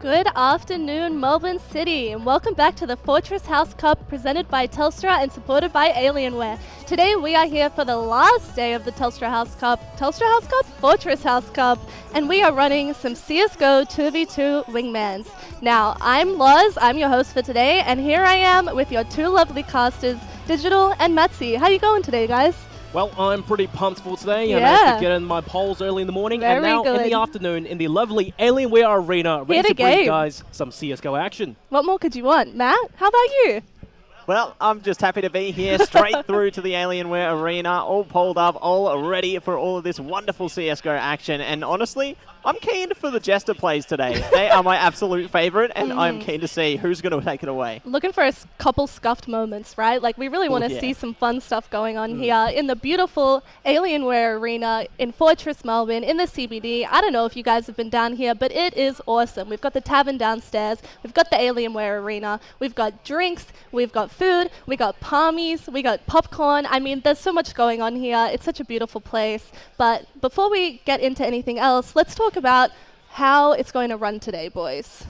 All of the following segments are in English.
Good afternoon, Melbourne City, and welcome back to the Fortress House Cup presented by Telstra and supported by Alienware. Today we are here for the last day of the Telstra House Cup, Fortress House Cup, and we are running some CSGO 2v2 Wingmans. Now, I'm Loz, I'm your host for today, and here I am with your two lovely casters, Digital and Matsi. How you going today, guys? Well, I'm pretty pumped for today. Yeah. I managed to get in my polls early in the morning, Very and now good. in the afternoon in the lovely Alienware Arena, ready to bring you guys some CSGO action. What more could you want? Matt, how about you? Well, I'm just happy to be here, straight through to the Alienware Arena, all poled up, all ready for all of this wonderful CSGO action. And honestly, I'm keen for the Jester plays today. They are my absolute favorite, and I'm keen to see who's going to take it away. Looking for a couple scuffed moments, right? Like, we really want to see some fun stuff going on here in the beautiful Alienware Arena in Fortress Melbourne, in the CBD. I don't know if you guys have been down here, but it is awesome. We've got the tavern downstairs. We've got the Alienware Arena. We've got drinks. We've got food. We got palmies. We got popcorn. I mean, there's so much going on here. It's such a beautiful place. But before we get into anything else, let's talk about how it's going to run today, boys.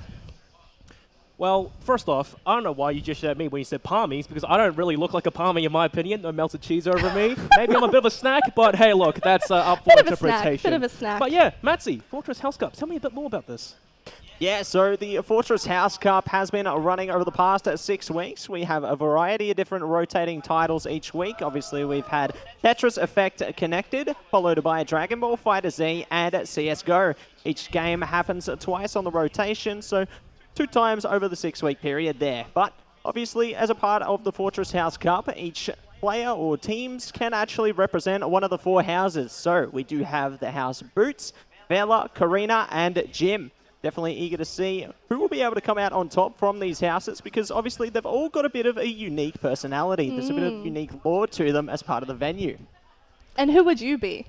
Well, first off, I don't know why you just shouted at me when you said palmies, because I don't really look like a palmy in my opinion. No melted cheese over me. Maybe I'm a bit of a snack, but hey, look, that's up for interpretation. Bit of a snack. But yeah, Matsi, Fortress House Cup, tell me a bit more about this. Yeah, so the Fortress House Cup has been running over the past 6 weeks. We have a variety of different rotating titles each week. Obviously, we've had Tetris Effect Connected, followed by Dragon Ball FighterZ and CSGO. Each game happens twice on the rotation, so 2 times over the 6-week period there. But obviously, as a part of the Fortress House Cup, each player or teams can actually represent one of the 4 houses. So we do have the house Boots, Vela, Karina, and Jim. Definitely eager to see who will be able to come out on top from these houses, because obviously they've all got a bit of a unique personality. There's a bit of unique lore to them as part of the venue. And who would you be?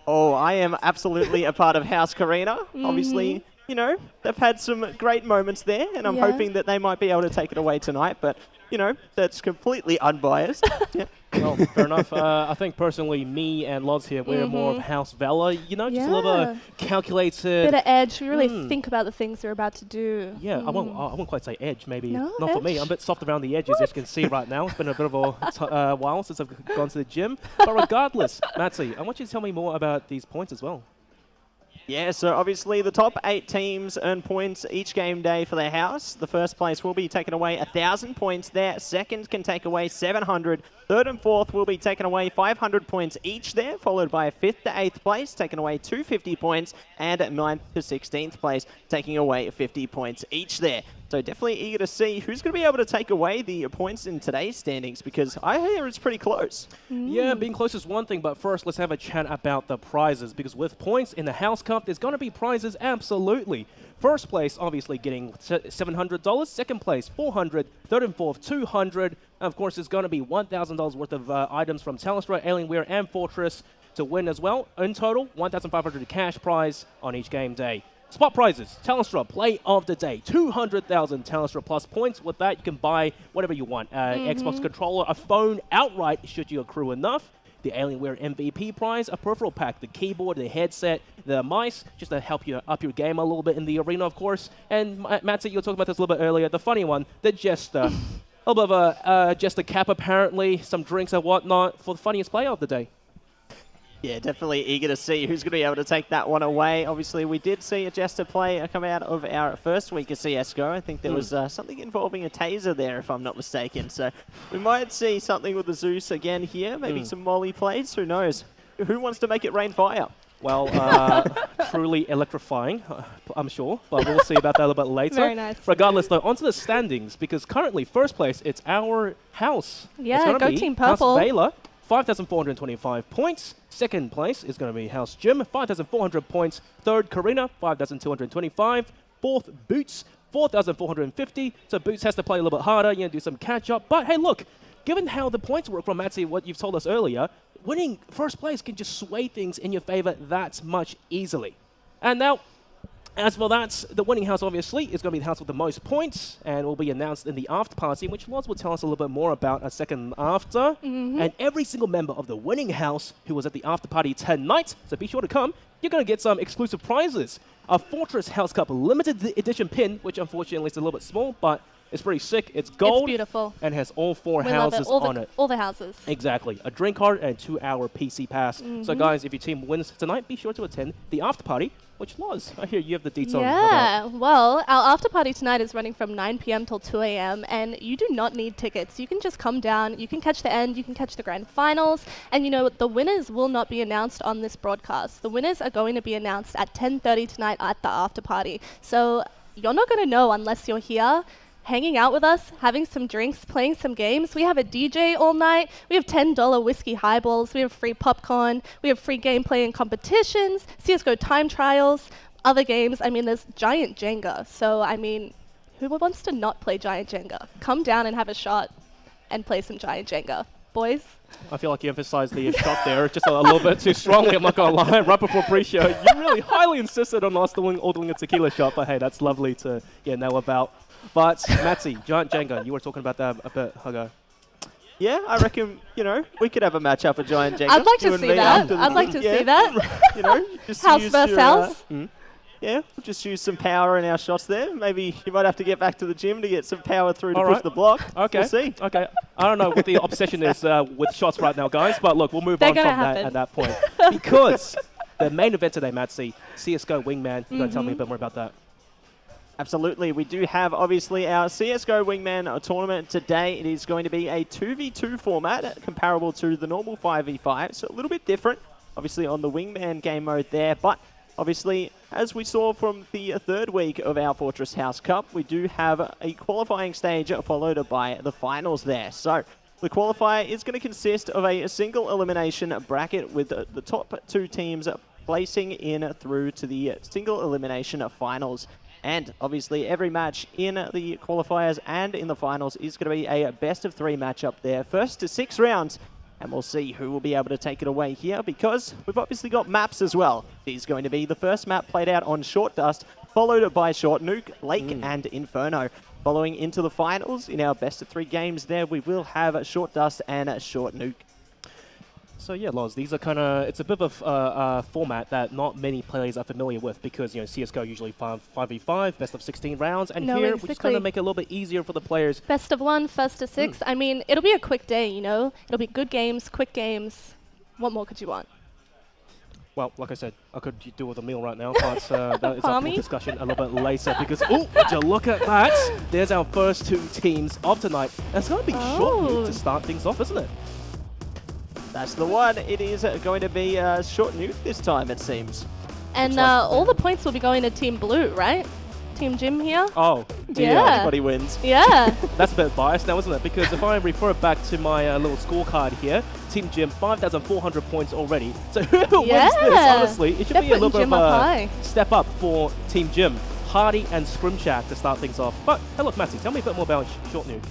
Oh, I am absolutely a part of House Karina. Obviously, you know, they've had some great moments there, and I'm hoping that they might be able to take it away tonight, but, you know, that's completely unbiased. Yeah. Well, fair enough. I think personally, me and Loz here, we're more of House Vela. You know, just a little calculated. Bit of edge. We really think about the things they're about to do. Yeah, I won't quite say edge, maybe. No, Not for me. edge? I'm a bit soft around the edges, as you can see right now. It's been a bit of a while since I've gone to the gym. But regardless, Matsi, I want you to tell me more about these points as well. Yeah, so obviously the top 8 teams earn points each game day for their house. The first place will be taking away 1,000 points there. Second can take away 700. Third and fourth will be taking away 500 points each there, followed by 5th to 8th place, taking away 250 points, and 9th to 16th place, taking away 50 points each there. So definitely eager to see who's going to be able to take away the points in today's standings, because I hear it's pretty close. Yeah, being close is one thing, but first let's have a chat about the prizes, because with points in the House Cup, there's going to be prizes, absolutely. First place, obviously, getting $700. Second place, $400. Third and fourth, $200. And of course, there's going to be $1,000 worth of items from Telstra, Alienware, and Fortress to win as well. In total, $1,500 cash prize on each game day. Spot prizes, Telstra Play of the Day, 200,000 Telstra Plus points. With that, you can buy whatever you want. Xbox controller, a phone outright, should you accrue enough. The Alienware MVP prize, a peripheral pack, the keyboard, the headset, the mice, just to help you up your game a little bit in the arena, of course. And Matsi, you were talking about this a little bit earlier, the funny one, the Jester. A little bit of a Jester cap, apparently, some drinks and whatnot for the funniest player of the day. Yeah, definitely eager to see who's going to be able to take that one away. Obviously, we did see a Jester play come out of our first week of CSGO. I think there was something involving a taser there, if I'm not mistaken. So we might see something with the Zeus again here. Maybe some Molly plays. Who knows? Who wants to make it rain fire? Well, truly electrifying, I'm sure, but we'll see about that a little bit later. Very nice. Regardless, though, onto the standings, because currently, first place, it's our house. Yeah, go Team Purple. House Vela, 5,425 points. Second place is going to be House Jim, 5,400 points. Third, Karina, 5,225. Fourth, Boots, 4,450. So Boots has to play a little bit harder, do some catch-up. But hey, look, given how the points work from Matsi, what you've told us earlier, winning first place can just sway things in your favor that much easily. And now, As for that, the winning house obviously is going to be the house with the most points and will be announced in the after party, which Loz will tell us a little bit more about a second after. And every single member of the winning house who was at the after party tonight, so be sure to come, you're going to get some exclusive prizes. A Fortress House Cup limited edition pin, which unfortunately is a little bit small, but it's pretty sick. It's gold. It's beautiful. And has all four We love houses it. on it. All the houses. Exactly. A drink card and 2-hour PC pass. So guys, if your team wins tonight, be sure to attend the after party, which was, I hear you have the details on Yeah, well, our after party tonight is running from 9 p.m. till 2 a.m. and you do not need tickets. You can just come down, you can catch the end, you can catch the grand finals, and you know, the winners will not be announced on this broadcast. The winners are going to be announced at 10:30 tonight at the after party. So you're not going to know unless you're here, hanging out with us, having some drinks, playing some games. We have a DJ all night. We have $10 whiskey highballs. We have free popcorn. We have free gameplay and competitions, CSGO time trials, other games. I mean, there's giant Jenga. So, I mean, who wants to not play giant Jenga? Come down and have a shot and play some giant Jenga. Boys? I feel like you emphasized the shot there just a little bit too strongly, I'm not going to lie. Right before pre-show, you really highly insisted on us ordering a tequila shot, but hey, that's lovely to know about. But, Matsy, Giant Jenga, you were talking about that a bit, Hugo. Yeah, I reckon, we could have a matchup of Giant Jenga. I'd like to see that. I'd like to see that. Just House use versus your, house. Yeah, we'll just use some power in our shots there. Maybe you might have to get back to the gym to get some power through to All push right. the block. Okay. We'll see. Okay. I don't know what the obsession is with shots right now, guys, but look, we'll move They're on from gonna that happen. at that point. Because the main event today, Matsy, CSGO Wingman, you got to tell me a bit more about that. Absolutely. We do have, obviously, our CSGO Wingman tournament today. It is going to be a 2v2 format, comparable to the normal 5v5, so a little bit different, obviously, on the Wingman game mode there. But, obviously, as we saw from the third week of our Fortress House Cup, we do have a qualifying stage followed by the finals there. So, the qualifier is going to consist of a single elimination bracket with the top two teams placing in through to the single elimination finals. And obviously every match in the qualifiers and in the finals is going to be a best of 3 matchup there. First to 6 rounds, and we'll see who will be able to take it away here, because we've obviously got maps as well. It's going to be the first map played out on Short Dust, followed by Short Nuke, Lake and Inferno. Following into the finals, in our best of 3 games there, we will have Short Dust and Short Nuke. So yeah, Loz, these are kind of, it's a bit of a format that not many players are familiar with because, CSGO usually 5v5, best of 16 rounds, and No, here we just kind exactly. of make it a little bit easier for the players. Best of 1, first to 6. I mean, it'll be a quick day, It'll be good games, quick games. What more could you want? Well, like I said, I could do with a meal right now, but that is up for Palmy? discussion a little bit later because, oh, would you look at that? There's our first 2 teams of tonight. And it's going to be Short Nuke to start things off, isn't it? That's the one. It is going to be Short Nuke this time, it seems. And all the points will be going to Team Blue, right? Team Jim here? Oh, Yeah. Everybody wins. Yeah. that's a bit biased now, isn't it? Because if I refer back to my little scorecard here, Team Jim, 5,400 points already. So who wins this, honestly? It should They're be a little putting bit Jim of up a high. step up for Team Jim. Hardy and Scrimshack to start things off. But, hey look, Matty, tell me a bit more about Short Nuke.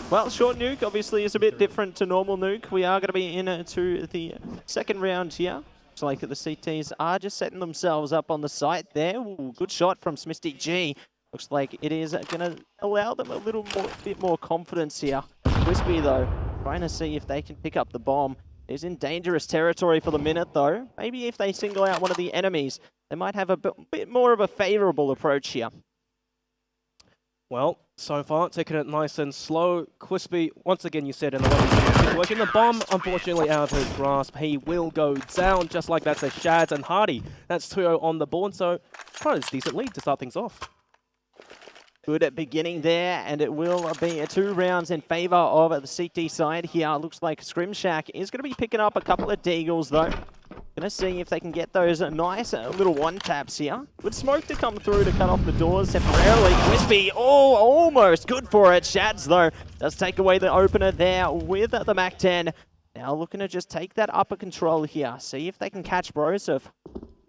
Well, Short Nuke obviously is a bit different to normal Nuke. We are going to be into the second round here. Looks like the CTs are just setting themselves up on the site there. Ooh, good shot from Smisty G. Looks like it is going to allow them a bit more confidence here. Crispy, though, trying to see if they can pick up the bomb. Is in dangerous territory for the minute, though. Maybe if they single out one of the enemies, they might have a bit more of a favorable approach here. Well, so far, taking it nice and slow. Crispy, once again, you said in the 1v2 situation, the bomb, unfortunately, out of his grasp. He will go down, just like that to Shads and Hardy. That's 2-0 on the board, so quite a decent lead to start things off. Good at beginning there, and it will be 2 rounds in favor of the CT side here. Looks like Scrimshack is going to be picking up a couple of deagles, though. Going to see if they can get those nice little one-taps here. Good smoke to come through to cut off the doors temporarily. Crispy, oh, almost good for it. Shads, though, does take away the opener there with the Mac-10. Now looking to just take that upper control here. See if they can catch Broseph.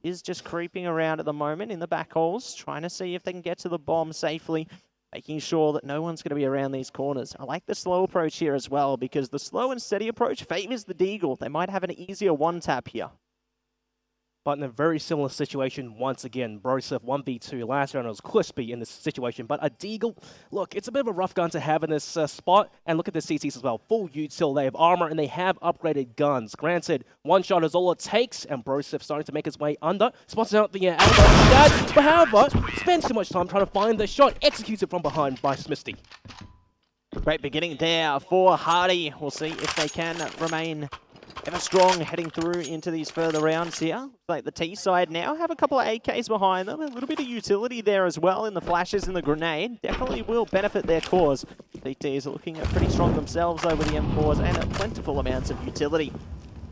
Is just creeping around at the moment in the back holes, trying to see if they can get to the bomb safely, making sure that no one's going to be around these corners. I like the slow approach here as well, because the slow and steady approach favors the deagle. They might have an easier one-tap here. But in a very similar situation once again. Broseph 1v2. Last round it was Crispy in this situation. But a Deagle, look, it's a bit of a rough gun to have in this spot. And look at the CTs as well. Full util, they have armor, and they have upgraded guns. Granted, one shot is all it takes, and Broseph starting to make his way under. Spots out the elbow. But however, spends too much time trying to find the shot. Executed from behind by Smisty. Great beginning there for Hardy. We'll see if they can remain ever strong heading through into these further rounds here. Looks like the T side now have a couple of AKs behind them. A little bit of utility there as well in the flashes and the grenade. Definitely will benefit their cause. TTs are looking pretty strong themselves over the M4s and plentiful amounts of utility.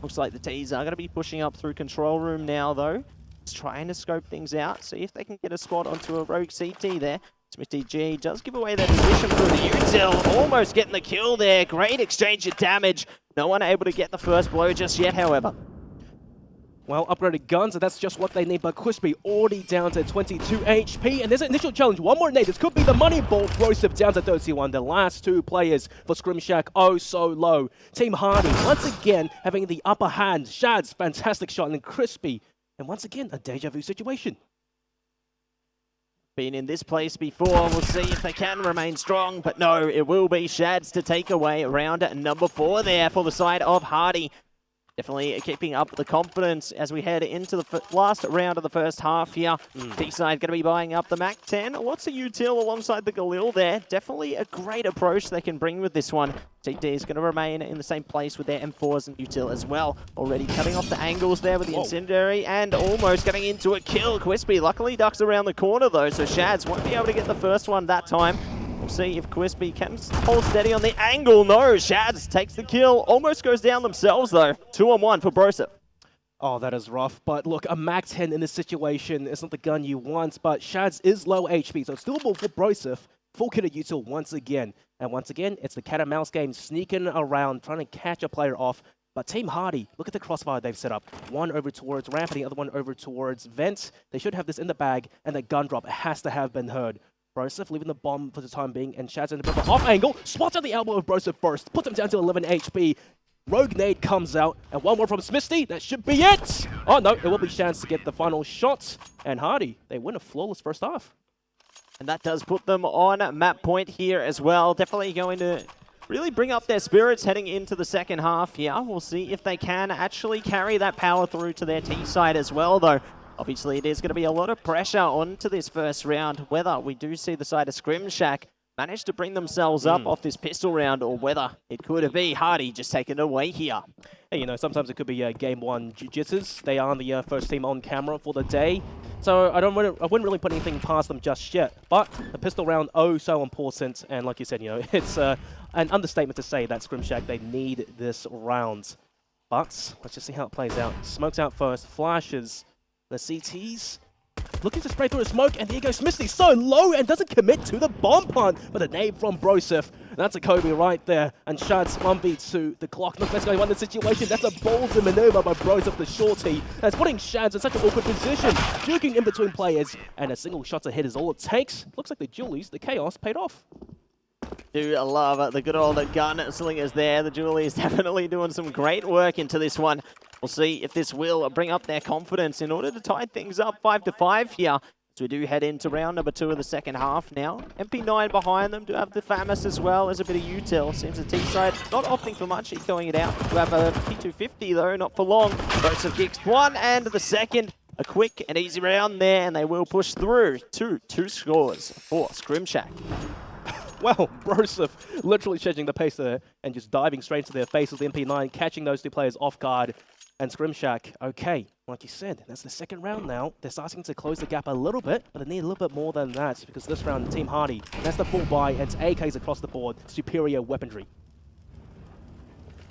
Looks like the T's are going to be pushing up through control room now though. Just trying to scope things out. See if they can get a spot onto a rogue CT there. Smitty G does give away that position through the util. Almost getting the kill there. Great exchange of damage. No one able to get the first blow just yet, however. Well, upgraded guns, and that's just what they need. But Crispy already down to 22 HP. And there's an initial challenge. One more nade. This could be the money ball. Broseph down to 31. The last two players for Scrimshack, oh so low. Team Hardy, once again, having the upper hand. Shad's fantastic shot, and Crispy. And once again, a deja vu situation. Been in this place before. We'll see if they can remain strong. But no, it will be Shads to take away round number 4 there for the side of Hardy. Definitely keeping up the confidence as we head into the last round of the first half here. T-side going to be buying up the MAC-10. Lots of util alongside the Galil there. Definitely a great approach they can bring with this one. TT is going to remain in the same place with their M4s and util as well. Already cutting off the angles there with the incendiary and almost getting into a kill. Crispy luckily ducks around the corner though, so Shads won't be able to get the first one that time. We'll see if Crispy can hold steady on the angle. No, Shads takes the kill. Almost goes down themselves, though. 2-on-1 for Broseph. Oh, that is rough. But look, a MAC-10 in this situation is not the gun you want, but Shads is low HP, so it's doable for Broseph. Full kit of util once again. And once again, it's the cat and mouse game, sneaking around, trying to catch a player off. But Team Hardy, look at the crossfire they've set up. One over towards ramp and the other one over towards vent. They should have this in the bag, and the gun drop has to have been heard. Broseph leaving the bomb for the time being, and Shad's in a bit of an off angle. Spots at the elbow of Broseph first, puts him down to 11 HP. Rogue nade comes out, and one more from Smisty. That should be it! Oh no, it will be Shad's to get the final shot. And Hardy, they win a flawless first half. And that does put them on map point here as well. Definitely going to really bring up their spirits heading into the second half here. We'll see if they can actually carry that power through to their T side as well, though. Obviously, there's going to be a lot of pressure onto this first round, whether we do see the side of Scrimshack manage to bring themselves up off this pistol round, or whether it could be Hardy just taking it away here. Hey, you know, sometimes it could be game one jitters. They are the first team on camera for the day, so I wouldn't really put anything past them just yet. But the pistol round, oh so important, and like you said, you know, it's an understatement to say that Scrimshack, they need this round. But let's just see how it plays out. Smokes out first, flashes. The CTs looking to spray through the smoke, and there goes Smithy, so low and doesn't commit to the bomb punt. But a nade from Broseph, that's a Kobe right there. And Shad's 1v2, the clock not necessarily won the situation. That's a ballsy maneuver by Broseph, the shorty. That's putting Shads in such an awkward position, juking in between players, and a single shot to hit is all it takes. Looks like the Julies, the chaos, paid off. Do love the good old gun slingers there. The Julies definitely doing some great work into this one. We'll see if this will bring up their confidence in order to tie things up 5-5 here. So we do head into round number 2 of the second half now. MP9 behind them. Do have the Famous as well as a bit of util. Seems the T-side not opting for much. He's throwing it out. We have a P250 though, not for long. Broseph kicks one and the second. A quick and easy round there, and they will push through to 2 scores for Scrimshack. Well, Broseph literally changing the pace there and just diving straight into their face with the MP9, catching those two players off guard. And Scrimshack, okay, like you said, that's the second round now. They're starting to close the gap a little bit, but they need a little bit more than that, because this round, Team Hardy, that's the full buy, and it's AKs across the board, superior weaponry.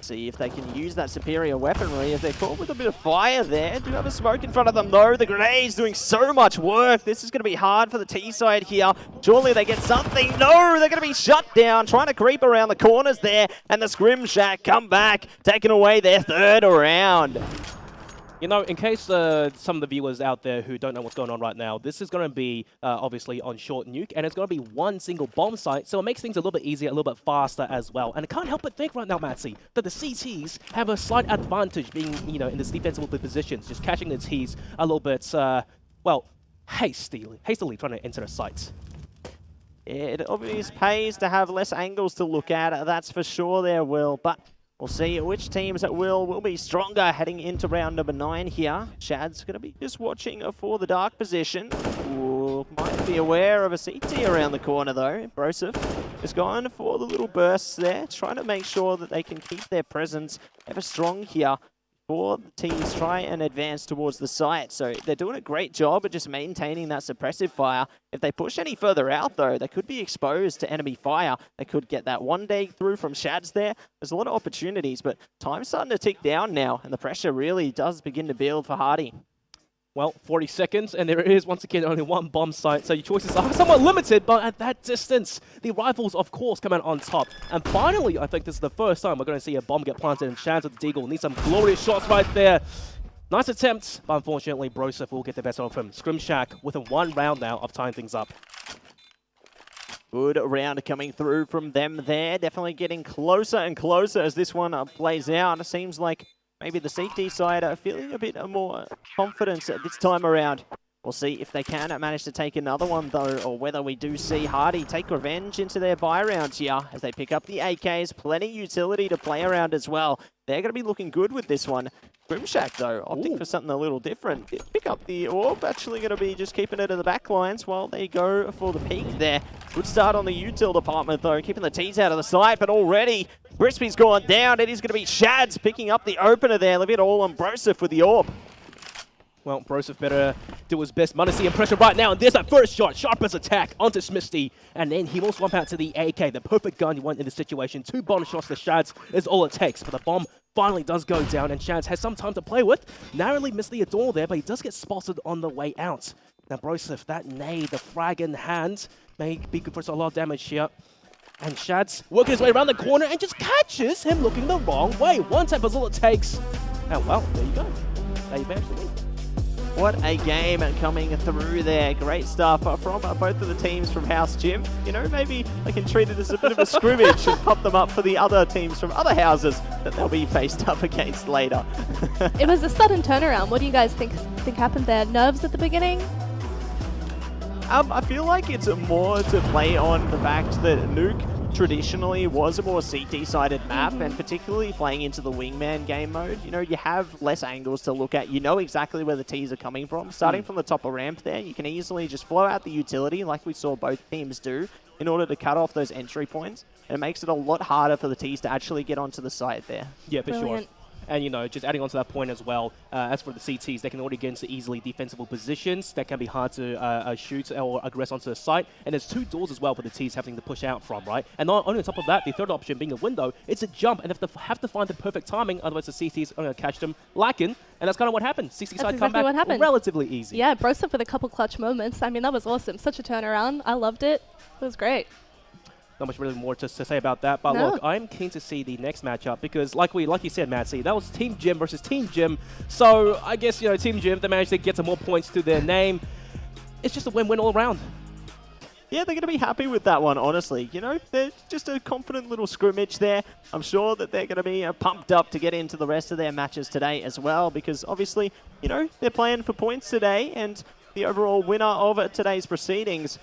See if they can use that superior weaponry. If they're caught with a bit of fire there, do have a smoke in front of them though. The grenade's doing so much work. This is going to be hard for the T side here. Surely they get something. No, they're going to be shut down. Trying to creep around the corners there. And the Scrimshack come back, taking away their third round. You know, in case some of the viewers out there who don't know what's going on right now, this is going to be obviously on short nuke, and it's going to be one single bomb site, so it makes things a little bit easier, a little bit faster as well. And I can't help but think right now, Matsy, that the CTs have a slight advantage being, you know, in this defensive positions, just catching the Ts a little bit, well, hastily trying to enter the sites. It obviously pays to have less angles to look at, that's for sure there, Will, but we'll see which teams will be stronger heading into round number 9 here. Shad's going to be just watching for the dark position. Ooh, might be aware of a CT around the corner though. Broseph is going for the little bursts there, trying to make sure that they can keep their presence ever strong here before the teams try and advance towards the site. So they're doing a great job at just maintaining that suppressive fire. If they push any further out though, they could be exposed to enemy fire. They could get that one day through from Shads there. There's a lot of opportunities, but time's starting to tick down now, and the pressure really does begin to build for Hardy. Well, 40 seconds, and there is, once again, only one bomb site, so your choices are somewhat limited, but at that distance, the rifles, of course, come out on top. And finally, I think this is the first time we're going to see a bomb get planted, and Shans with the Deagle needs some glorious shots right there. Nice attempt, but unfortunately, Broseph will get the best of him. Scrimshack within 1 round now of tying things up. Good round coming through from them there. Definitely getting closer and closer as this one plays out. It seems like maybe the CT side are feeling a bit more confidence at this time around. We'll see if they can manage to take another one though, or whether we do see Hardy take revenge into their buy rounds here as they pick up the AKs. Plenty utility to play around as well. They're going to be looking good with this one. Grimshack though, opting for something a little different. Pick up the orb, actually going to be just keeping it at the back lines while they go for the peak there. Good start on the util department though, keeping the T's out of the sight, but already Crispy's gone down. It is going to be Shads picking up the opener there. Leave it all on Broseph with the orb. Well, Broseph better do his best. Muncie impression right now, and there's that first shot. Sharpest attack onto Smithy, and then he will swap out to the AK, the perfect gun you want in this situation. 2 bomb shots to Shads is all it takes, but the bomb finally does go down, and Shads has some time to play with. Narrowly missed the door there, but he does get spotted on the way out. Now, Broseph, that nade, the frag in hand, may be good for a lot of damage here. And Shads working his way around the corner and just catches him looking the wrong way. 1 tap is all it takes. And well, there you go. Now you managed to win. What a game coming through there. Great stuff from both of the teams from House Gym. You know, maybe they can treat it as a bit of a scrimmage and pop them up for the other teams from other houses that they'll be faced up against later. It was a sudden turnaround. What do you guys think happened there? Nerves at the beginning? I feel like it's more to play on the fact that Nuke traditionally was a more CT-sided map, and particularly playing into the Wingman game mode, you know, you have less angles to look at. You know exactly where the Ts are coming from. Starting from the top of ramp there, you can easily just flow out the utility like we saw both teams do in order to cut off those entry points. And it makes it a lot harder for the Ts to actually get onto the site there. Yeah, for Brilliant. sure. And, you know, just adding on to that point as well, as for the CTs, they can already get into easily defensible positions that can be hard to shoot or aggress onto the site. And there's 2 doors as well for the Ts having to push out from, right? And not only on top of that, the third option being a window, it's a jump, and they have to find the perfect timing, otherwise the CTs are going to catch them lacking. And that's kind of what happened. 60 side comeback, what happened. Relatively easy. Yeah, Broseph with a couple clutch moments. I mean, that was awesome. Such a turnaround. I loved it. It was great. Not much really more to say about that, but look, I'm keen to see the next matchup because, like you said, Matsy, that was Team Gym versus Team Gym. So I guess, you know, Team Gym, they managed to get some more points to their name. It's just a win-win all around. Yeah, they're going to be happy with that one, honestly. You know, they're just a confident little scrimmage there. I'm sure that they're going to be pumped up to get into the rest of their matches today as well, because obviously, you know, they're playing for points today, and the overall winner of today's proceedings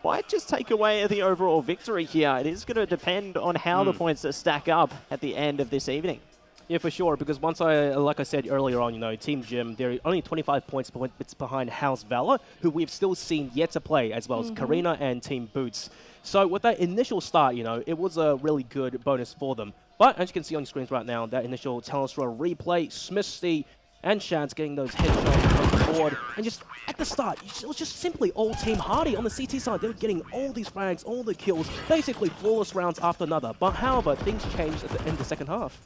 might just take away the overall victory here. It is going to depend on how the points stack up at the end of this evening. Yeah, for sure, because like I said earlier on, you know, Team Gym, they're only 25 points behind House Valor, who we've still seen yet to play, as well as Karina and Team Boots. So with that initial start, you know, it was a really good bonus for them. But as you can see on your screens right now, that initial Telstra replay, Smithy and Shads getting those headshots on the board. And just at the start, it was just simply all Team Hardy on the CT side. They were getting all these frags, all the kills, basically flawless rounds after another. But however, things changed at the end of the second half.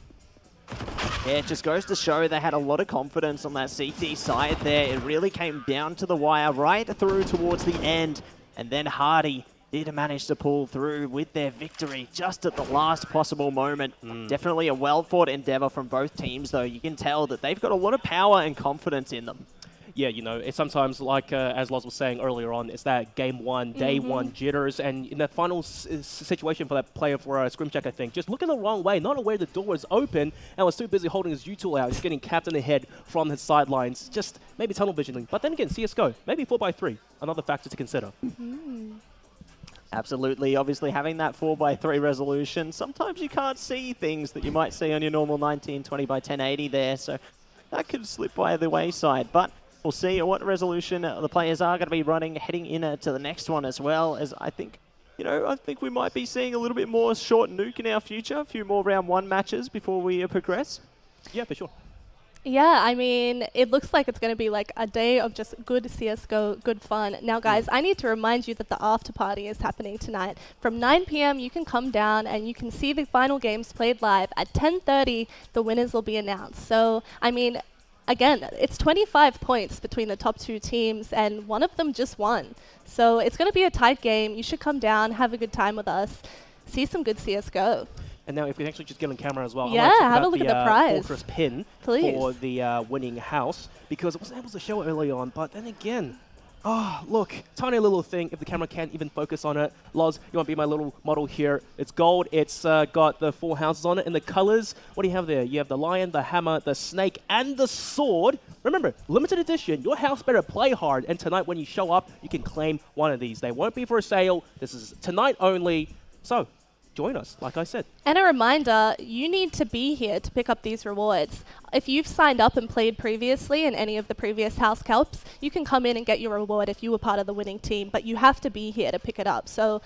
Yeah, it just goes to show they had a lot of confidence on that CT side there. It really came down to the wire right through towards the end. And then Hardy did manage to pull through with their victory just at the last possible moment. Definitely a well-fought endeavor from both teams, though. You can tell that they've got a lot of power and confidence in them. Yeah, you know, it's sometimes like, as Loz was saying earlier on, it's that game one, day one jitters, and in that final situation for that player for Scrimjack, I think, just looking the wrong way, not aware the door was open, and was too busy holding his U-tool out, just getting capped in the head from his sidelines, just maybe tunnel visioning. But then again, CSGO, maybe 4x3, another factor to consider. Absolutely. Obviously, having that 4x3 resolution, sometimes you can't see things that you might see on your normal 1920 by 1080 there, so that could slip by the wayside. But we'll see what resolution the players are going to be running heading into the next one as well, as I think, you know, I think we might be seeing a little bit more short nuke in our future, a few more round 1 matches before we progress. Yeah, for sure. Yeah, I mean, it looks like it's going to be like a day of just good CSGO, good fun. Now, guys, I need to remind you that the after party is happening tonight. From 9 p.m., you can come down and you can see the final games played live. At 10:30, the winners will be announced. So, I mean, again, it's 25 points between the top 2 teams, and one of them just won. So it's going to be a tight game. You should come down, have a good time with us, see some good CSGO. And now if we can actually just get on camera as well. Yeah, have a look at the prize. Fortress pin Please. for the winning house, because it wasn't able to show it early on, but then again, oh, look, tiny little thing, if the camera can't even focus on it. Loz, you want to be my little model here. It's gold, it's got the 4 houses on it, and the colors, what do you have there? You have the lion, the hammer, the snake, and the sword. Remember, limited edition, your house better play hard, and tonight when you show up, you can claim one of these. They won't be for sale, this is tonight only, so join us, like I said. And a reminder, you need to be here to pick up these rewards. If you've signed up and played previously in any of the previous house cups, you can come in and get your reward if you were part of the winning team, but you have to be here to pick it up. So,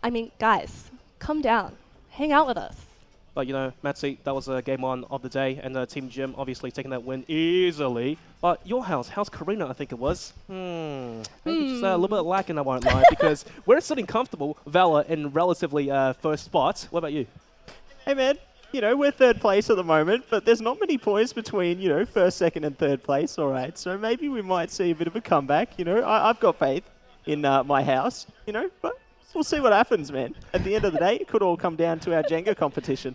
I mean, guys, come down, hang out with us. But, you know, Matsy, that was a game 1 of the day, and Team Jim obviously taking that win easily. But your house, House Karina, I think it was. Maybe just a little bit lacking, I won't lie, because we're sitting comfortable, Vela, in relatively first spot. What about you? Hey, man. You know, we're 3rd place at the moment, but there's not many points between, you know, 1st, 2nd, and 3rd place, all right? So maybe we might see a bit of a comeback, you know? I've got faith in my house, you know, but we'll see what happens, man. At the end of the day, it could all come down to our Jenga competition.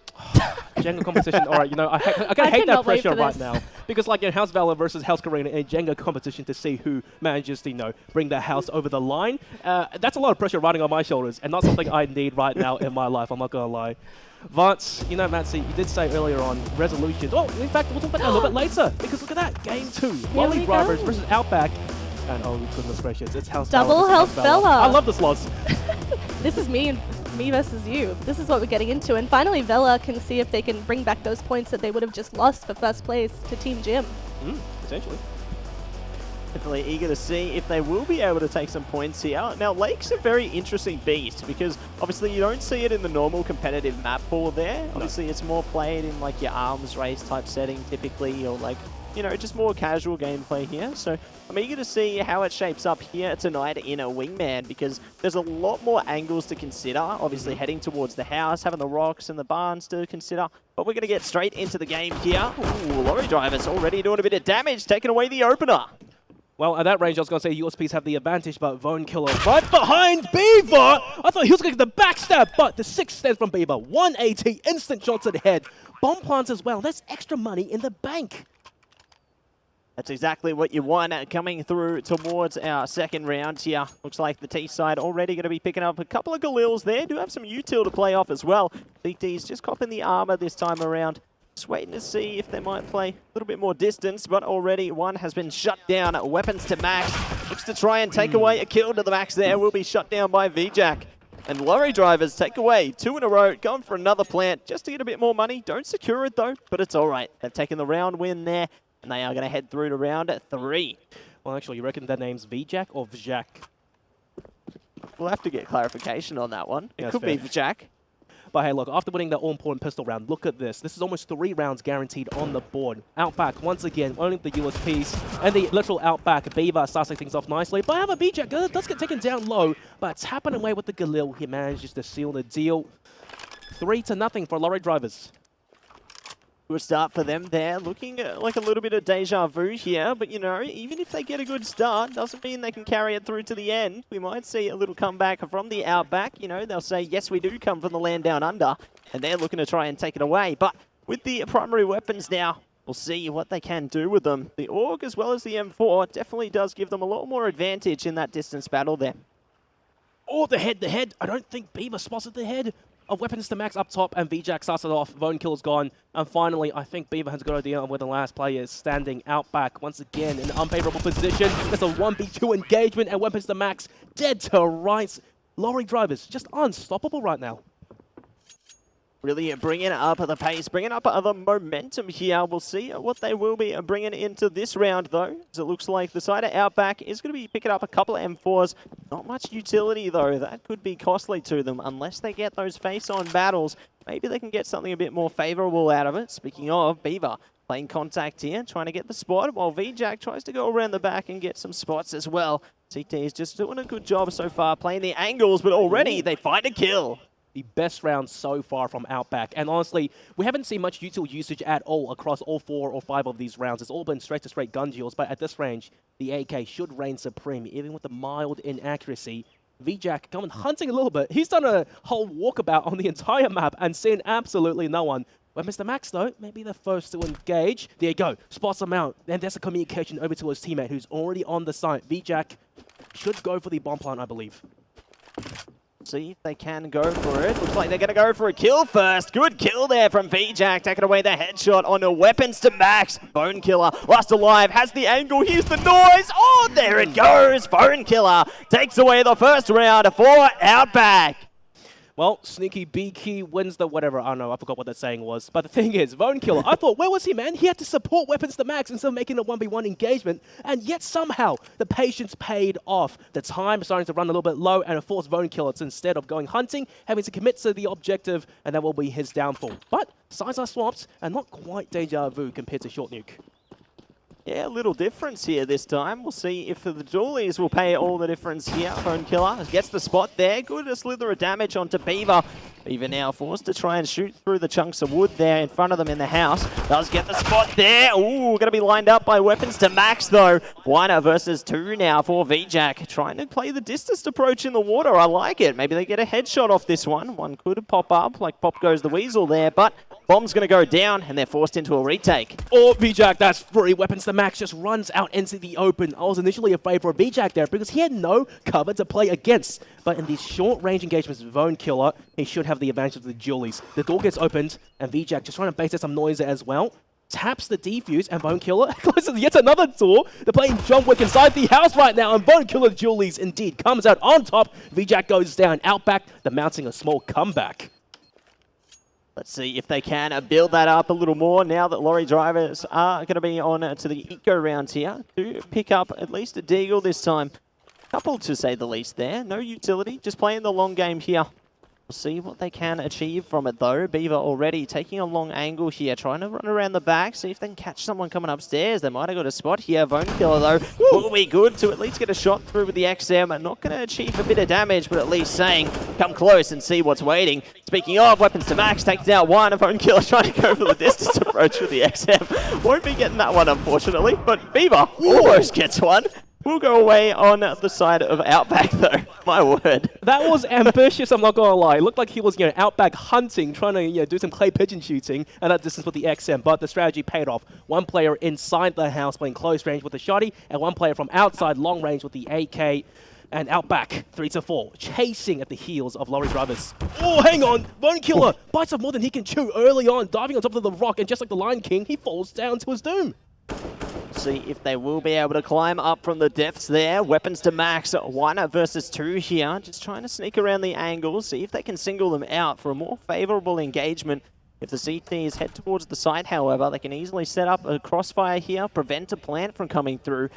Jenga competition, all right, you know, I hate that pressure right now. Because, like, in House Valor versus House Karina, a Jenga competition to see who manages to, you know, bring the house over the line. That's a lot of pressure riding on my shoulders, and not something I need right now in my life, I'm not going to lie. Vance, you know, Matsy, you did say earlier on resolutions. Oh, in fact, we'll talk about that a little bit later, because look at that, game 2. Lolly Drivers versus Outback. And oh, goodness gracious, it's House Double Valor House versus House Vela. I love this, Loz. This is me versus you. This is what we're getting into. And finally, Vela can see if they can bring back those points that they would have just lost for 1st place to Team Jim. Potentially. Definitely eager to see if they will be able to take some points here. Now, Lake's a very interesting beast because obviously you don't see it in the normal competitive map pool there. Obviously, it's more played in like your arms race type setting typically, or like, you know, just more casual gameplay here. So I'm eager to see how it shapes up here tonight in a Wingman, because there's a lot more angles to consider. Obviously heading towards the house, having the rocks and the barns to consider. But we're going to get straight into the game here. Ooh, Lorry Driver's already doing a bit of damage, taking away the opener. Well, at that range, I was going to say USPs have the advantage, but Vone Killer right behind Beaver! I thought he was going to get the backstab, but the 6 stands from Beaver. 180, instant shots to the head. Bomb plants as well. That's extra money in the bank. That's exactly what you want coming through towards our 2nd round here. Looks like the T side already going to be picking up a couple of Galils there. Do have some util to play off as well. BT's just copping the armor this time around. Just waiting to see if they might play a little bit more distance, but already one has been shut down. Weapons to Max. Looks to try and take away a kill to the Max there. Will be shut down by VJack. And Lorry Drivers take away 2 in a row, going for another plant just to get a bit more money. Don't secure it though, but it's all right. They've taken the round win there, and they are going to head through to round 3. Well, actually, you reckon their name's VJack or Vjak? We'll have to get clarification on that one. It Yeah, could be VJack. But hey, look, after winning the all-important pistol round, look at this. This is almost 3 rounds guaranteed on the board. Outback, once again, owning the USPs. And the literal Outback, Beaver starts things off nicely. But however, VJack does get taken down low, but tapping away with the Galil, he manages to seal the deal. 3-0 for Lorry Drivers. Good start for them there, looking like a little bit of deja vu here, but you know, even if they get a good start, doesn't mean they can carry it through to the end. We might see a little comeback from the Outback. You know, they'll say, yes, we do come from the land down under, and they're looking to try and take it away. But with the primary weapons now, we'll see what they can do with them. The AUG as well as the M4 definitely does give them a lot more advantage in that distance battle there. Oh, the head. I don't think Beaver spotted the head of weapons to max up top, and VJack starts it off. Vone Killer's gone. And finally, I think Beaver has got an idea of where the last player is standing. Outback, once again, in an unfavorable position. There's a 1v2 engagement, and weapons to max dead to rights. Lorry Drivers, just unstoppable right now. Really bringing up the pace, bringing up the momentum here. We'll see what they will be bringing into this round, though. As it looks like the side of Outback is going to be picking up a couple of M4s. Not much utility, though. That could be costly to them unless they get those face-on battles. Maybe they can get something a bit more favorable out of it. Speaking of, Beaver playing contact here, trying to get the spot, while VJack tries to go around the back and get some spots as well. CT is just doing a good job so far, playing the angles, but already they find a kill. The best round so far from Outback. And honestly, we haven't seen much util usage at all across all 4 or 5 of these rounds. It's all been straight-to-straight gun duels, but at this range, the AK should reign supreme, even with the mild inaccuracy. VJack coming hunting a little bit. He's done a whole walkabout on the entire map and seen absolutely no one. When Mr. Max, though, maybe the first to engage. There you go. Spots him out. Then there's a communication over to his teammate who's already on the site. VJack should go for the bomb plant, I believe. See if they can go for it. Looks like they're going to go for a kill first. Good kill there from VJack, taking away the headshot onto weapons to max. Vone Killer, last alive, has the angle. Here's the noise. Oh, there it goes. Vone Killer takes away the first round for Outback. Well, Sneaky B Key wins the whatever. I don't know. I forgot what that saying was. But the thing is, Vone Killer, I thought, where was he, man? He had to support weapons to max instead of making a 1v1 engagement. And yet somehow, the patience paid off. The time starting to run a little bit low, and it forced Vone Killer to, instead of going hunting, having to commit to the objective, and that will be his downfall. But sides are swapped, and not quite deja vu compared to Short Nuke. Yeah, a little difference here this time. We'll see if the dualies will pay all the difference here. Vone Killer gets the spot there. Good slither of damage onto Beaver. Beaver now forced to try and shoot through the chunks of wood there in front of them in the house. Does get the spot there. Ooh, going to be lined up by weapons to max, though. 1 versus 2 now for VJack. Trying to play the distance approach in the water. I like it. Maybe they get a headshot off this one. One could pop up, like Pop Goes the Weasel there, but bomb's going to go down, and they're forced into a retake. Oh, VJack, that's free. Weapons to max just runs out into the open. I was initially afraid for VJack there because he had no cover to play against. But in these short-range engagements with Vone Killer, he should have the advantage of the dualies. The door gets opened, and VJack just trying to base some noise there as well. Taps the defuse, and Vone Killer closes yet another door. They're playing John Wick inside the house right now, and Vone Killer dualies indeed comes out on top. VJack goes down. Outback, they're mounting a small comeback. Let's see if they can build that up a little more now that lorry drivers are going to be on to the eco rounds here to pick up at least a deagle this time. Couple to say the least there. No utility, just playing the long game here. We'll see what they can achieve from it though. Beaver already taking a long angle here, trying to run around the back, see if they can catch someone coming upstairs. They might have got a spot here. Vone Killer though will be good to at least get a shot through with the XM. Not going to achieve a bit of damage, but at least saying, come close and see what's waiting. Speaking of, weapons to max, takes out 1. Vone Killer trying to go for the distance approach with the XM. Won't be getting that one, unfortunately, but Beaver almost gets one. We'll go away on the side of Outback, though. My word. That was ambitious, I'm not going to lie. It looked like he was, Outback hunting, trying to, do some clay pigeon shooting at that distance with the XM, but the strategy paid off. One player inside the house playing close range with the shotty, and one player from outside long range with the AK. And Outback, 3-4, chasing at the heels of Lorry Drivers. Oh, hang on! Vone Killer bites off more than he can chew early on, diving on top of the rock, and just like the Lion King, he falls down to his doom. See if they will be able to climb up from the depths there. Weapons to max, 1 versus 2 here. Just trying to sneak around the angles, see if they can single them out for a more favorable engagement. If the CTs head towards the site, however, they can easily set up a crossfire here, prevent a plant from coming through.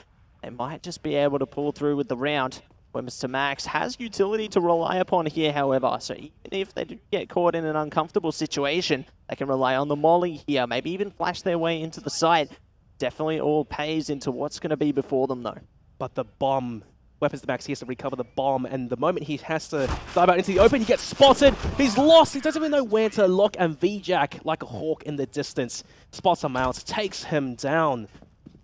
They might just be able to pull through with the round. Weapons to max has utility to rely upon here, however. So even if they do get caught in an uncomfortable situation, they can rely on the molly here, maybe even flash their way into the site. Definitely all pays into what's going to be before them, though. But the bomb weapons to max. He has to recover the bomb, and the moment he has to dive out into the open, he gets spotted. He's lost. He doesn't even know where to look, and VJack, like a hawk in the distance, spots him out, takes him down.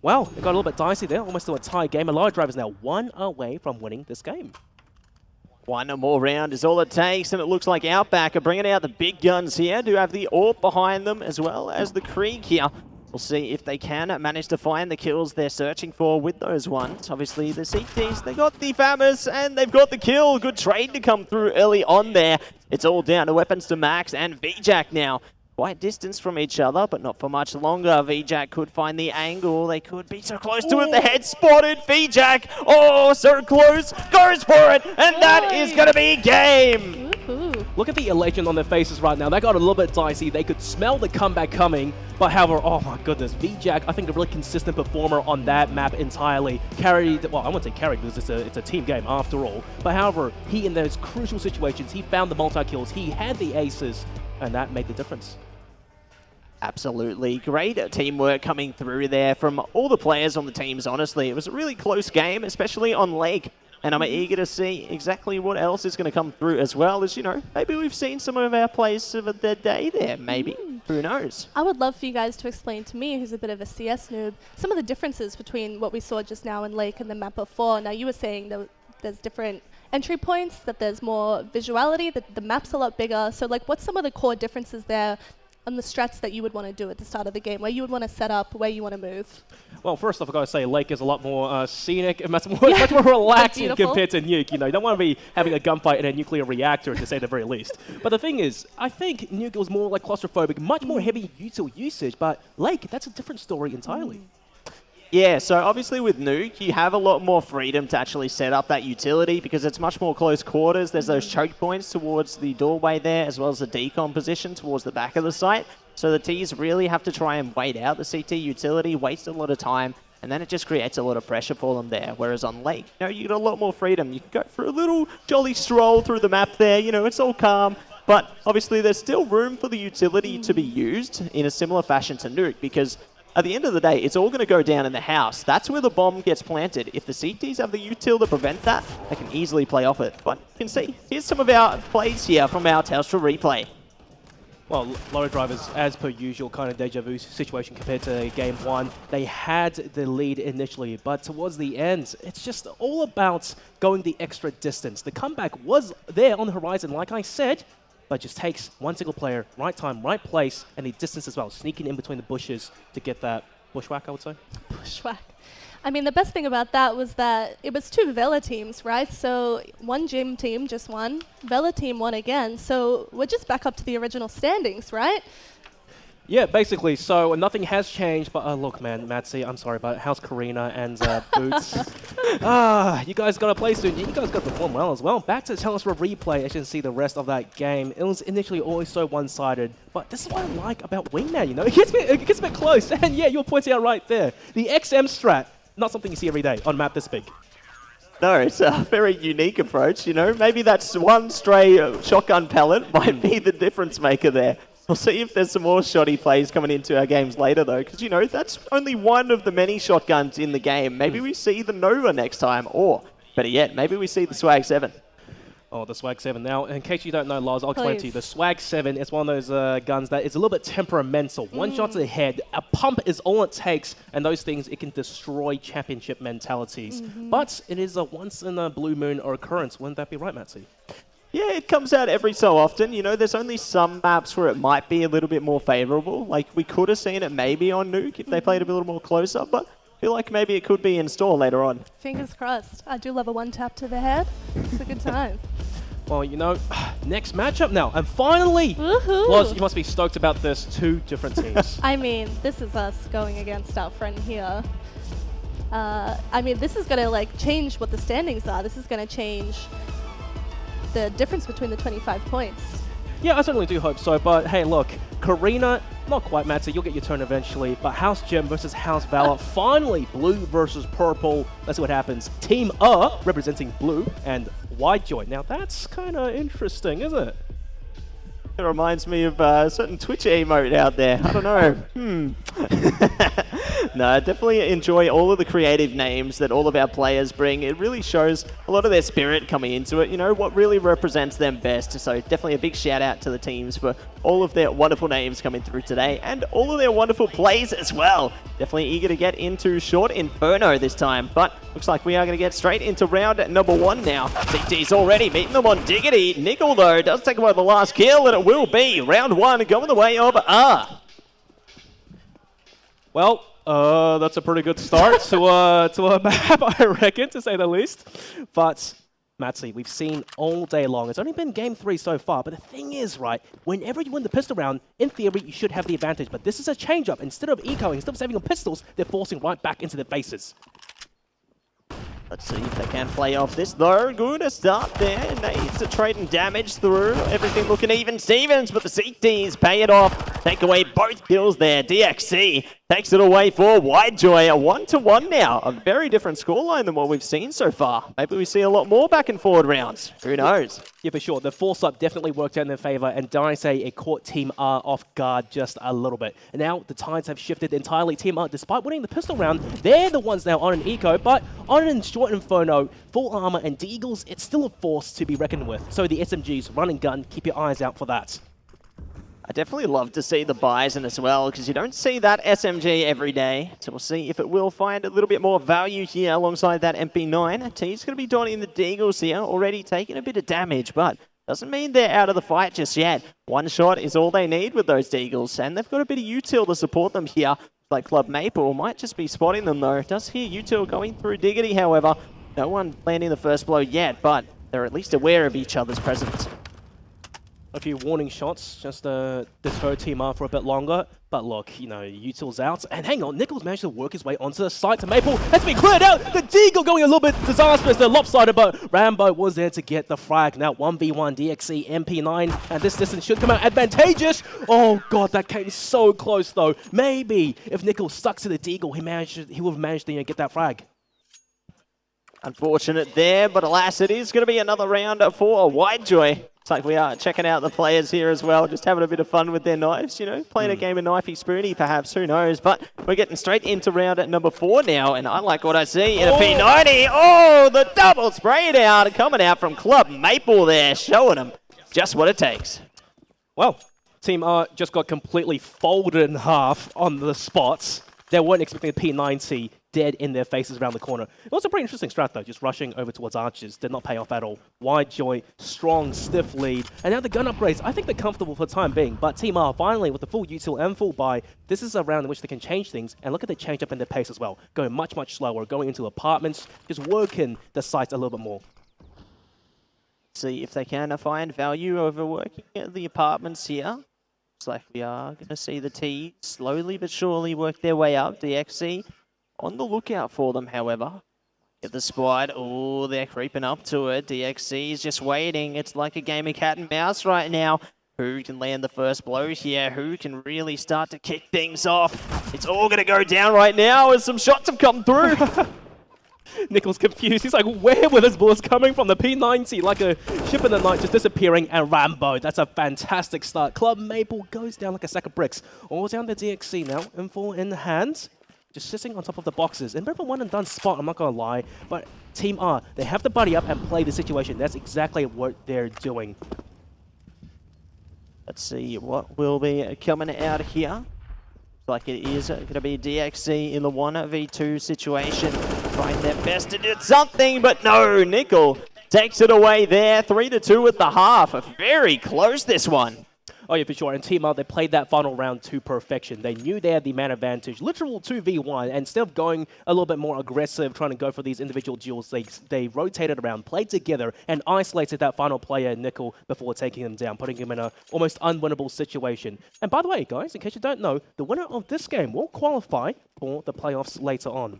Well, it got a little bit dicey there, almost to a tie game. A lot of drivers now 1 away from winning this game. One more round is all it takes, and it looks like Outback are bringing out the big guns here. Do have the AWP behind them as well as the Krieg here. We'll see if they can manage to find the kills they're searching for with those ones. Obviously, the CTs, they got the Famous, and they've got the kill. Good trade to come through early on there. It's all down to weapons to max and VJack now. Quite distance from each other, but not for much longer. VJack could find the angle. They could be so close to it. The head spotted. VJack, oh, so close. Goes for it, and that is going to be game. Look at the elation on their faces right now. That got a little bit dicey. They could smell the comeback coming. But however, oh my goodness, VJack, I think a really consistent performer on that map entirely. Carried, well, I won't say carried because it's a team game after all. But however, he in those crucial situations, he found the multi-kills. He had the aces, and that made the difference. Absolutely. Great teamwork coming through there from all the players on the teams, honestly. It was a really close game, especially on Lake. And I'm eager to see exactly what else is going to come through as well as, you know, maybe we've seen some of our plays of the day there, maybe. Who knows? I would love for you guys to explain to me, who's a bit of a CS noob, some of the differences between what we saw just now in Lake and the map before. Now, you were saying that there's different entry points, that there's more visuality, that the map's a lot bigger. So, like, what's some of the core differences there on the strats that you would want to do at the start of the game, where you would want to set up, where you want to move? Well, first off, I've got to say, Lake is a lot more scenic and much more relaxing compared to Nuke. You know, you don't want to be having a gunfight in a nuclear reactor, to say the very least. But the thing is, I think Nuke was more like claustrophobic, much more heavy util usage, but Lake, that's a different story entirely. Yeah, so obviously with Nuke, you have a lot more freedom to actually set up that utility because it's much more close quarters. There's those choke points towards the doorway there, as well as the decom position towards the back of the site. So the Ts really have to try and wait out the CT utility, waste a lot of time, and then it just creates a lot of pressure for them there. Whereas on Lake, you know, you get a lot more freedom. You can go for a little jolly stroll through the map there, you know, it's all calm. But obviously there's still room for the utility to be used in a similar fashion to Nuke because at the end of the day, it's all going to go down in the house. That's where the bomb gets planted. If the CTs have the util to prevent that, they can easily play off it. But you can see, here's some of our plays here from our Telstra replay. Well, Lotto Drivers, as per usual, kind of deja vu situation compared to Game 1. They had the lead initially, but towards the end, it's just all about going the extra distance. The comeback was there on the horizon, like I said, but just takes one single player, right time, right place, and the distance as well, sneaking in between the bushes to get that bushwhack, I would say. Bushwhack. I mean, the best thing about that was that it was 2 Vela teams, right? So one gym team just won, Vela team won again, so we're just back up to the original standings, right? Yeah, basically. So nothing has changed, but look, man, Matsy, I'm sorry, but how's Karina and Boots? You guys got to play soon. You guys got to perform well as well. Back to Telstra replay, as you can see the rest of that game. It was initially always so one-sided, but this is what I like about Wingman, you know? It gets a bit close, and yeah, you're pointing out right there. The XM strat, not something you see every day on a map this big. No, it's a very unique approach, you know? Maybe that's one stray shotgun pellet might be the difference maker there. We'll see if there's some more shoddy plays coming into our games later, though, because, you know, that's only one of the many shotguns in the game. Maybe we see the Nova next time, or, better yet, maybe we see the Swag 7. Oh, the Swag 7. Now, in case you don't know, Lars, I'll explain to you. The Swag 7 is one of those guns that is a little bit temperamental. One shot to the head, a pump is all it takes, and those things, it can destroy championship mentalities. But it is a once-in-a-blue moon occurrence. Wouldn't that be right, Matsy? Yeah, it comes out every so often. You know, there's only some maps where it might be a little bit more favorable. Like, we could have seen it maybe on Nuke if they played a little more closer, but I feel like maybe it could be in store later on. Fingers crossed. I do love a one-tap to the head. It's a good time. Well, you know, next matchup now. And finally, Lars, you must be stoked about this. 2 different teams. I mean, this is us going against our friend here. I mean, this is going to, like, change what the standings are. This is going to change the difference between the 25 points. Yeah, I certainly do hope so, but hey, look, Karina, not quite, Matsy, you'll get your turn eventually, but House Gem versus House Valor, finally blue versus purple. Let's see what happens. Team representing blue and White Joy. Now that's kind of interesting, isn't it? It reminds me of a certain Twitch emote out there. I don't know. No, I definitely enjoy all of the creative names that all of our players bring. It really shows a lot of their spirit coming into it, you know, what really represents them best. So definitely a big shout out to the teams for all of their wonderful names coming through today and all of their wonderful plays as well. Definitely eager to get into Short Inferno this time, but looks like we are going to get straight into round number 1 now. CT's already meeting them on Diggity. Nickel, though, does take away the last kill, and it will be round 1 going the way of R. Well, that's a pretty good start to a map, I reckon, to say the least. But, Matsy, we've seen all day long. It's only been game 3 so far, but the thing is, right, whenever you win the pistol round, in theory, you should have the advantage. But this is a change-up. Instead of ecoing, instead of saving on pistols, they're forcing right back into their faces. Let's see if they can play off this, though. Good start there. Needs to trade and damage through. Everything looking even Stevens, but the CTs pay it off. Take away both kills there. DXC takes it away for Widejoy. A 1-1 now. A very different scoreline than what we've seen so far. Maybe we see a lot more back and forward rounds. Who knows? Yeah, for sure. The force-up definitely worked out in their favor, and dare I say, it caught Team R off guard just a little bit. And now the tides have shifted entirely. Team R, despite winning the pistol round, they're the ones now on an eco, but on an Short Inferno, full armor, and Deagles, it's still a force to be reckoned with. So the SMGs, run and gun, keep your eyes out for that. I definitely love to see the Bison as well, because you don't see that SMG every day. So we'll see if it will find a little bit more value here alongside that MP9. T's going to be donning the Deagles here, already taking a bit of damage, but doesn't mean they're out of the fight just yet. One shot is all they need with those Deagles, and they've got a bit of util to support them here. Like Club Maple might just be spotting them though. Does hear util going through Diggity, however. No one landing the first blow yet, but they're at least aware of each other's presence. A few warning shots just to deter Team R for a bit longer. But look, you know, util's out. And hang on, Nichols managed to work his way onto the site to Maple. Has been cleared out. The Deagle going a little bit disastrous. They're lopsided, but Rambo was there to get the frag. Now 1v1 DXC MP9. And this distance should come out advantageous. Oh god, that came so close though. Maybe if Nichols stuck to the Deagle, he would have managed to get that frag. Unfortunate there, but alas, it is going to be another round for Widejoy. It's like we are checking out the players here as well, just having a bit of fun with their knives, you know, playing a game of knifey spoony perhaps, who knows. But we're getting straight into round number 4 now, and I like what I see in a P90. Oh, the double spray down coming out from Club Maple there, showing them just what it takes. Well, Team R just got completely folded in half on the spots. They weren't expecting a P90 dead in their faces around the corner. It was a pretty interesting strat though, just rushing over towards Archers. Did not pay off at all. Widejoy, strong, stiff lead. And now the gun upgrades, I think they're comfortable for the time being. But Team R, finally, with the full util and full buy, this is a round in which they can change things. And look at the change up in their pace as well. Going much, much slower, going into apartments, just working the sites a little bit more. See if they can find value over working at the apartments here. Looks like we are going to see the T slowly but surely work their way up. DXC on the lookout for them, however. Get the squad. Oh, they're creeping up to it. DXC is just waiting. It's like a game of cat and mouse right now. Who can land the first blow here? Who can really start to kick things off? It's all going to go down right now as some shots have come through. Nichols confused. He's like, where were those bullets coming from? The P90, like a ship in the night, just disappearing. And Rambo, that's a fantastic start. Club Maple goes down like a sack of bricks. All down to DXC now. Info in the hands. Just sitting on top of the boxes. And bit of a one and done spot, I'm not going to lie. But Team R, they have to buddy up and play the situation. That's exactly what they're doing. Let's see what will be coming out here. Like it is going to be DXC in the 1v2 situation. Trying their best to do something, but no, Nickel takes it away there. 3-2 at the half. Very close, this one. Oh yeah, for sure. And Team R, they played that final round to perfection. They knew they had the man advantage. Literal 2v1. And instead of going a little bit more aggressive, trying to go for these individual duels, they rotated around, played together, and isolated that final player, Nickel, before taking him down, putting him in an almost unwinnable situation. And by the way, guys, in case you don't know, the winner of this game will qualify for the playoffs later on.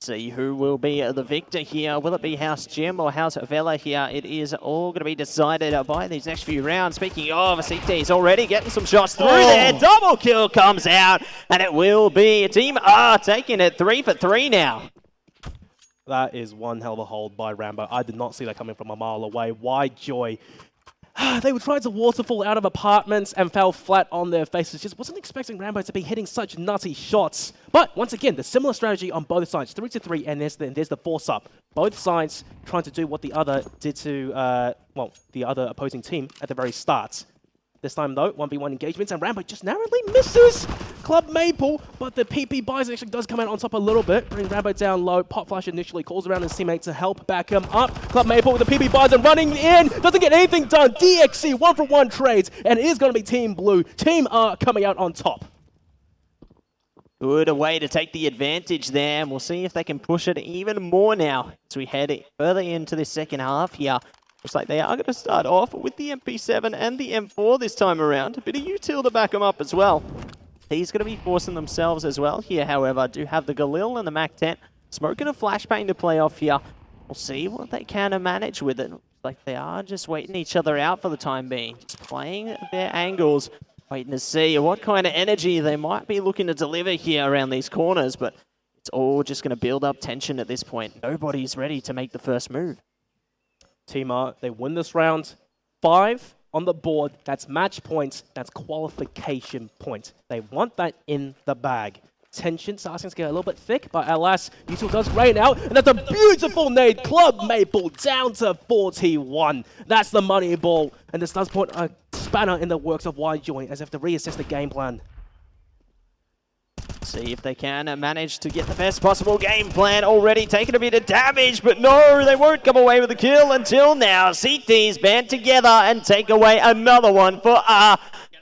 See who will be the victor here. Will it be House Jim or House Vela here? It is all going to be decided by these next few rounds. Speaking of, CT's already getting some shots through there. Double kill comes out, and it will be Team R taking it 3 for 3 now. That is one hell of a hold by Rambo. I did not see that coming from a mile away. Widejoy They were trying to waterfall out of apartments and fell flat on their faces. Just wasn't expecting Rambo to be hitting such nutty shots. But once again, the similar strategy on both sides. 3-3, and there's the force-up. Both sides trying to do what the other did to, the other opposing team at the very start. This time, though, 1v1 engagements, and Rambo just narrowly misses Club Maple, but the PP Bison actually does come out on top a little bit, bring Rambo down low. Pop Flash initially calls around his teammate to help back him up. Club Maple with the PP Bison running in, doesn't get anything done. DXC, 1-for-1 trades, and it is going to be Team Blue. Team R coming out on top. Good way to take the advantage there, and we'll see if they can push it even more now as we head further into the second half here. Looks like they are going to start off with the MP7 and the M4 this time around. A bit of util to back them up as well. He's going to be forcing themselves as well here, however. Do have the Galil and the Mac-10. Smoking a flashbang to play off here. We'll see what they can manage with it. Looks like they are just waiting each other out for the time being. Just playing their angles, waiting to see what kind of energy they might be looking to deliver here around these corners. But it's all just going to build up tension at this point. Nobody's ready to make the first move. Team R, they win this round. 5 on the board. That's match points. That's qualification points. They want that in the bag. Tension starting to get a little bit thick, but alas, Util does rain out, and that's a beautiful nade. Club Maple down to 41. That's the money ball, and this does put a spanner in the works of Y-Joint as they have to reassess the game plan. See if they can manage to get the best possible game plan. Already taking a bit of damage, but no, they won't come away with a kill until now. CT's band together and take away another one for R.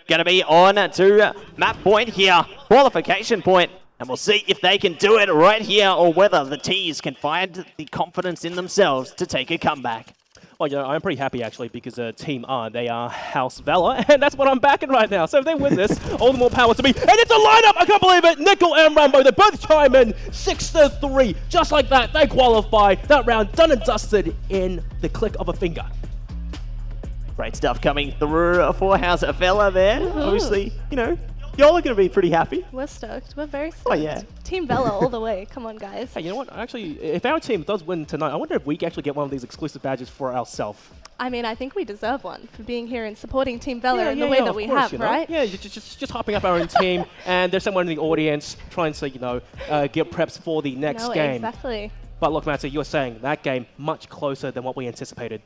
Gonna be on to map point here, qualification point, and we'll see if they can do it right here or whether the T's can find the confidence in themselves to take a comeback. Well, you know, I'm pretty happy, actually, because Team R, they are House Valor, and that's what I'm backing right now. So if they win this, all the more power to me. And it's a lineup! I can't believe it! Nickel and Rambo, they both chime in 6-3. Just like that, they qualify. That round done and dusted in the click of a finger. Great stuff coming through for House Vela there. Obviously, you know, y'all are going to be pretty happy. We're stoked. We're very stoked. Oh, yeah. Team Vela all the way. Come on, guys. Hey, you know what? Actually, if our team does win tonight, I wonder if we can actually get one of these exclusive badges for ourselves. I mean, I think we deserve one for being here and supporting Team Vela in the way that we have, right? Yeah, just hopping up our own team, and there's someone in the audience trying to, get preps for the next game. Exactly. But look, Matty, you're saying that game much closer than what we anticipated.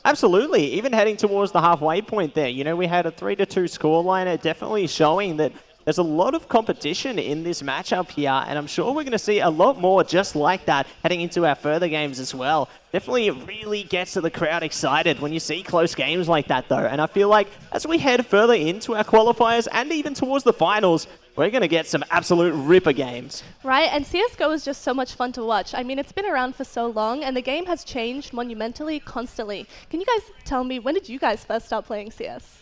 Absolutely. Even heading towards the halfway point there. You know, we had a 3-2 scoreline, definitely showing that there's a lot of competition in this matchup here, and I'm sure we're going to see a lot more just like that heading into our further games as well. Definitely it really gets the crowd excited when you see close games like that, though. And I feel like as we head further into our qualifiers and even towards the finals, we're going to get some absolute ripper games. Right, and CSGO is just so much fun to watch. I mean, it's been around for so long, and the game has changed monumentally, constantly. Can you guys tell me, when did you guys first start playing CS?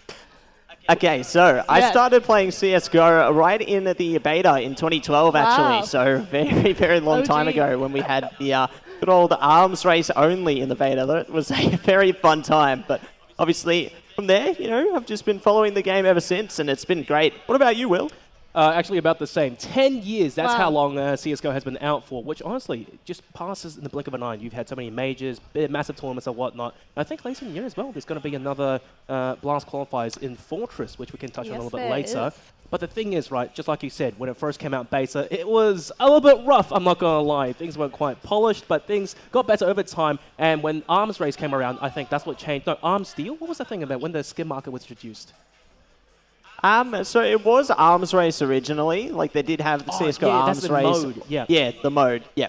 Okay, so I started playing CSGO right in the beta in 2012, actually. So very, very long time ago when we had the good old arms race only in the beta. That was a very fun time. But obviously, from there, you know, I've just been following the game ever since, and it's been great. What about you, Will? Actually, about the same. 10 years, that's how long CSGO has been out for, which honestly just passes in the blink of an eye. You've had so many majors, massive tournaments and whatnot. And I think later in the year as well, there's going to be another Blast qualifiers in Fortress, which we can touch on a little bit later. But the thing is, right, just like you said, when it first came out beta, it was a little bit rough, I'm not going to lie. Things weren't quite polished, but things got better over time. And when Arms Race came around, I think that's what changed. No, Arms Steel? What was the thing about when the skin market was introduced? So it was Arms Race originally. Like, they did have the CSGO Arms Race. Mode. Yeah. Yeah, the mode. Yeah.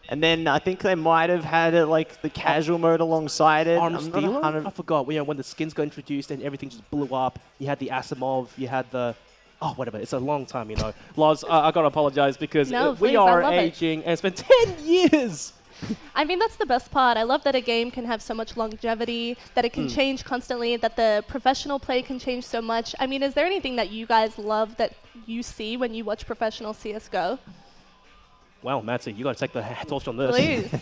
And then I think they might have had like the casual mode alongside it. Arms Dealer? I forgot. When the skins got introduced and everything just blew up. You had the Asimov. You had the... Oh, whatever. It's a long time, you know. Loz, I got to apologize because we are aging and it's been 10 years. I mean, that's the best part. I love that a game can have so much longevity, that it can change constantly, that the professional play can change so much. I mean, is there anything that you guys love that you see when you watch professional CSGO? Well, Matty, you got to take the torch on this. Please.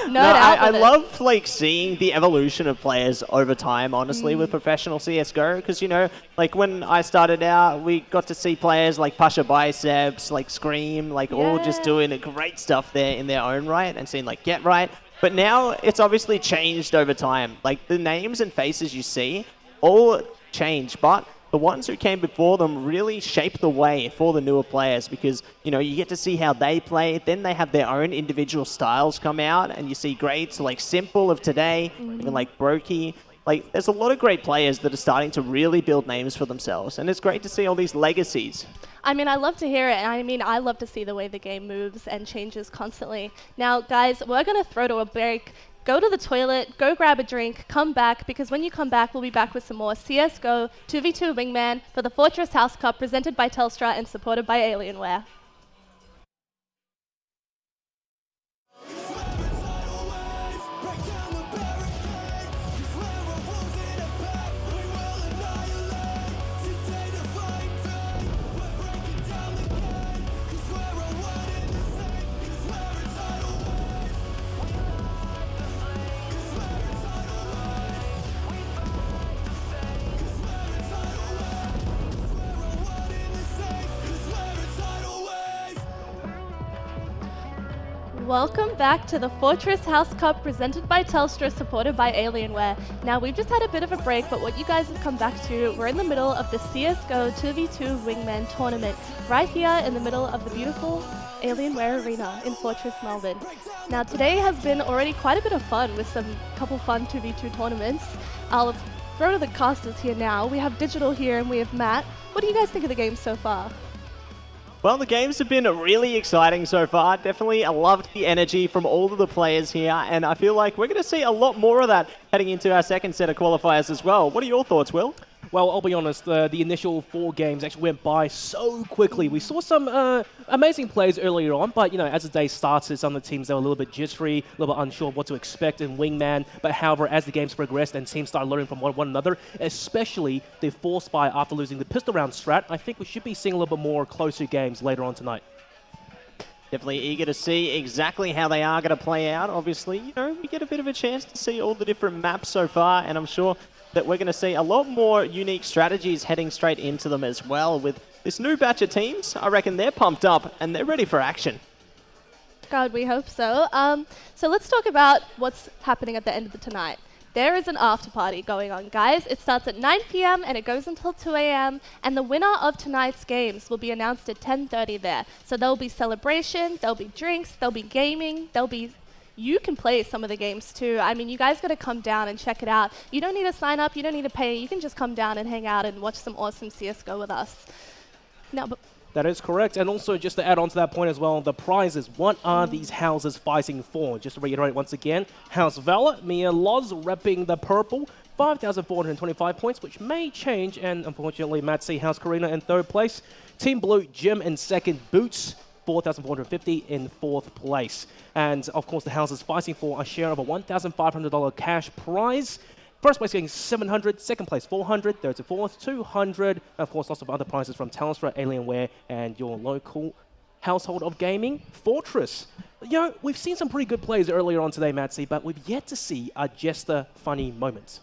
I love like seeing the evolution of players over time, honestly, with professional CSGO. Because, you know, like when I started out, we got to see players like Pasha Biceps, like Scream, like all just doing great stuff there in their own right and seeing like Get Right. But now it's obviously changed over time. Like the names and faces you see all change, but the ones who came before them really shaped the way for the newer players because, you know, you get to see how they play. Then they have their own individual styles come out, and you see greats like Simple of today, even like Brokey. Like, there's a lot of great players that are starting to really build names for themselves, and it's great to see all these legacies. I mean, I love to hear it, and I mean, I love to see the way the game moves and changes constantly. Now, guys, we're going to throw to a break. Go to the toilet, go grab a drink, come back, because when you come back, we'll be back with some more CSGO 2v2 Wingman for the Fortress House Cup presented by Telstra and supported by Alienware. Welcome back to the Fortress House Cup presented by Telstra, supported by Alienware. Now, we've just had a bit of a break, but what you guys have come back to, we're in the middle of the CSGO 2v2 Wingman tournament, right here in the middle of the beautiful Alienware Arena in Fortress, Melbourne. Now, today has been already quite a bit of fun with some couple fun 2v2 tournaments. I'll throw to the casters here now. We have Digital here and we have Matt. What do you guys think of the game so far? Well, the games have been really exciting so far. Definitely, I loved the energy from all of the players here, and I feel like we're going to see a lot more of that heading into our second set of qualifiers as well. What are your thoughts, Will? Well, I'll be honest, the initial 4 games actually went by so quickly. We saw some amazing plays earlier on, but, you know, as the day started, some of the teams that were a little bit jittery, a little bit unsure of what to expect in Wingman. But however, as the games progressed and teams started learning from one another, especially the Force Spy after losing the pistol round strat, I think we should be seeing a little bit more closer games later on tonight. Definitely eager to see exactly how they are going to play out. Obviously, you know, we get a bit of a chance to see all the different maps so far, and I'm sure that we're going to see a lot more unique strategies heading straight into them as well. With this new batch of teams, I reckon they're pumped up and they're ready for action. God, we hope so. So let's talk about what's happening at the end of the tonight. There is an after party going on, guys. It starts at 9 p.m. and it goes until 2 a.m. And the winner of tonight's games will be announced at 10:30 there. So there'll be celebration, there'll be drinks, there'll be gaming, you can play some of the games too. I mean, you guys got to come down and check it out. You don't need to sign up, you don't need to pay. You can just come down and hang out and watch some awesome CSGO with us. Now, That is correct. And also, just to add on to that point as well, the prizes. What are these houses fighting for? Just to reiterate once again, House Valor, Mia Loz repping the purple, 5,425 points, which may change. And unfortunately, Matt C. House Karina in 3rd place. Team Blue, Jim in 2nd, Boots, 4,450 in 4th place. And of course, the house is fighting for a share of a $1,500 cash prize. 1st place getting 700, 2nd place 400, 3rd to 4th 200. And of course, lots of other prizes from Telstra, Alienware, and your local household of gaming, Fortress. You know, we've seen some pretty good plays earlier on today, Matsy, but we've yet to see a Jester funny moment.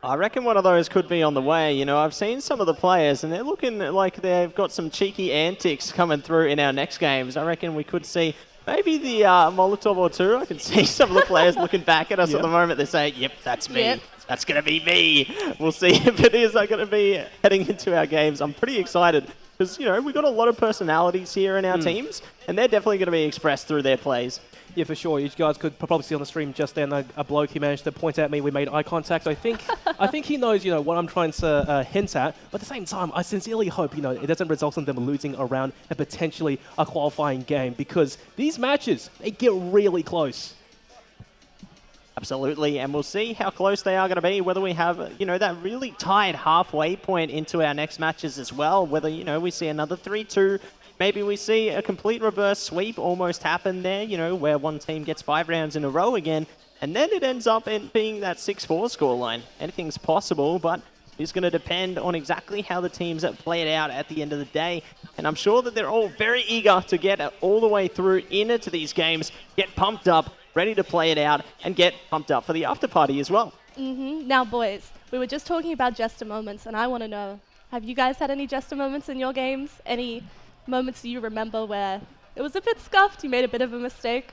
I reckon one of those could be on the way. You know, I've seen some of the players, and they're looking like they've got some cheeky antics coming through in our next games. I reckon we could see maybe the Molotov or two. I can see some of the players looking back at us at the moment. They're saying, yep, that's me. Yep. That's going to be me. We'll see if it is going to be heading into our games. I'm pretty excited because, you know, we've got a lot of personalities here in our teams, and they're definitely going to be expressed through their plays. Yeah, for sure. You guys could probably see on the stream just then a bloke, he managed to point at me. We made eye contact. I think he knows, you know, what I'm trying to hint at. But at the same time, I sincerely hope, you know, it doesn't result in them losing around and potentially a qualifying game, because these matches, they get really close. Absolutely, and we'll see how close they are going to be, whether we have, you know, that really tight halfway point into our next matches as well, whether, you know, we see another 3-2, maybe we see a complete reverse sweep almost happen there, you know, where one team gets 5 rounds in a row again, and then it ends up in being that 6-4 scoreline. Anything's possible, but it's going to depend on exactly how the teams play it out at the end of the day, and I'm sure that they're all very eager to get all the way through into these games, get pumped up, ready to play it out, and get pumped up for the after party as well. Now, boys, we were just talking about Jester moments, and I want to know, have you guys had any Jester moments in your games? Any moments you remember where it was a bit scuffed, you made a bit of a mistake?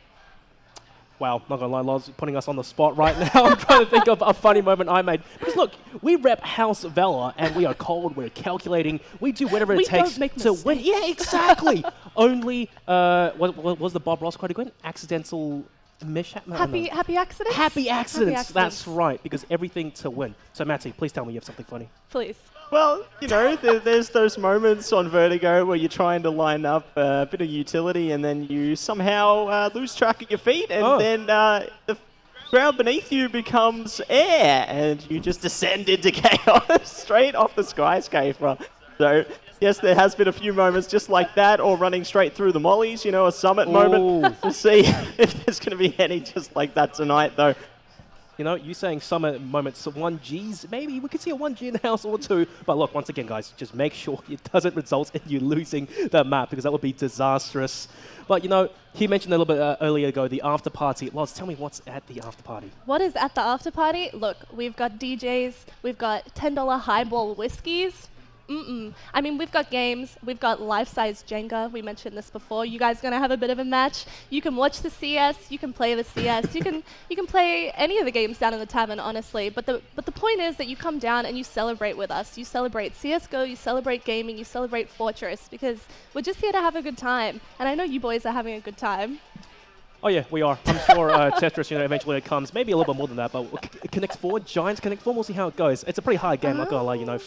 Wow, not gonna lie, Loz, putting us on the spot right now. I'm trying to think of a funny moment I made. Because look, we rep House Valor, and we are cold, we're calculating, we do whatever it takes to win. Yeah, exactly. Only, what was the Bob Ross quote again? Accidental mishap? Happy accidents? Happy accidents, that's right, because everything to win. So Matty, please tell me you have something funny. Please. Well, you know, there's those moments on Vertigo where you're trying to line up a bit of utility and then you somehow lose track of your feet and then the ground beneath you becomes air and you just descend into chaos straight off the skyscraper. So, yes, there has been a few moments just like that or running straight through the mollies, you know, a summit moment. We'll see if there's going to be any just like that tonight, though. You know, you saying summer moments of 1Gs, maybe we could see a 1G in the house or two. But look, once again, guys, just make sure it doesn't result in you losing the map because that would be disastrous. But, you know, he mentioned a little bit earlier ago, the after party. Loz, tell me what's at the after party. What is at the after party? Look, we've got DJs, we've got $10 highball whiskeys. I mean, we've got games, we've got life-size Jenga. We mentioned this before. You guys gonna have a bit of a match. You can watch the CS, you can play the CS, you can play any of the games down in the tavern, honestly. But the point is that you come down and you celebrate with us. You celebrate CS:GO, you celebrate gaming, you celebrate Fortress because we're just here to have a good time. And I know you boys are having a good time. Oh yeah, we are. I'm sure Tetris, you know, eventually it comes. Maybe a little bit more than that, but Connect 4, Giants Connect 4, we'll see how it goes. It's a pretty hard game, not gonna lie, you know.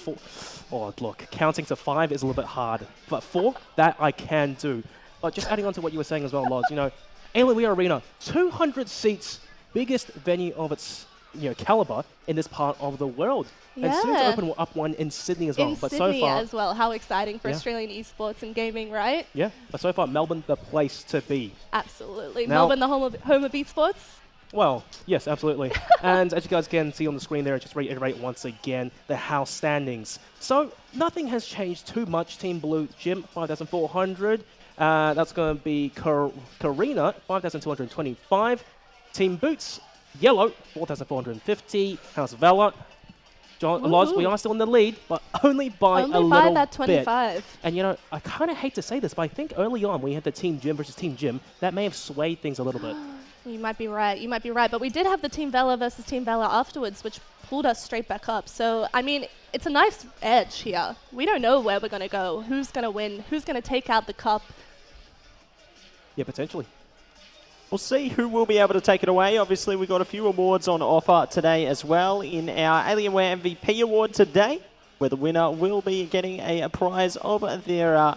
Look, counting to 5 is a little bit hard, but 4, that I can do. But just adding on to what you were saying as well, Loz, you know, Alienware Arena, 200 seats, biggest venue of its, you know, caliber in this part of the world. Yeah. And soon to open up one in Sydney as well. But Sydney so far, as well. How exciting for Australian esports and gaming, right? Yeah, but so far, Melbourne, the place to be. Absolutely. Now, Melbourne, the home of esports? Well, yes, absolutely. And as you guys can see on the screen there, just reiterate once again the house standings. So nothing has changed too much. Team Blue Gym, 5,400. That's going to be Karina, 5,225. Team Boots, Yellow, 4,450. House Valor. Loz, we are still in the lead, but only by a little by that 25. bit. And, you know, I kind of hate to say this, but I think early on we had the Team Gym versus Team Gym. That may have swayed things a little bit. You might be right. You might be right. But we did have the Team Valor versus Team Valor afterwards, which pulled us straight back up. So, I mean, it's a nice edge here. We don't know where we're going to go, who's going to win, who's going to take out the cup. Yeah, potentially. We'll see who will be able to take it away. Obviously, we've got a few awards on offer today as well in our Alienware MVP award today, where the winner will be getting a prize of their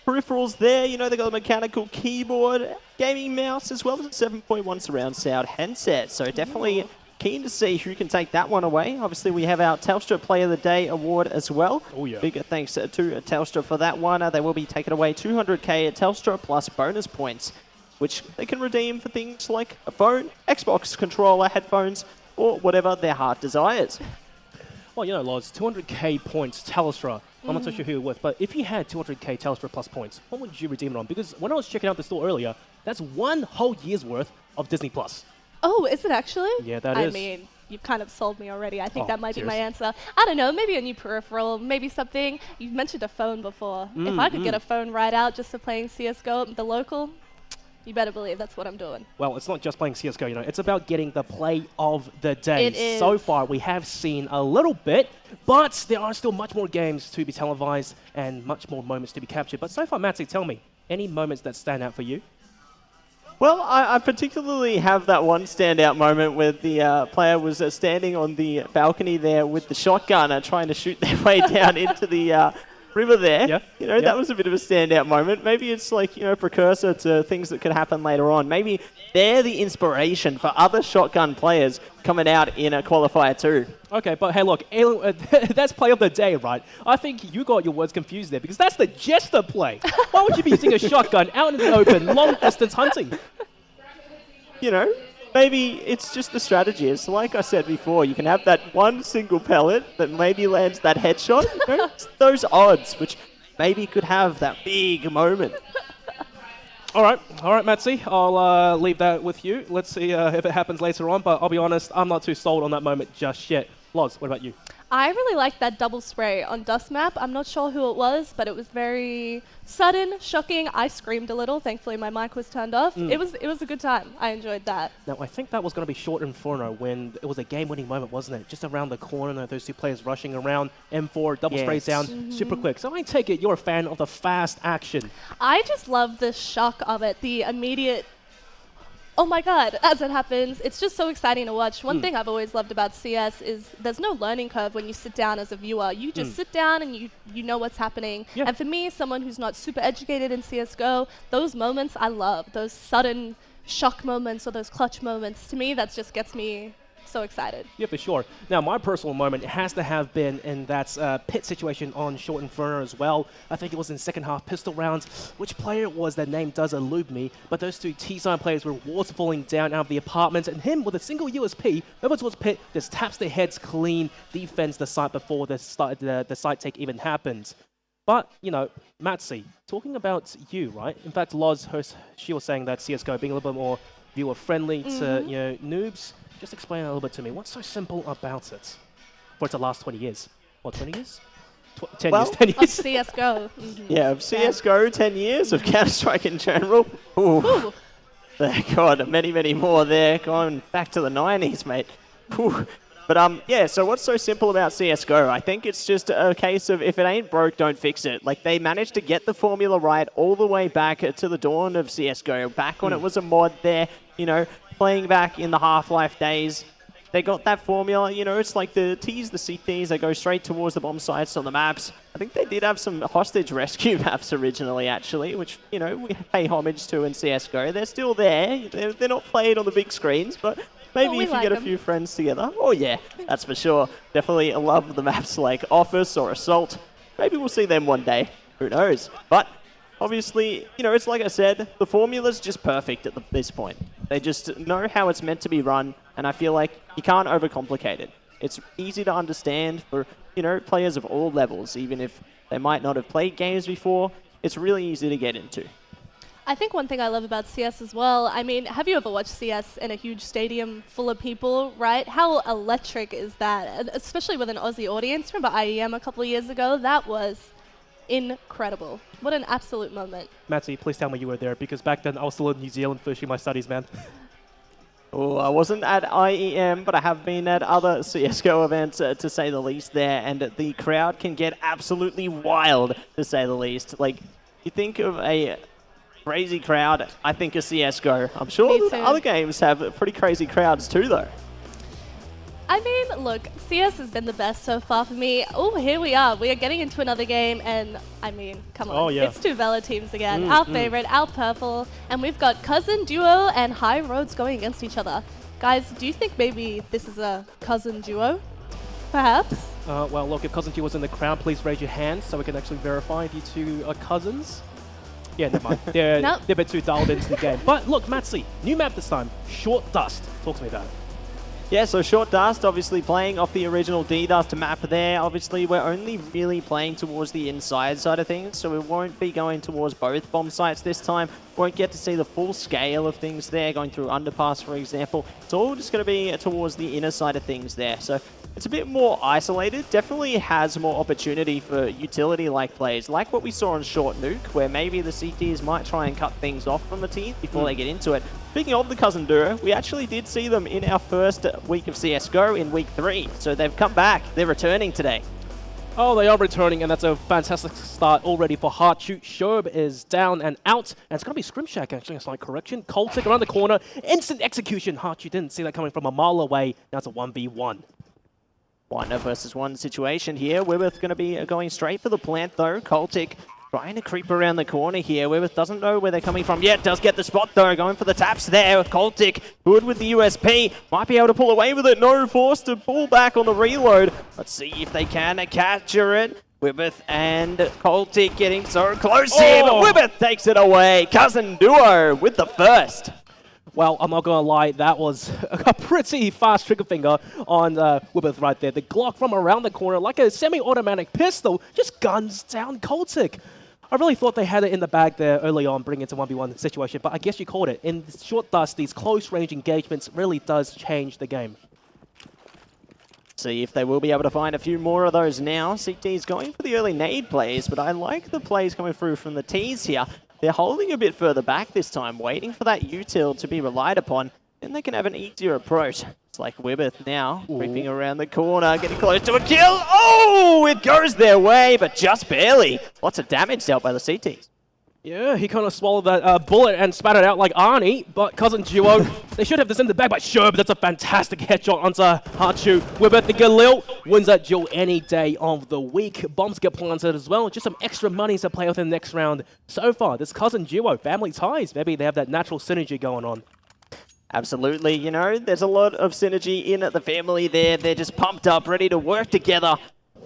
peripherals there. You know, they've got a mechanical keyboard, gaming mouse, as well as a 7.1 surround sound headset. So definitely keen to see who can take that one away. Obviously, we have our Telstra Player of the Day award as well. Oh, yeah. Big thanks to Telstra for that one. They will be taking away 200k at Telstra plus bonus points, which they can redeem for things like a phone, Xbox controller, headphones, or whatever their heart desires. Well, you know, Loz, 200k points, Telstra. I'm not so sure who you're with, but if you had 200k Telstra plus points, what would you redeem it on? Because when I was checking out the store earlier, that's one whole year's worth of Disney Plus. Oh, is it actually? Yeah, that is. I mean, you've kind of sold me already. I think that might seriously? be my answer. I don't know, maybe a new peripheral, maybe something. You mentioned a phone before. If I could get a phone right out just for playing CSGO at the local, you better believe that's what I'm doing. Well, it's not just playing CSGO, you know. It's about getting the play of the day. It is. So far, we have seen a little bit, but there are still much more games to be televised and much more moments to be captured. But so far, Matty, tell me, any moments that stand out for you? Well, I particularly have that one standout moment where the player was standing on the balcony there with the shotgun trying to shoot their way down into the river there. Yeah. You know, that was a bit of a standout moment. Maybe it's like, you know, precursor to things that could happen later on. Maybe they're the inspiration for other shotgun players coming out in a qualifier too. Okay, but hey, look, that's play of the day, right? I think you got your words confused there because that's the Jester play. Why would you be using a shotgun out in the open, long-distance hunting? You know, maybe it's just the strategy. It's like I said before, you can have that one single pellet that maybe lands that headshot. You know, it's those odds, which maybe could have that big moment. All right, Matsy, I'll leave that with you. Let's see if it happens later on, but I'll be honest, I'm not too sold on that moment just yet. Loz, what about you? I really liked that double spray on Dust Map. I'm not sure who it was, but it was very sudden, shocking. I screamed a little. Thankfully, my mic was turned off. It was a good time. I enjoyed that. Now, I think that was going to be short Inferno when it was a game-winning moment, wasn't it? Just around the corner, those two players rushing around, M4, double sprays down, super quick. So I take it you're a fan of the fast action. I just love the shock of it, the immediate, oh my god, as it happens. It's just so exciting to watch. One thing I've always loved about CS is there's no learning curve when you sit down as a viewer. You just sit down and you know what's happening. Yeah. And for me, someone who's not super educated in CSGO, those moments I love. Those sudden shock moments or those clutch moments. To me, that just gets me so excited. Yeah, for sure. Now, my personal moment has to have been in that pit situation on Short Inferno as well. I think it was in second half pistol rounds. Which player it was, that name does elude me, but those two T-Zone players were waterfalling down out of the apartment, and him with a single USP over towards pit just taps their heads clean, defends the site before the site take even happens. But, you know, Matsy, talking about you, right? In fact, Loz, she was saying that CSGO being a little bit more viewer-friendly to, you know, noobs. Just explain a little bit to me. What's so simple about it for it to last 20 years? What, 20 years? 10 years, 10 years. Of CSGO. Yeah, of CSGO, 10 years, of Counter-Strike in general. Ooh. God, many, many more there, going back to the 90s, mate. Ooh. But yeah, so what's so simple about CSGO? I think it's just a case of if it ain't broke, don't fix it. Like, they managed to get the formula right all the way back to the dawn of CSGO, back when it was a mod there, you know, playing back in the Half-Life days. They got that formula, you know, it's like the T's, the CTs, they go straight towards the bomb sites on the maps. I think they did have some hostage rescue maps originally, actually, which, you know, we pay homage to in CSGO. They're still there. They're not played on the big screens, but maybe if you get a few friends together. Oh, yeah, that's for sure. Definitely love the maps like Office or Assault. Maybe we'll see them one day. Who knows? But obviously, you know, it's like I said, the formula's just perfect at this point. They just know how it's meant to be run, and I feel like you can't overcomplicate it. It's easy to understand for, you know, players of all levels, even if they might not have played games before. It's really easy to get into. I think one thing I love about CS as well, I mean, have you ever watched CS in a huge stadium full of people, right? How electric is that? And especially with an Aussie audience. Remember IEM a couple of years ago? That was incredible. What an absolute moment. Matsy, please tell me you were there, because back then I was still in New Zealand finishing my studies, man. Oh, I wasn't at IEM, but I have been at other CSGO events, to say the least there, and the crowd can get absolutely wild, to say the least. Like, you think of a crazy crowd, I think of CSGO. I'm sure that other games have pretty crazy crowds too, though. I mean, look, CS has been the best so far for me. Oh, here we are. We are getting into another game, and I mean, come on. Oh, yeah. It's two Vela teams again. Our favorite, our purple, and we've got Cousin, Duo, and High Roads going against each other. Guys, do you think maybe this is a Cousin Duo? Perhaps? Well, look, if Cousin Duo was in the crowd, please raise your hand so we can actually verify if you two are cousins. Yeah, never mind. They're a bit too dialed into the game. But look, Matsy, new map this time. Short Dust. Talk to me about it. Yeah, so Short Dust, obviously playing off the original D-Dust map there. Obviously, we're only really playing towards the inside side of things, so we won't be going towards both bomb sites this time. Won't get to see the full scale of things there, going through Underpass, for example. It's all just going to be towards the inner side of things there. So it's a bit more isolated. Definitely has more opportunity for utility-like plays, like what we saw on Short Nuke, where maybe the CTs might try and cut things off from the team before they get into it. Speaking of the Cousin Duo, we actually did see them in our first week of CSGO in week 3. So they've come back. They're returning today. Oh, they are returning, and that's a fantastic start already for Hardshoot. Shob is down and out, and it's going to be Scrimshack, actually, a slight correction. Coltic around the corner, instant execution. Hardshoot didn't see that coming from a mile away. Now it's a 1v1. 1 versus 1 situation here. Wibeth going to be going straight for the plant, though. Coltic trying to creep around the corner here. Wibeth doesn't know where they're coming from yet. Does get the spot, though. Going for the taps there. Coltic, good with the USP. Might be able to pull away with it. No, forced to pull back on the reload. Let's see if they can capture it. Wibeth and Coltic getting so close here, but Wibeth takes it away. Cousin Duo with the first. Well, I'm not going to lie, that was a pretty fast trigger finger on Wibeth right there. The Glock from around the corner, like a semi-automatic pistol, just guns down Coltic. I really thought they had it in the bag there early on, bringing it to 1v1 situation, but I guess you called it. In Short Dust, these close-range engagements really does change the game. See if they will be able to find a few more of those now. CT's going for the early nade plays, but I like the plays coming through from the T's here. They're holding a bit further back this time, waiting for that util to be relied upon. Then they can have an easier approach. It's like Wibeth now, creeping around the corner, getting close to a kill. Oh, it goes their way, but just barely. Lots of damage dealt by the CTs. Yeah, he kind of swallowed that bullet and spat it out like Arnie, but Cousin Duo, they should have this in the bag, but sure, but that's a fantastic headshot onto Hachu. Wibeth the Galil wins that duel any day of the week. Bombs get planted as well, just some extra money to play with in the next round. So far, this Cousin Duo, family ties, maybe they have that natural synergy going on. Absolutely, you know, there's a lot of synergy in the family there. They're just pumped up, ready to work together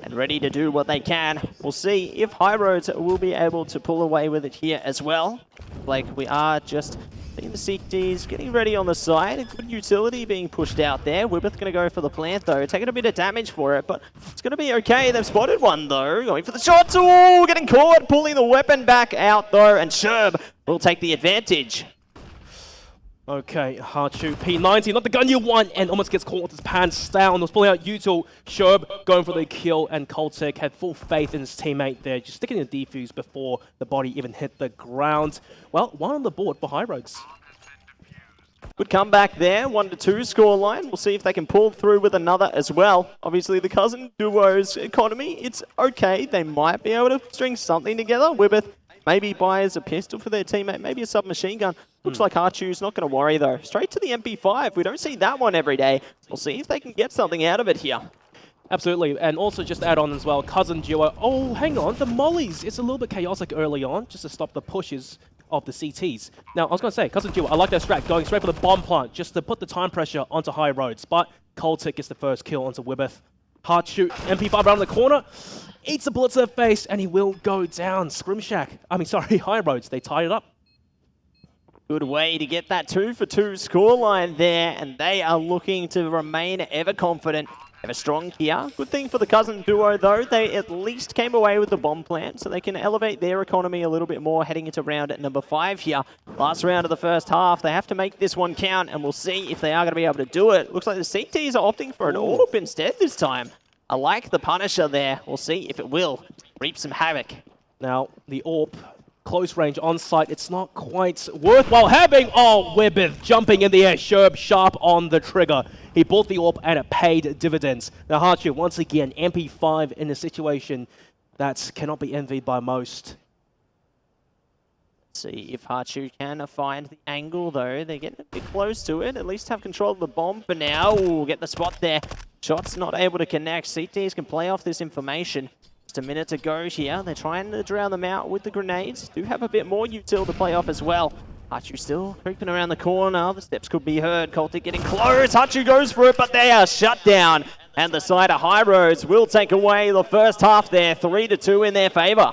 and ready to do what they can. We'll see if High Roads will be able to pull away with it here as well. Like we are just seeing the CTs getting ready on the side. A good utility being pushed out there. Wibeth going to go for the plant though, taking a bit of damage for it, but it's going to be okay. They've spotted one though, going for the shots. Oh, getting caught, pulling the weapon back out though, and Sherb will take the advantage. Okay, Hachu, P90, not the gun you want, and almost gets caught with his pants down. Was pulling out util, Sherb going for the kill, and Coltic had full faith in his teammate there, just sticking the defuse before the body even hit the ground. Well, one on the board for High Roads. Good comeback there, 1-2 scoreline. We'll see if they can pull through with another as well. Obviously, the Cousin Duo's economy, it's okay. They might be able to string something together. Wibeth maybe buys a pistol for their teammate, maybe a submachine gun. Looks like Hachu's not going to worry though. Straight to the MP5. We don't see that one every day. We'll see if they can get something out of it here. Absolutely, and also just to add on as well, Cousin Duo. Oh, hang on, the mollies. It's a little bit chaotic early on, just to stop the pushes of the CTs. Now, I was going to say, Cousin Duo, I like that strat, going straight for the bomb plant, just to put the time pressure onto High Roads. But Coltic gets the first kill onto Wibeth. Hachu, MP5 around the corner, eats a bullet to the face, and he will go down. High Roads, they tied it up. Good way to get that 2-for-2 scoreline there, and they are looking to remain ever confident. Have a strong here. Good thing for the Cousin Duo though, they at least came away with the bomb plant, so they can elevate their economy a little bit more heading into round at number 5 here. Last round of the first half, they have to make this one count, and we'll see if they are going to be able to do it. Looks like the CTs are opting for an AWP instead this time. I like the Punisher there. We'll see if it will reap some havoc. Now, the AWP, close range on site, it's not quite worthwhile having. Oh, Wibeth jumping in the air, Sherb sharp on the trigger. He bought the AWP and it paid dividends. Now Hachu, once again, MP5 in a situation that cannot be envied by most. See if Hachu can find the angle though. They're getting a bit close to it. At least have control of the bomb for now. Ooh, get the spot there. Shots not able to connect. CTs can play off this information. Just a minute to go here. They're trying to drown them out with the grenades. Do have a bit more util to play off as well. Hachu still creeping around the corner. The steps could be heard. Coltic getting close. Hachu goes for it, but they are shut down. And the side of High Roads will take away the first half there. 3-2 in their favor.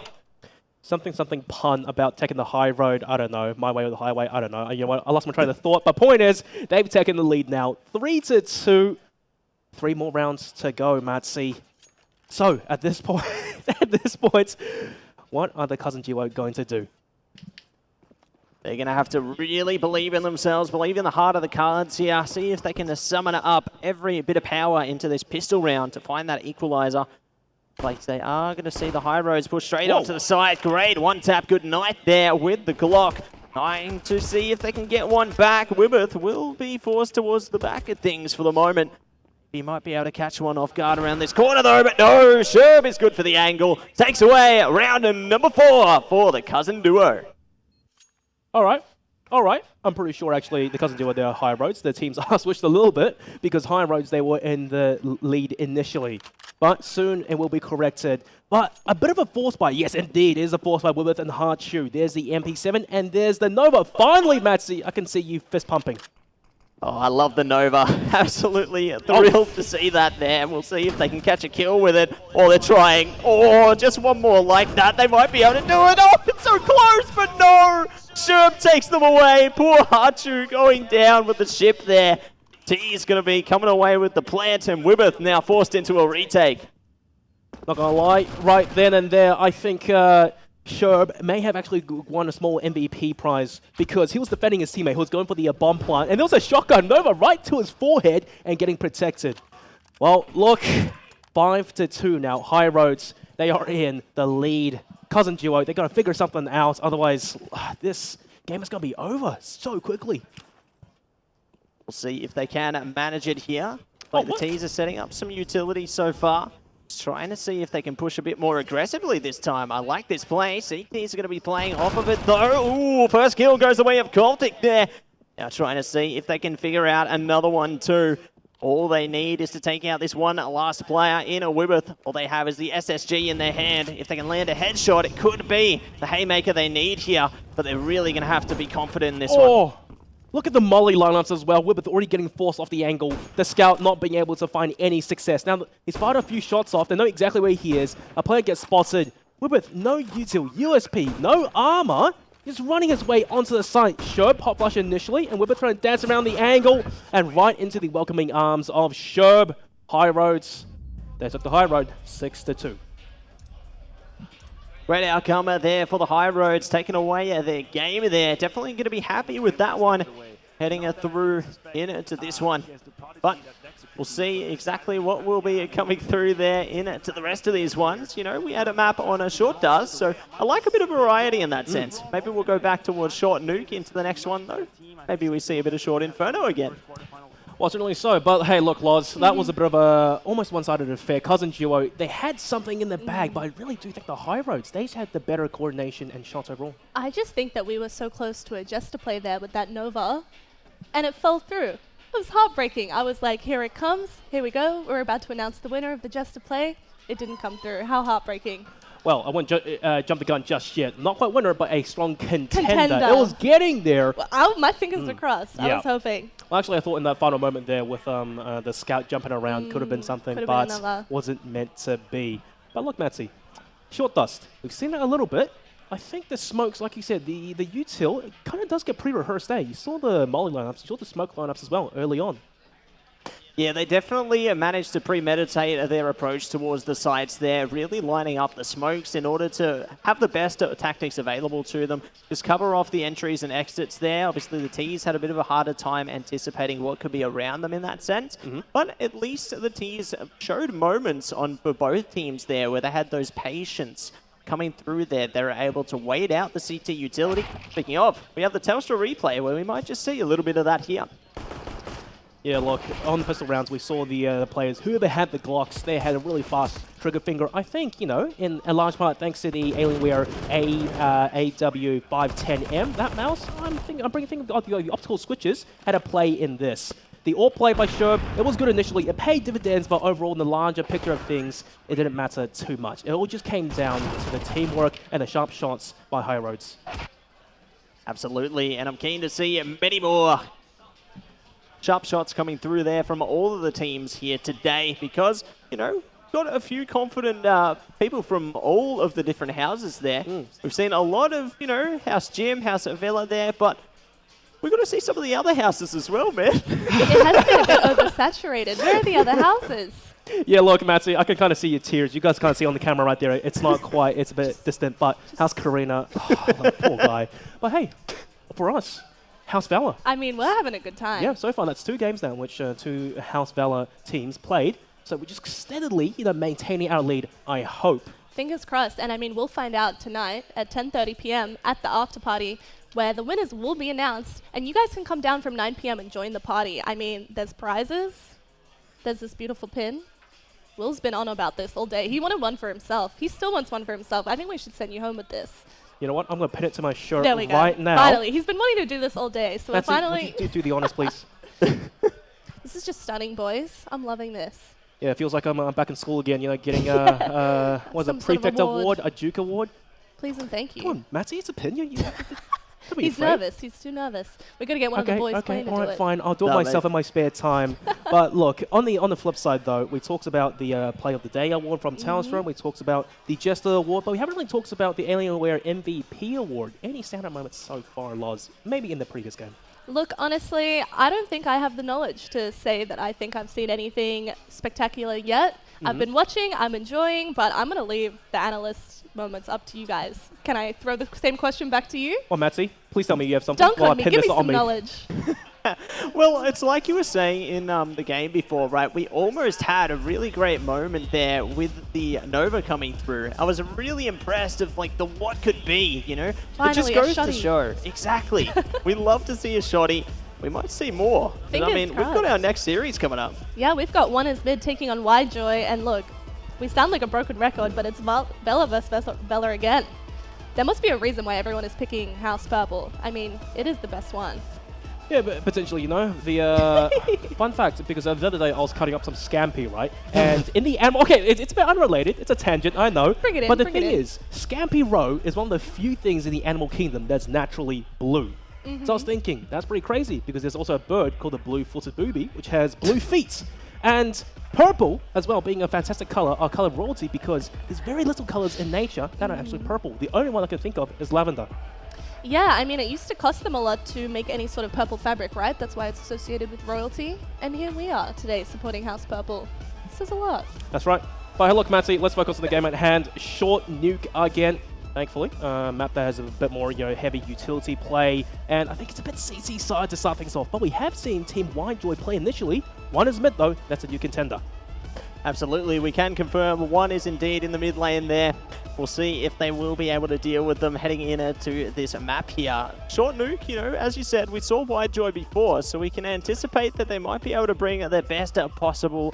Something pun about taking the high road. I don't know. My way or the highway. I don't know. You know what? I lost my train of thought. But point is, they've taken the lead now. 3-2. 3 more rounds to go, Matsy. So at this point, what are the Cousin Duo going to do? They're going to have to really believe in themselves, believe in the heart of the cards here. See if they can summon up every bit of power into this pistol round to find that equalizer. Like they are going to see the High Roads push straight onto the side. Great one tap. Good night there with the Glock. Trying to see if they can get one back. Wibeth will be forced towards the back of things for the moment. He might be able to catch one off guard around this corner though, but no, Sherb is good for the angle. Takes away round number 4 for the Cousin Duo. All right. I'm pretty sure actually the Cousin Duo, they're High Roads. Their teams are switched a little bit because High Roads, they were in the lead initially. But soon it will be corrected. But a bit of a force buy. Yes, indeed, it is a force buy Wibeth and Hachu. There's the MP7 and there's the Nova. Finally, Matsy, I can see you fist pumping. Oh, I love the Nova. Absolutely thrilled to see that there. We'll see if they can catch a kill with it. Or they're trying. Or just one more like that. They might be able to do it. Oh, it's so close, but no! Sherb takes them away. Poor Hachu going down with the ship there. T is going to be coming away with the plant, and Wibeth now forced into a retake. Not going to lie, right then and there, I think Sherb may have actually won a small MVP prize because he was defending his teammate who was going for the bomb plant, and there was a shotgun Nova right to his forehead and getting protected. Well, look, 5-2 now. High Roads, they are in the lead. Cousin duo, they got to figure something out. Otherwise, this game is going to be over so quickly. We'll see if they can manage it here. But the T's are setting up some utility so far. Just trying to see if they can push a bit more aggressively this time. I like this play. CTs are going to be playing off of it though. Ooh, first kill goes the way of Cultic there. Now trying to see if they can figure out another one too. All they need is to take out this one last player in a Wibeth. All they have is the SSG in their hand. If they can land a headshot, it could be the haymaker they need here. But they're really going to have to be confident in this one. Look at the molly lineups as well. Wibeth already getting forced off the angle. The scout not being able to find any success. Now, he's fired a few shots off. They know exactly where he is. A player gets spotted. Wibeth, no util, USP, no armor. He's running his way onto the site. Sherb hot flush initially, and Wibeth trying to dance around the angle and right into the welcoming arms of Sherb. High Roads. They took the high road, 6-2. Great outcome there for the High Roads, taking away their game there. Definitely going to be happy with that one, heading through into this one. But we'll see exactly what will be coming through there into the rest of these ones. You know, we had a map on a short does, so I like a bit of variety in that sense. Maybe we'll go back towards short nuke into the next one, though. Maybe we see a bit of short inferno again. Well, certainly so. But hey, look, Loz, that was a bit of a almost one-sided affair. Cousin duo, they had something in the bag, but I really do think the High Roads, they had the better coordination and shots overall. I just think that we were so close to a Jester play there with that Nova, and it fell through. It was heartbreaking. I was like, here it comes. Here we go. We're about to announce the winner of the Jester play. It didn't come through. How heartbreaking. Well, I won't jump the gun just yet. Not quite winner, but a strong contender. It was getting there. Well, my fingers were crossed. I was hoping. Well, actually, I thought in that final moment there with the scout jumping around could have been something, but wasn't meant to be. But look, Matsy, short dust. We've seen it a little bit. I think the smokes, like you said, the util, it kind of does get pre-rehearsed there. You saw the molly lineups, you saw the smoke lineups as well early on. Yeah, they definitely managed to premeditate their approach towards the sites there, really lining up the smokes in order to have the best tactics available to them. Just cover off the entries and exits there. Obviously, the T's had a bit of a harder time anticipating what could be around them in that sense. But at least the T's showed moments for both teams there where they had those patience coming through there. They were able to wait out the CT utility. Speaking of, we have the Telstra replay where we might just see a little bit of that here. Yeah, look, on the pistol rounds, we saw the players, whoever had the Glocks, they had a really fast trigger finger. I think, you know, in a large part, thanks to the Alienware AW510M, that mouse, I'm thinking the optical switches had a play in this. The all play by Sherb, it was good initially, it paid dividends, but overall in the larger picture of things, it didn't matter too much. It all just came down to the teamwork and the sharp shots by High Roads. Absolutely, and I'm keen to see many more sharp shots coming through there from all of the teams here today because, you know, got a few confident people from all of the different houses there. We've seen a lot of, you know, House Jim, House Villa there, but we've got to see some of the other houses as well, man. It has been a bit oversaturated. Where are the other houses? Yeah, look, Matsy, I can kind of see your tears. You guys can't see on the camera right there. It's not quite, it's a bit distant, but House Karina, poor guy. But hey, for us, House Valor. I mean, we're having a good time. Yeah, so far that's 2 games now in which 2 House Valor teams played. So we're just steadily, you know, maintaining our lead, I hope. Fingers crossed. And I mean, we'll find out tonight at 10:30 p.m. at the after party where the winners will be announced. And you guys can come down from 9 p.m. and join the party. I mean, there's prizes. There's this beautiful pin. Will's been on about this all day. He wanted one for himself. He still wants one for himself. I think we should send you home with this. You know what? I'm going to pin it to my shirt right now. Finally. He's been wanting to do this all day. So finally... Do the honors, please. This is just stunning, boys. I'm loving this. Yeah, it feels like I'm back in school again, you know, getting a prefect award, a Duke award. Please and thank you. Come on, Matty, it's a pin. He's nervous. He's too nervous. We're going to get one of the boys playing to do it. All right, fine. I'll do it myself in my spare time. But look, on the flip side, though, we talked about the Play of the Day award from Telstra. We talked about the Jester award, but we haven't really talked about the Alienware MVP award. Any standout moments so far, Loz? Maybe in the previous game. Look, honestly, I don't think I have the knowledge to say that I think I've seen anything spectacular yet. I've been watching, I'm enjoying, but I'm going to leave the analyst moments up to you guys. Can I throw the same question back to you? Well, Matsy, please tell me you have something. Dunk on me. Give me some knowledge. Well, it's like you were saying in the game before, right? We almost had a really great moment there with the Nova coming through. I was really impressed of like the what could be, you know? Finally, it just a goes to shoddy. show. Exactly. We love to see a shoddy. We might see more. But, I mean, we've got our next series coming up. Yeah, we've got One is Mid taking on Widejoy, and look, we sound like a broken record, but it's Bella versus Bella again. There must be a reason why everyone is picking House Purple. I mean, it is the best one. Yeah, but potentially, you know, the fun fact, because the other day I was cutting up some Scampi, right? And in the animal, okay, it's a bit unrelated, it's a tangent, I know. Bring it in, but the bring it thing in. is, Scampi Row is one of the few things in the animal kingdom that's naturally blue. So I was thinking, that's pretty crazy, because there's also a bird called the blue-footed booby, which has blue feet. And purple, as well, being a fantastic color, are color royalty, because there's very little colors in nature that are actually purple. The only one I can think of is lavender. Yeah, I mean, it used to cost them a lot to make any sort of purple fabric, right? That's why it's associated with royalty. And here we are today supporting House Purple. This is a lot. That's right. But hey, look, Matty, let's focus on the game at hand. Short nuke again. Thankfully, map that has a bit more, you know, heavy utility play, and I think it's a bit CT side to start things off. But we have seen Team Widejoy play initially. One is mid though. That's a new contender. Absolutely, we can confirm one is indeed in the mid lane there. We'll see if they will be able to deal with them heading into this map here. Short nuke, you know, as you said, we saw Widejoy before, so we can anticipate that they might be able to bring their best possible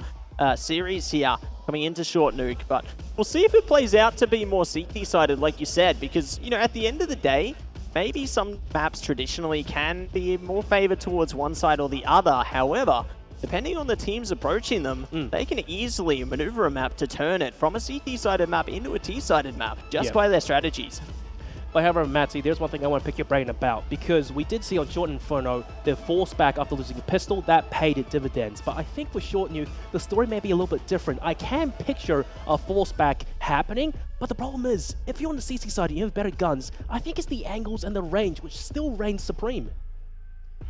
series here coming into short nuke, but we'll see if it plays out to be more CT-sided, like you said, because, you know, at the end of the day, maybe some maps traditionally can be more favored towards one side or the other. However, depending on the teams approaching them, they can easily maneuver a map to turn it from a CT-sided map into a T-sided map just by their strategies. But however, Matty, there's one thing I want to pick your brain about, because we did see on Short Inferno the force back after losing a pistol, that paid it dividends. But I think with Short Nuke, the story may be a little bit different. I can picture a force back happening, but the problem is, if you're on the CT side and you have better guns, I think it's the angles and the range which still reigns supreme.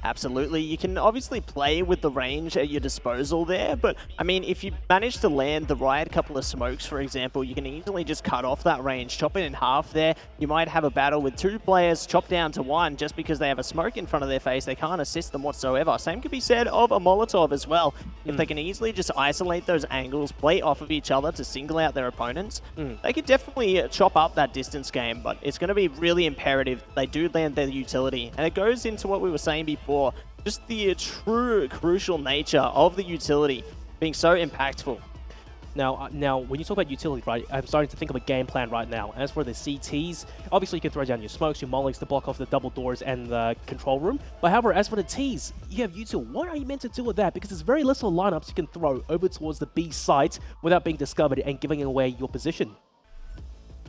Absolutely. You can obviously play with the range at your disposal there, but I mean, if you manage to land the right couple of smokes, for example, you can easily just cut off that range, chop it in half there. You might have a battle with two players, chop down to one just because they have a smoke in front of their face. They can't assist them whatsoever. Same could be said of a Molotov as well. If they can easily just isolate those angles, play off of each other to single out their opponents, they could definitely chop up that distance game, but it's going to be really imperative they do land their utility. And it goes into what we were saying before, just the true crucial nature of the utility being so impactful. Now, when you talk about utility, right, I'm starting to think of a game plan right now. As for the CTs, obviously you can throw down your smokes, your mollies to block off the double doors and the control room. But however, as for the Ts, you have util. What are you meant to do with that? Because there's very little lineups you can throw over towards the B site without being discovered and giving away your position.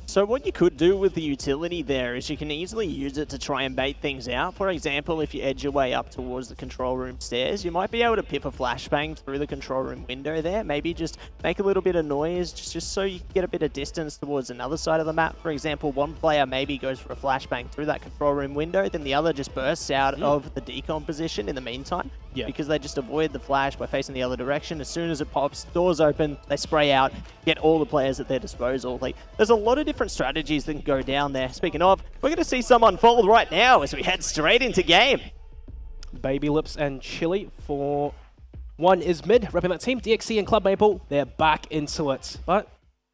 So what you could do with the utility there is you can easily use it to try and bait things out. For example, if you edge your way up towards the control room stairs, you might be able to pip a flashbang through the control room window there. Maybe just make a little bit of noise just so you can get a bit of distance towards another side of the map. For example, one player maybe goes for a flashbang through that control room window, then the other just bursts out of the decom position in the meantime. Because they just avoid the flash by facing the other direction. As soon as it pops, doors open, they spray out, get all the players at their disposal. Like, there's a lot of different strategies that can go down there. Speaking of, we're going to see some unfold right now as we head straight into game. Baby Lips and Chili for one is mid, repping that team. DXC and Club Maple, they're back into it. But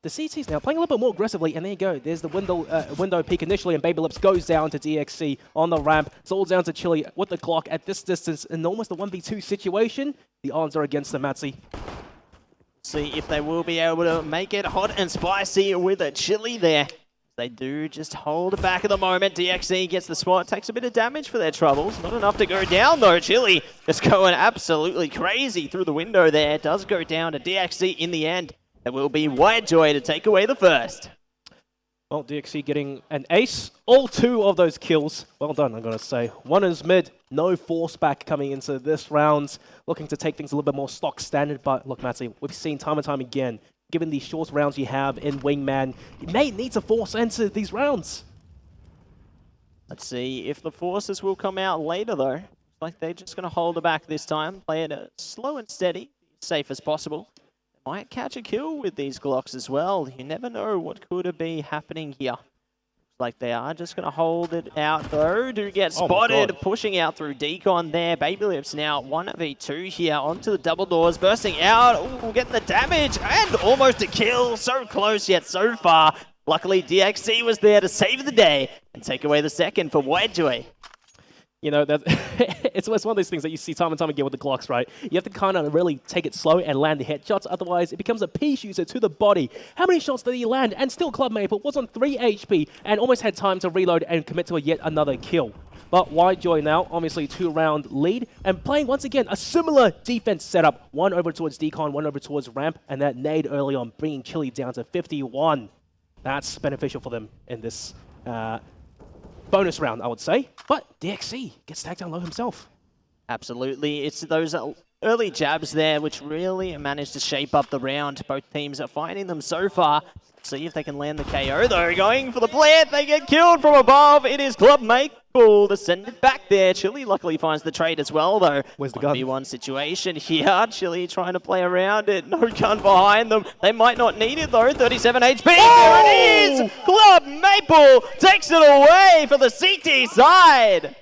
the CTs now playing a little bit more aggressively, and there you go. There's the window peak initially, and Baby Lips goes down to DXC on the ramp. It's all down to Chili with the clock at this distance in almost a 1v2 situation. The odds are against the Matzy. See if they will be able to make it hot and spicy with a Chili there. They do just hold it back at the moment. DXC gets the spot, takes a bit of damage for their troubles. Not enough to go down though. Chili just going absolutely crazy through the window there. It does go down to DXC in the end. It will be Widejoy to take away the first. Well, DXC getting an ace. All two of those kills. Well done, I'm going to say. One is mid. No force back coming into this round. Looking to take things a little bit more stock standard. But look, Matty, we've seen time and time again, given the short rounds you have in Wingman, you may need to force enter these rounds. Let's see if the forces will come out later, though. Looks like they're just going to hold it back this time. Play it slow and steady, safe as possible. Might catch a kill with these Glocks as well. You never know what could be happening here. Looks Like they are just going to hold it out though. Do get Oh my spotted, God. pushing out through Decon there. Baby Lips now 1v2 here onto the double doors, bursting out. Ooh, getting the damage and almost a kill. So close yet so far. Luckily, DXC was there to save the day and take away the second for Whitejoy. You know, that it's one of those things that you see time and time again with the Glocks, right? You have to kind of really take it slow and land the headshots, otherwise it becomes a pea shooter to the body. How many shots did he land? And still Club Maple was on 3 HP and almost had time to reload and commit to yet another kill. But Whitejoy now, obviously 2-round lead, and playing once again a similar defense setup. One over towards Decon, one over towards Ramp, and that nade early on, bringing Chile down to 51. That's beneficial for them in this bonus round, I would say. But DXC gets tagged down low himself. Absolutely. It's those early jabs there which really managed to shape up the round. Both teams are finding them so far. See if they can land the KO though. Going for the plant. They get killed from above. It is Club Maple to send it back there. Chile luckily finds the trade as well though. Where's the gun? 1v1 situation here. Chile trying to play around it. No gun behind them. They might not need it though. 37 HP. Oh! There it is. Club Maple takes it away for the CT side.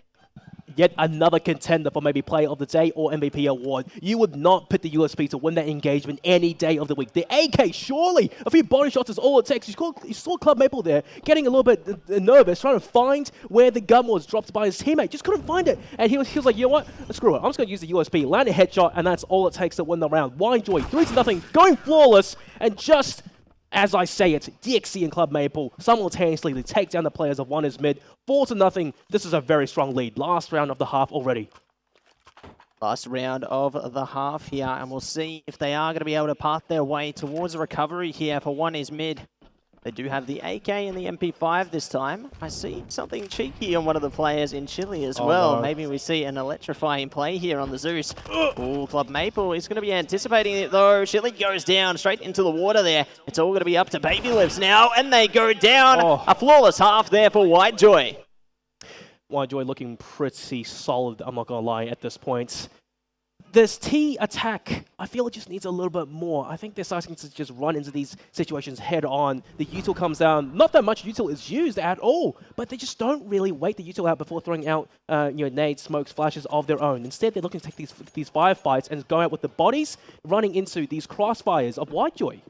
Yet another contender for maybe Player of the Day or MVP award. You would not pick the USP to win that engagement any day of the week. The AK, surely, a few body shots is all it takes. You saw Club Maple there getting a little bit nervous, trying to find where the gun was dropped by his teammate. Just couldn't find it. And he was like, you know what? Screw it. I'm just going to use the USP, land a headshot, and that's all it takes to win the round. Whitejoy, 3-0, going flawless, and just as I say it, DXC and Club Maple simultaneously they take down the players of One Is Mid. 4-0. This is a very strong lead. Last round of the half already. Last round of the half here, and we'll see if they are going to be able to path their way towards a recovery here for One Is Mid. They do have the AK and the MP5 this time. I see something cheeky on one of the players in Chile as well. No. Maybe we see an electrifying play here on the Zeus. Oh, Club Maple is going to be anticipating it though. Chile goes down straight into the water there. It's all going to be up to Baby Lips now, and they go down. Oh. A flawless half there for Whitejoy. Whitejoy looking pretty solid, I'm not going to lie, at this point. This T attack, I feel it just needs a little bit more. I think they're starting to just run into these situations head on. The util comes down. Not that much util is used at all, but they just don't really wait the util out before throwing out nades, smokes, flashes of their own. Instead, they're looking to take these firefights and go out with the bodies, running into these crossfires of Whitejoy.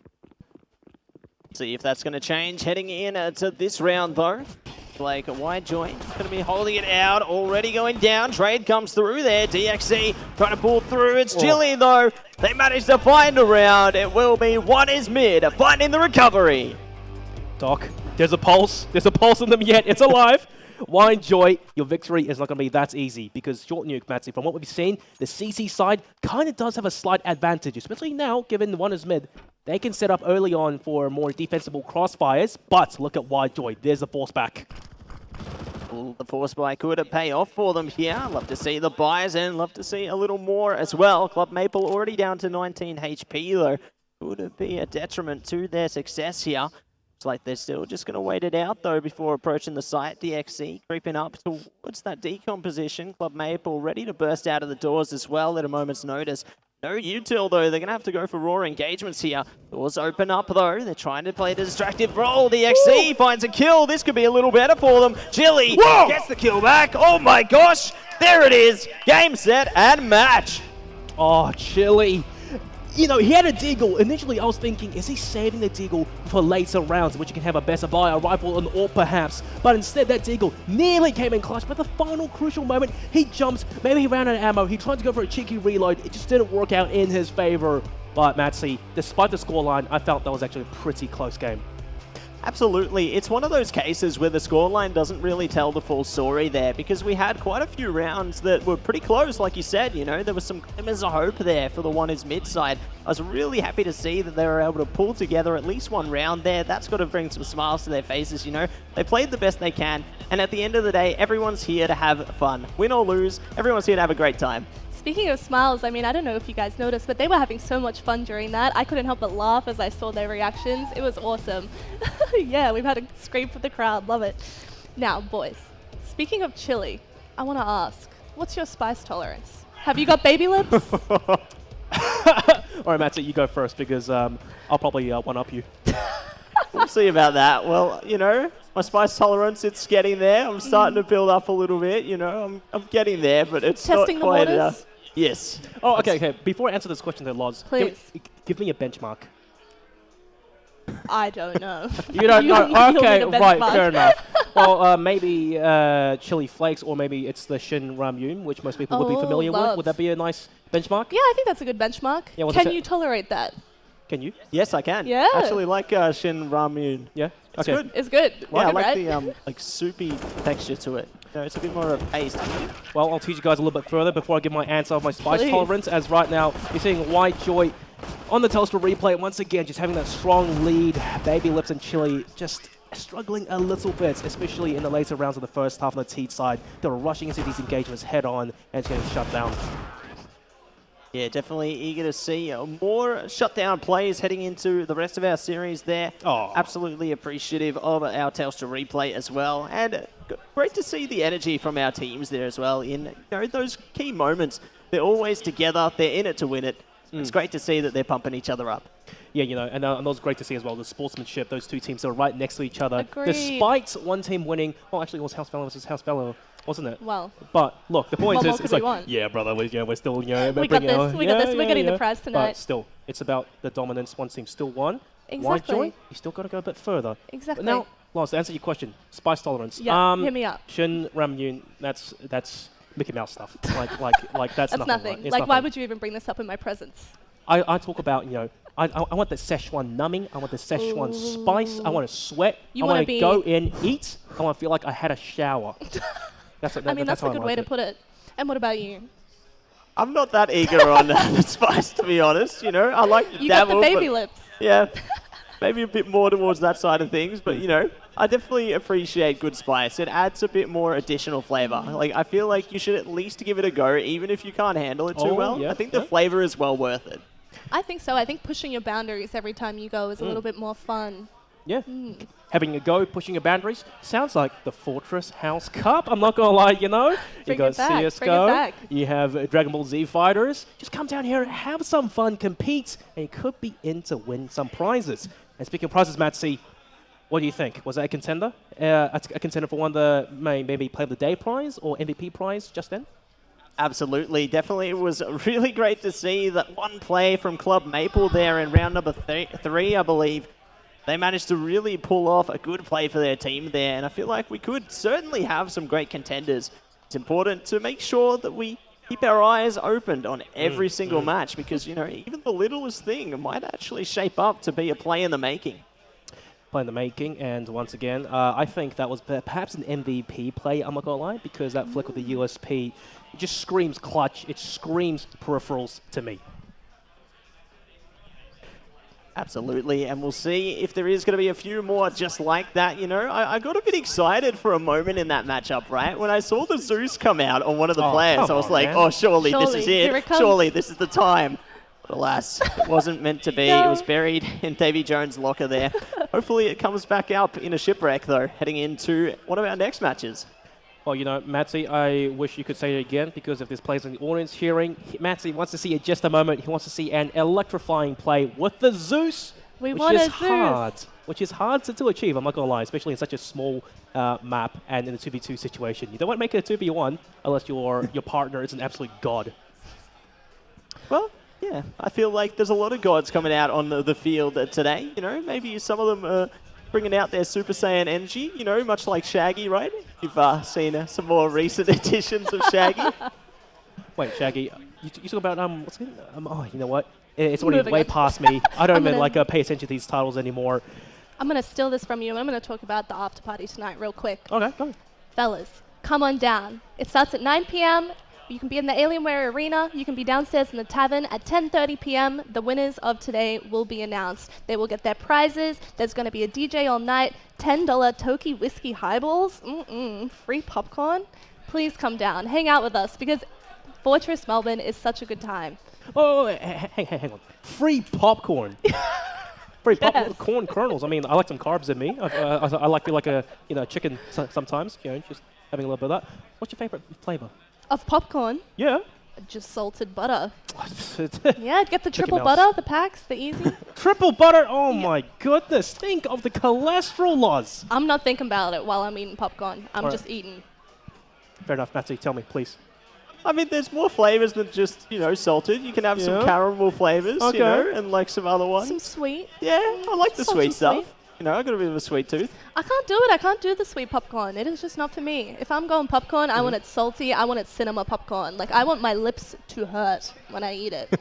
See if that's going to change heading in to this round though. Like a Whitejoy going to be holding it out, already going down. Trade comes through there. DXC trying to pull through. It's Chile though. They managed to find a round. It will be One Is Mid finding the recovery. Doc, there's a pulse. There's a pulse in them yet. It's alive. Whitejoy, your victory is not going to be that easy because Short Nuke, Matsy, from what we've seen, the CC side kind of does have a slight advantage, especially now, given One Is Mid. They can set up early on for more defensible crossfires, but look at Whitejoy. There's the force back. Well, the force buy could pay off for them here. Love to see the buys and love to see a little more as well. Club Maple already down to 19 HP though. Could it be a detriment to their success here? Looks like they're still just going to wait it out though before approaching the site. DXC creeping up towards that decon position. Club Maple ready to burst out of the doors as well at a moment's notice. No util though, they're going to have to go for raw engagements here. Doors open up though, they're trying to play the distractive role. DXC finds a kill, this could be a little better for them. Chile gets the kill back, oh my gosh, there it is. Game, set, and match. Oh, Chile. You know, he had a deagle. Initially, I was thinking, is he saving the deagle for later rounds, which you can have a better buy, a rifle, an AWP perhaps? But instead, that deagle nearly came in clutch. But the final crucial moment, he jumps. Maybe he ran out of ammo. He tried to go for a cheeky reload. It just didn't work out in his favor. But Matsy, despite the scoreline, I felt that was actually a pretty close game. Absolutely. It's one of those cases where the scoreline doesn't really tell the full story there because we had quite a few rounds that were pretty close, like you said, you know, there was some glimmers of hope there for the One Is Mid side. I was really happy to see that they were able to pull together at least one round there. That's got to bring some smiles to their faces, you know. They played the best they can, and at the end of the day, everyone's here to have fun. Win or lose, everyone's here to have a great time. Speaking of smiles, I mean, I don't know if you guys noticed, but they were having so much fun during that. I couldn't help but laugh as I saw their reactions. It was awesome. Yeah, we've had a scream for the crowd. Love it. Now, boys, speaking of chili, I want to ask, what's your spice tolerance? Have you got baby lips? All right, Matsy, you go first because I'll probably one-up you. We'll see about that. Well, you know, my spice tolerance, it's getting there. I'm starting to build up a little bit, you know. I'm getting there, but it's Testing not quite the waters? enough. Yes. Oh, okay. Before I answer this question, there, Loz, Please. give me a benchmark. I don't know. You don't You know? need a Okay, right, benchmark. fair enough. Well, maybe chili flakes, or maybe it's the Shin Ramyun, which most people would be familiar with. love. Would that be a nice benchmark? Yeah, I think that's a good benchmark. Yeah, what's Can it? you tolerate that? Can you? Yes, I can. Yeah. Actually like Shin Ramyun. Yeah. It's Okay. good. It's good. Yeah, I Good, like right? the like soupy texture to it. You know, it's a bit more of a paste. Well, I'll teach you guys a little bit further before I give my answer of my spice Please. tolerance. As right now, you're seeing White Joy on the Telstra replay once again, just having that strong lead. Baby Lips and Chili just struggling a little bit, especially in the later rounds of the first half on the Teed side. They're rushing into these engagements head on, and it's getting shut down. Yeah, definitely eager to see more shutdown plays heading into the rest of our series there. Oh. Absolutely appreciative of our Telstra replay as well. And great to see the energy from our teams there as well in those key moments. They're always together. They're in it to win it. It's great to see that they're pumping each other up. Yeah, and that was great to see as well, the sportsmanship. Those two teams are right next to each other. Agreed. Despite one team winning, well, actually it was House Fellow versus House Fellow, wasn't it? Well, But look, the point What more is, could it's we like, want? yeah, brother, we're still, We got bringing this, our- we got this, we're getting the prize tonight. But still, it's about the dominance. One team still won. White Exactly. Joy, you still got to go a bit further. Exactly. But now, Lars, to answer your question, spice tolerance. Yeah, hit me up. Shin Ramyun, that's Mickey Mouse stuff. Like that's, That's nothing. Right? It's Like, why nothing. would you even bring this up in my presence? I talk about, I want the Szechuan numbing. I want the Szechuan spice. I want to sweat. You I wanna want to be- go in, eat. I want to feel like I had a shower. That's I mean, that's a good way to put it. And what about you? I'm not that eager on the spice, to be honest. You know, I like to You got dabble, the baby but lips. yeah, maybe a bit more towards that side of things. But, I definitely appreciate good spice. It adds a bit more additional flavor. Like, I feel like you should at least give it a go, even if you can't handle it too Oh, well. yeah, I think the yeah. flavor is well worth it. I think so. I think pushing your boundaries every time you go is a little bit more fun. Yeah. Having a go, pushing your boundaries. Sounds like the Fortress House Cup. I'm not going to lie, You Bring got it back, bring it CSGO. back. You have Dragon Ball Z fighters. Just come down here, have some fun, compete, and you could be in to win some prizes. And speaking of prizes, Matt C, what do you think? Was that a contender? A contender for one of the maybe Play of the Day prize or MVP prize just then? Absolutely. Definitely, it was really great to see that one play from Club Maple there in round number three, I believe. They managed to really pull off a good play for their team there, and I feel like we could certainly have some great contenders. It's important to make sure that we keep our eyes opened on every single match because, even the littlest thing might actually shape up to be a play in the making. Play in the making, and once again, I think that was perhaps an MVP play, I'm not going to lie, because that flick with the USP, it just screams clutch, it screams peripherals to me. Absolutely, and we'll see if there is going to be a few more just like that, I got a bit excited for a moment in that matchup, right? When I saw the Zeus come out on one of the players, come I was on, like, man. oh, surely this is Here it it. comes. Surely this is the time. But alas, it wasn't meant to be. No. It was buried in Davy Jones' locker there. Hopefully it comes back up in a shipwreck, though, heading into one of our next matches. Well, Matsy, I wish you could say it again, because if there's players in the audience hearing, Matsy wants to see in just a moment, he wants to see an electrifying play with the Zeus, We which want is a Zeus. hard. Which is hard to achieve, I'm not going to lie, especially in such a small map and in a 2v2 situation. You don't want to make it a 2v1 unless your partner is an absolute god. Well, yeah, I feel like there's a lot of gods coming out on the field today. Maybe some of them are bringing out their Super Saiyan energy, much like Shaggy, right? You've seen some more recent editions of Shaggy. Wait, Shaggy, you talk about, what's it? Oh, you know what? It's already Moving way on. past me. I don't I'm even gonna- pay attention to these titles anymore. I'm going to steal this from you, and I'm going to talk about the after party tonight real quick. Okay, go. Fellas, come on down. It starts at 9 p.m. You can be in the Alienware Arena. You can be downstairs in the tavern at 10:30 p.m. The winners of today will be announced. They will get their prizes. There's going to be a DJ all night, $10 Toki whiskey highballs, free popcorn. Please come down. Hang out with us because Fortress Melbourne is such a good time. Oh, hang on. Free popcorn. Free popcorn kernels. I mean, I like some carbs in me. I like a chicken sometimes. Just having a little bit of that. What's your favorite flavor? Of popcorn, Yeah. Just salted butter. Yeah, get the triple mouse. butter, the packs, the easy. Triple butter? Oh my goodness. Think of the cholesterol loss. I'm not thinking about it while I'm eating popcorn. I'm Alright. just eating. Fair enough, Matty. Tell me, please. I mean, there's more flavors than just, salted. You can have some Yeah. caramel flavors, Okay. and like some other ones. Some sweet. Yeah, I like the Salty sweet stuff. sweet. I got a bit of a sweet tooth. I can't do it. I can't do the sweet popcorn. It is just not for me. If I'm going popcorn, I want it salty. I want it cinema popcorn. Like, I want my lips to hurt when I eat it.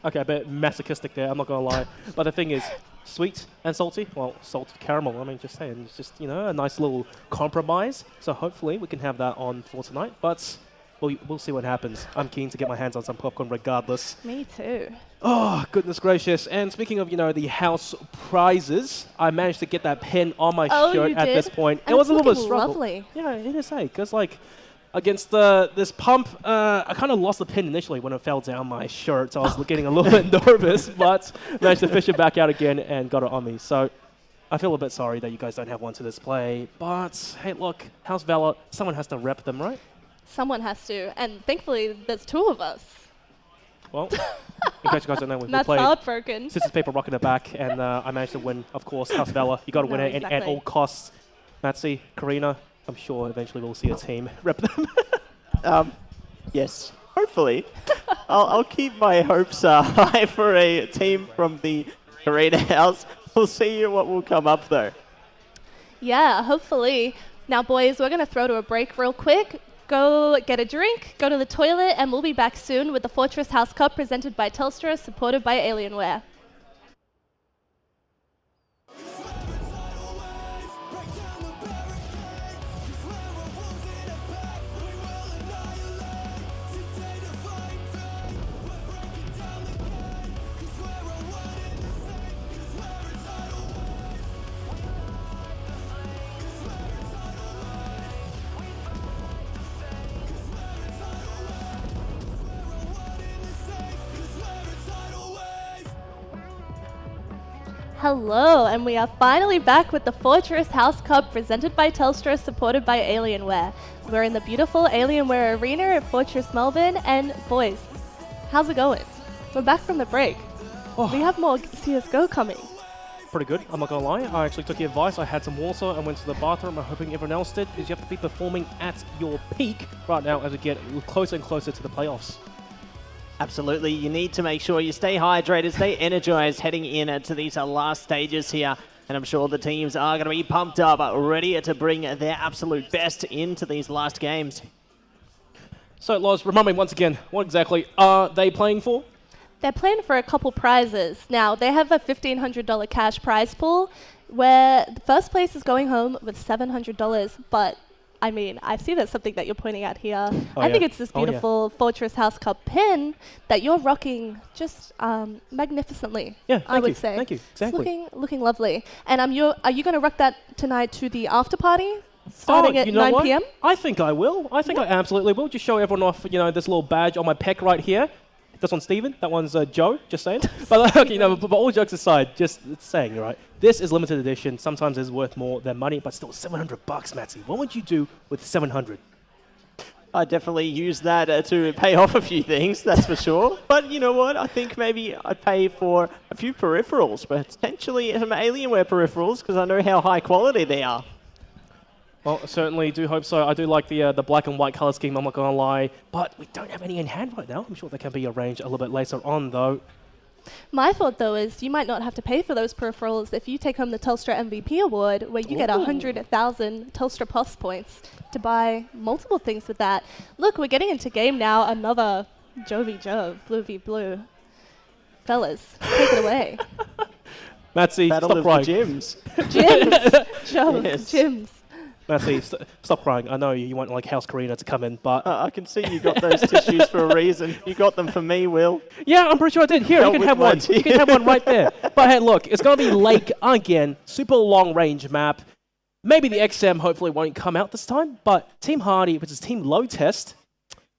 Okay, a bit masochistic there, I'm not going to lie. But the thing is, sweet and salty, well, salted caramel, I mean, just saying, it's just, a nice little compromise. So hopefully we can have that on for tonight. But we'll see what happens. I'm keen to get my hands on some popcorn regardless. Me too. Oh, goodness gracious. And speaking of, the house prizes, I managed to get that pin on my shirt you at did? this point. And it was it's a little bit looking struggle. lovely. Yeah, it is, because, against this pump, I kind of lost the pin initially when it fell down my shirt, so I was getting a little bit nervous, but managed to fish it back out again and got it on me. So I feel a bit sorry that you guys don't have one to display, but hey, look, House Valor, someone has to rep them, right? Someone has to. And thankfully, there's two of us. Well, in case you guys don't know, we That's played heartbroken. Scissors, Paper, Rock in the back, and I managed to win, of course, House Valor. You got to win No, it at exactly. all costs. Matsy, Karina, I'm sure eventually we'll see a team rep them. Yes, hopefully. I'll keep my hopes high for a team from the Arena House. We'll see what will come up, though. Yeah, hopefully. Now, boys, we're going to throw to a break real quick. Go get a drink, go to the toilet, and we'll be back soon with the Fortress House Cup presented by Telstra, supported by Alienware. Hello, and we are finally back with the Fortress House Cup presented by Telstra, supported by Alienware. We're in the beautiful Alienware Arena at Fortress Melbourne, and boys, how's it going? We're back from the break. Oh. We have more CSGO coming. Pretty good, I'm not gonna lie. I actually took your advice. I had some water and went to the bathroom. I'm hoping everyone else did, because you have to be performing at your peak right now as we get closer and closer to the playoffs. Absolutely. You need to make sure you stay hydrated, stay energized heading in to these last stages here. And I'm sure the teams are going to be pumped up, ready to bring their absolute best into these last games. So, Loz, remind me once again, what exactly are they playing for? They're playing for a couple prizes. Now, they have a $1,500 cash prize pool where the first place is going home with $700, but I mean, I see there's something that you're pointing out here. I think it's this beautiful Fortress House Cup pin that you're rocking just magnificently. Yeah, I would say. Thank you. Exactly. It's looking lovely. And are you going to rock that tonight to the after party starting at 9 p.m.? I think I will. I think I absolutely will. Just show everyone off, this little badge on my pec right here. This one's Steven, that one's Joe, just saying. But but all jokes aside, just saying, right? This is limited edition. Sometimes it's worth more than money, but still $700, Matty. What would you do with 700? I definitely use that to pay off a few things, that's for sure. But you know what? I think maybe I'd pay for a few peripherals, potentially some Alienware peripherals, because I know how high quality they are. Well, I certainly do hope so. I do like the black and white color scheme, I'm not going to lie. But we don't have any in hand right now. I'm sure they can be arranged a little bit later on, though. My thought, though, is you might not have to pay for those peripherals if you take home the Telstra MVP award, where you get 100,000 Telstra Plus points to buy multiple things with that. Look, we're getting into game now. Another Joe v. Joe, Blue v. Blue. Fellas, take it away. Matsy, Battle stop of crying. the gyms. Gyms. Joe, Yes. gyms. Matsy, stop crying. I know you want like House Karina to come in, but I can see you got those tissues for a reason. You got them for me, Will. yeah, I'm pretty sure I did. Here, you Dealt can with have my one. You can have one right there. But hey, look, it's going to be Lake again. Super long range map. Maybe the XM hopefully won't come out this time, but Team Hardy, which is Team Low Test,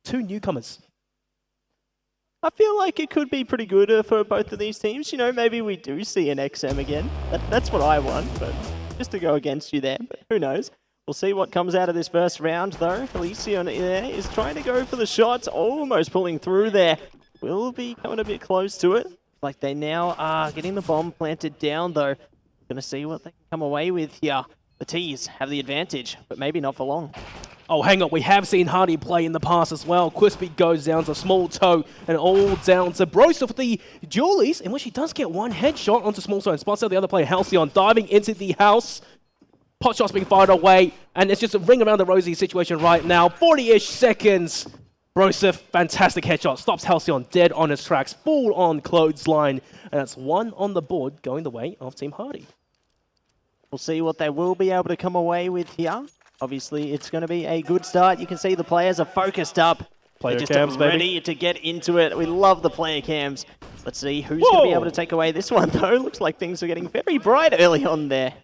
2 newcomers. I feel like it could be pretty good for both of these teams. Maybe we do see an XM again. That's what I want, but just to go against you there, but who knows. We'll see what comes out of this first round, though. Elysion there is trying to go for the shots, almost pulling through there. Will be coming a bit close to it. Like they now are getting the bomb planted down, though. Gonna see what they can come away with here. The T's have the advantage, but maybe not for long. Oh, hang on. We have seen Hardy play in the past as well. Quispy goes down to Small Toe and all down to Broseph with the dualies, in which he does get one headshot onto Small Toe and spots out the other player, Halcyon, diving into the house. Pot shots being fired away, and it's just a ring around the rosy situation right now. 40-ish seconds. Broseph, fantastic headshot. Stops Halcyon dead on his tracks. Full on clothesline. And that's one on the board going the way of Team Hardy. We'll see what they will be able to come away with here. Obviously, it's going to be a good start. You can see the players are focused up. Player They're just cams, ready to get into it. We love the player cams. Let's see who's going to be able to take away this one, though. Looks like things are getting very bright early on there.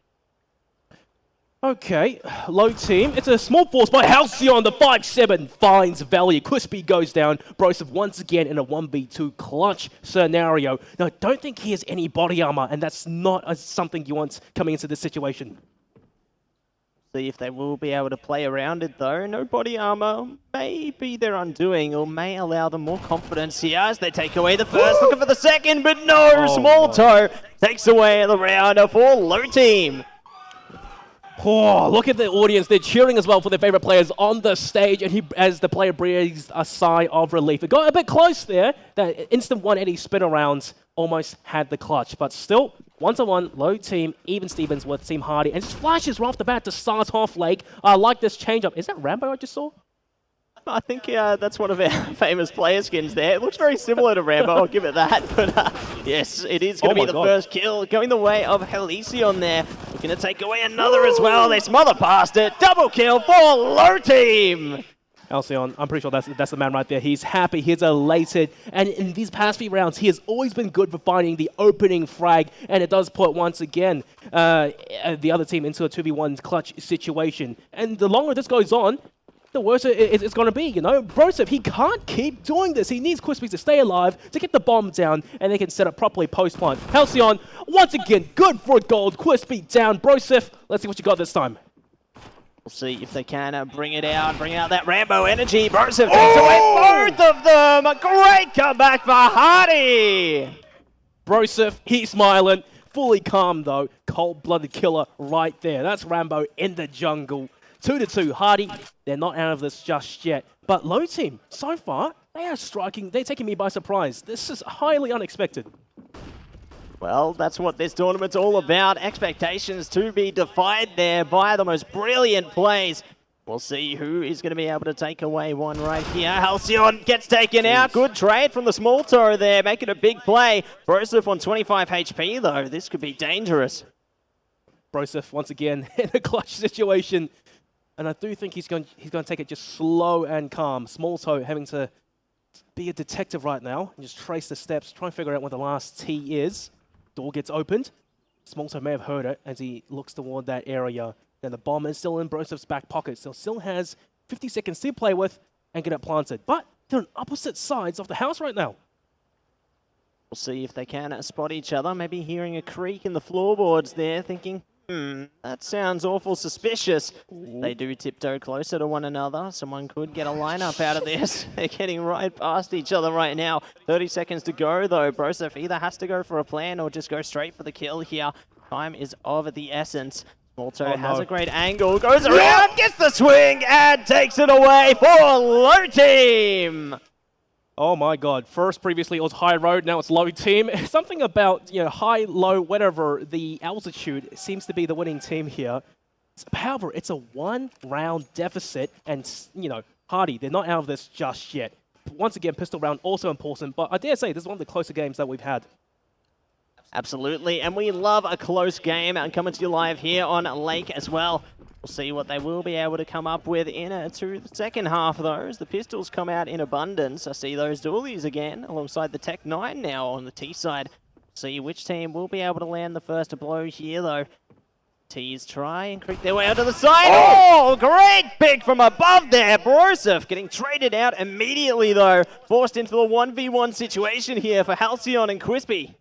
Okay, low team. It's a small force by Halcyon. The 5-7 finds value. Quispy goes down. Broseph once again in a 1v2 clutch scenario. Now, I don't think he has any body armor, and that's not something you want coming into this situation. See if they will be able to play around it, though. No body armor may be their undoing, or may allow them more confidence here as they take away the first. Looking for the second, but no! Small Toe takes away the round for low team. Oh, look at the audience. They're cheering as well for their favorite players on the stage, and as the player breathes a sigh of relief. It got a bit close there. That instant 180 spin around almost had the clutch, but still, 1-1, low team, even Stevens with Team Hardy, and just flashes right off the bat to start off Lake. I like this change-up. Is that Rambo I just saw? I think that's one of our famous player skins there. It looks very similar to Rambo, I'll give it that. But yes, it is going to be the first kill going the way of Elysion there. Looking to take away another as well. They smother past it. Double kill for low team. Halcyon, I'm pretty sure that's the man right there. He's happy, he's elated, and in these past few rounds, he has always been good for finding the opening frag, and it does put, once again, the other team into a 2v1 clutch situation. And the longer this goes on, the worse it's going to be, you know? Broseph, he can't keep doing this. He needs Quispy to stay alive, to get the bomb down, and they can set up properly post-plant. Halcyon, once again, good for gold. Quispy down. Broseph, let's see what you got this time. We'll see if they can bring it out, bring out that Rambo energy. Broseph takes away both of them. A great comeback for Hardy. Broseph, he's smiling. Fully calm, though. Cold-blooded killer right there. That's Rambo in the jungle. 2-2, Hardy, they're not out of this just yet. But low team, so far, they are striking, they're taking me by surprise. This is highly unexpected. Well, that's what this tournament's all about. Expectations to be defied there by the most brilliant plays. We'll see who is going to be able to take away one right here. Halcyon gets taken out. Good trade from the Small Toe there, making a big play. Broseph on 25 HP, though. This could be dangerous. Broseph, once again, in a clutch situation. And I do think he's going to take it just slow and calm. Small Toe having to be a detective right now and just trace the steps, try and figure out where the last T is. Door gets opened. Small Toe may have heard it as he looks toward that area. Then the bomb is still in Broseph's back pocket, so still has 50 seconds to play with and get it planted. But they're on opposite sides of the house right now. We'll see if they can spot each other. Maybe hearing a creak in the floorboards there, thinking, that sounds awful suspicious. Ooh. They do tiptoe closer to one another. Someone could get a lineup out of this. They're getting right past each other right now. 30 seconds to go, though. Broseph either has to go for a plan or just go straight for the kill here. Time is of the essence. Small Toe has a great angle, goes around, gets the swing, and takes it away for low team. Oh my god, first previously it was high road, now it's low team. Something about, you know, high, low, whatever, the altitude seems to be the winning team here. However, it's a one-round deficit, and, you know, Hardy, they're not out of this just yet. Once again, pistol round also important, but I dare say this is one of the closer games that we've had. Absolutely, and we love a close game, and coming to you live here on Lake as well. We'll see what they will be able to come up with in the second half, though, as the pistols come out in abundance. I see those dualies again, alongside the Tech 9 now on the T side. See which team will be able to land the first blow here, though. T's try and creep their way onto the side. Oh, great pick from above there. Broseph getting traded out immediately, though. Forced into the 1v1 situation here for Halcyon and Quispy.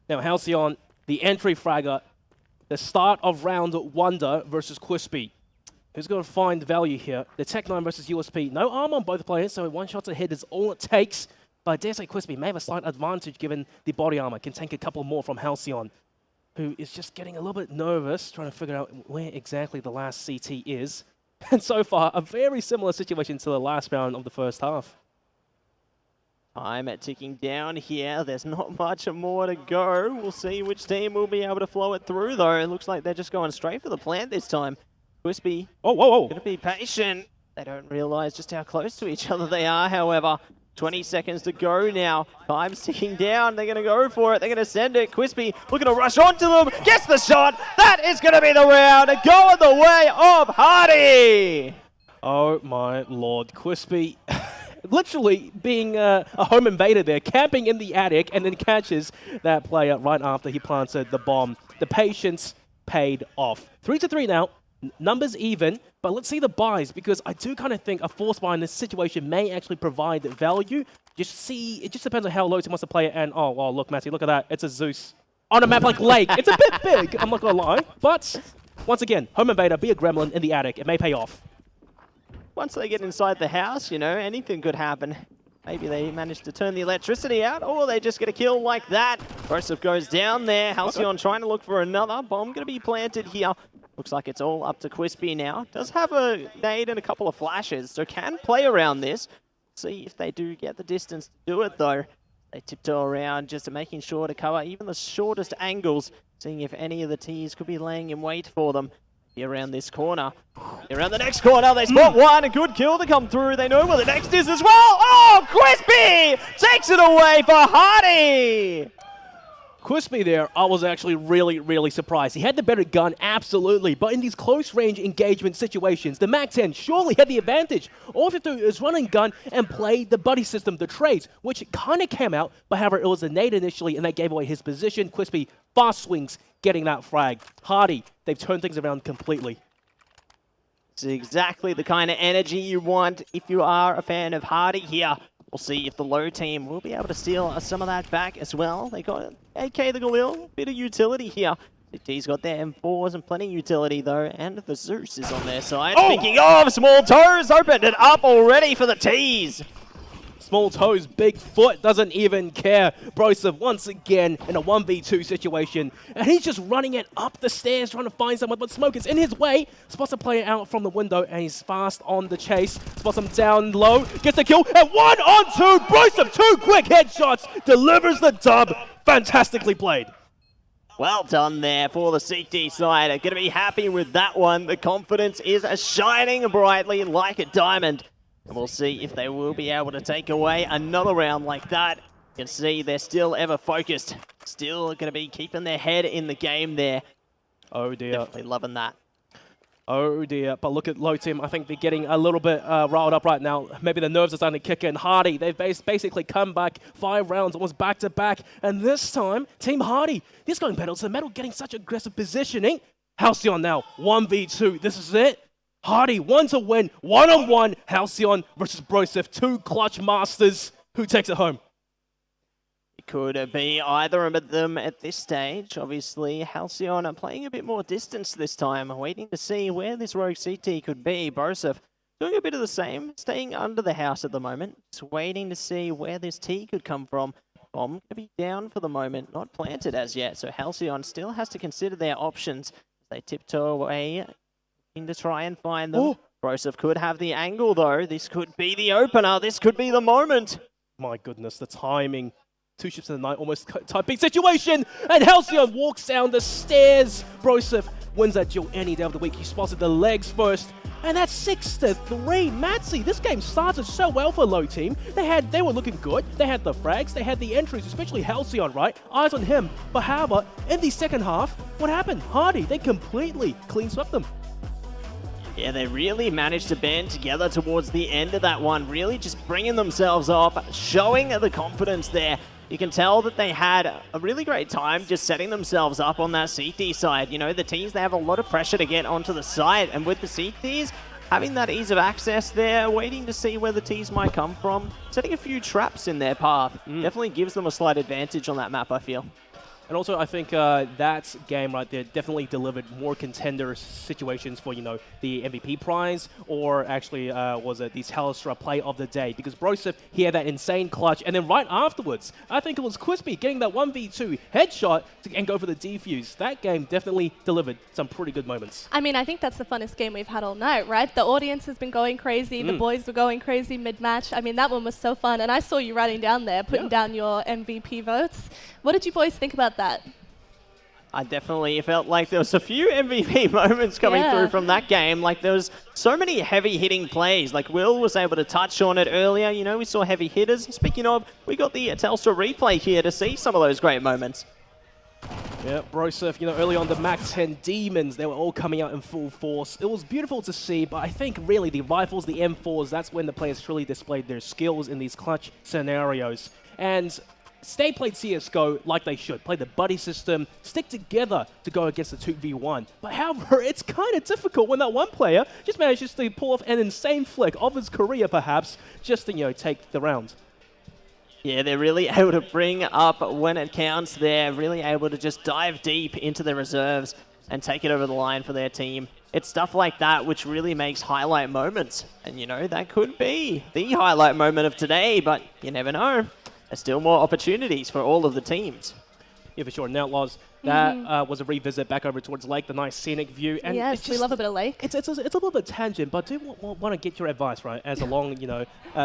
Now, Halcyon, the entry fragger, the start of round wonder versus Quispy. Who's going to find value here? The Tech-9 versus USP. No arm on both players, so one shot to hit is all it takes. But I dare say Quispy may have a slight advantage given the body armor. Can tank a couple more from Halcyon, who is just getting a little bit nervous, trying to figure out where exactly the last CT is. And so far, a very similar situation to the last round of the first half. Time ticking down here. There's not much more to go. We'll see which team will be able to flow it through, though. It looks like they're just going straight for the plant this time. Quispy, gonna be patient. They don't realize just how close to each other they are, however. 20 seconds to go now. Time's ticking down. They're going to go for it. They're going to send it. Quispy looking to rush onto them. Gets the shot. That is going to be the round. Going the way of Hardy. Oh my lord. Quispy literally being a home invader there, camping in the attic, and then catches that player right after he planted the bomb. The patience paid off. 3-3 now. Numbers even, but let's see the buys, because I do kind of think a force buy in this situation may actually provide value. It just depends on how low team wants to play it, and oh, well, look, Matty, look at that. It's a Zeus on a map like Lake. It's a bit big, I'm not gonna lie, but once again, home invader, be a gremlin in the attic. It may pay off. Once they get inside the house, you know, anything could happen. Maybe they manage to turn the electricity out, or they just get a kill like that. Broseph goes down there. Halcyon trying to look for another. Bomb going to be planted here. Looks like it's all up to Quispy now. Does have a nade and a couple of flashes, so can play around this. See if they do get the distance to do it, though. They tiptoe around just making sure to cover even the shortest angles, seeing if any of the Ts could be laying in wait for them. Around this corner. Around the next corner, they spot one. A good kill to come through. They know where the next is as well. Oh, Quispy takes it away for Hardy. Quispy there, I was actually really surprised. He had the better gun, absolutely, but in these close-range engagement situations, the MAC-10 surely had the advantage. All you have to do is run and gun and play the buddy system, the trades, which kind of came out, but however, it was a nade initially, and that gave away his position. Quispy, fast swings, getting that frag. Hardy, they've turned things around completely. It's exactly the kind of energy you want if you are a fan of Hardy here. We'll see if the low team will be able to steal some of that back as well. They got AK the Galil, bit of utility here. T's got their M4s and plenty of utility though, and the Zeus is on their side. Oh! Speaking of, Small Toes opened it up already for the T's. Small Toes, big foot, doesn't even care. Broseph once again in a 1v2 situation, and he's just running it up the stairs trying to find someone, but Smoke is in his way. Spots a player out from the window, and he's fast on the chase. Spots him down low, gets the kill, and 1-on-2. Broseph, 2 quick headshots, delivers the dub. Fantastically played. Well done there for the CT side. Going to be happy with that one. The confidence is shining brightly like a diamond. And we'll see if they will be able to take away another round like that. You can see they're still ever focused. Still going to be keeping their head in the game there. Oh dear. Definitely loving that. Oh dear. But look at low team. I think they're getting a little bit riled up right now. Maybe the nerves are starting to kick in. Hardy, they've basically come back 5 rounds, almost back to back. And this time, Team Hardy, this going pedal to the metal, getting such aggressive positioning. Halcyon now, 1v2. This is it. Hardy, 1 to win, 1-on-1, Halcyon versus Broseph, 2 clutch masters. Who takes it home? It could be either of them at this stage. Obviously, Halcyon are playing a bit more distance this time, waiting to see where this rogue CT could be. Broseph doing a bit of the same, staying under the house at the moment, just waiting to see where this T could come from. Bomb going to be down for the moment, not planted as yet, so Halcyon still has to consider their options as they tiptoe away to try and find them. Oh. Broseph could have the angle though. This could be the opener. This could be the moment. My goodness, the timing. 2 ships in the night, almost type big situation. And Halcyon walks down the stairs. Broseph wins that duel any day of the week. He spotted the legs first. And that's 6-3. Matsy, this game started so well for low team. They were looking good. They had the frags. They had the entries, especially Halcyon, right? Eyes on him. But however, in the second half, what happened? Hardy, they completely clean swept them. Yeah, they really managed to band together towards the end of that one, really just bringing themselves up, showing the confidence there. You can tell that they had a really great time just setting themselves up on that CT side. You know, the Ts, they have a lot of pressure to get onto the site, and with the CTs, having that ease of access there, waiting to see where the Ts might come from, setting a few traps in their path, definitely gives them a slight advantage on that map, I feel. And also, I think that game right there definitely delivered more contender situations for, the MVP prize, or actually was it the Telstra play of the day? Because Broseph, he had that insane clutch, and then right afterwards, I think it was Crispy getting that 1v2 headshot and go for the defuse. That game definitely delivered some pretty good moments. I mean, I think that's the funnest game we've had all night, right? The audience has been going crazy. The boys were going crazy mid-match. I mean, that one was so fun. And I saw you running down there, putting down your MVP votes. What did you boys think about that? I definitely felt like there was a few MVP moments coming through from that game. Like, there was so many heavy-hitting plays. Like, Will was able to touch on it earlier. We saw heavy hitters. Speaking of, we got the Telstra replay here to see some of those great moments. Yeah, Broseph, early on the MAC-10 Demons, they were all coming out in full force. It was beautiful to see, but I think really the rifles, the M4s, that's when the players truly displayed their skills in these clutch scenarios. And they played CSGO like they should. Play the buddy system, stick together to go against the 2v1. But however, it's kind of difficult when that one player just manages to pull off an insane flick of his career, perhaps, just to, take the round. Yeah, they're really able to bring up when it counts. They're really able to just dive deep into the reserves and take it over the line for their team. It's stuff like that which really makes highlight moments. And, that could be the highlight moment of today, but you never know. There's still more opportunities for all of the teams. Yeah, for sure. And Outlaws, that was a revisit back over towards Lake, the nice scenic view. And yes, we love a bit of Lake. It's a little bit tangent, but I do want to get your advice, right, as a long,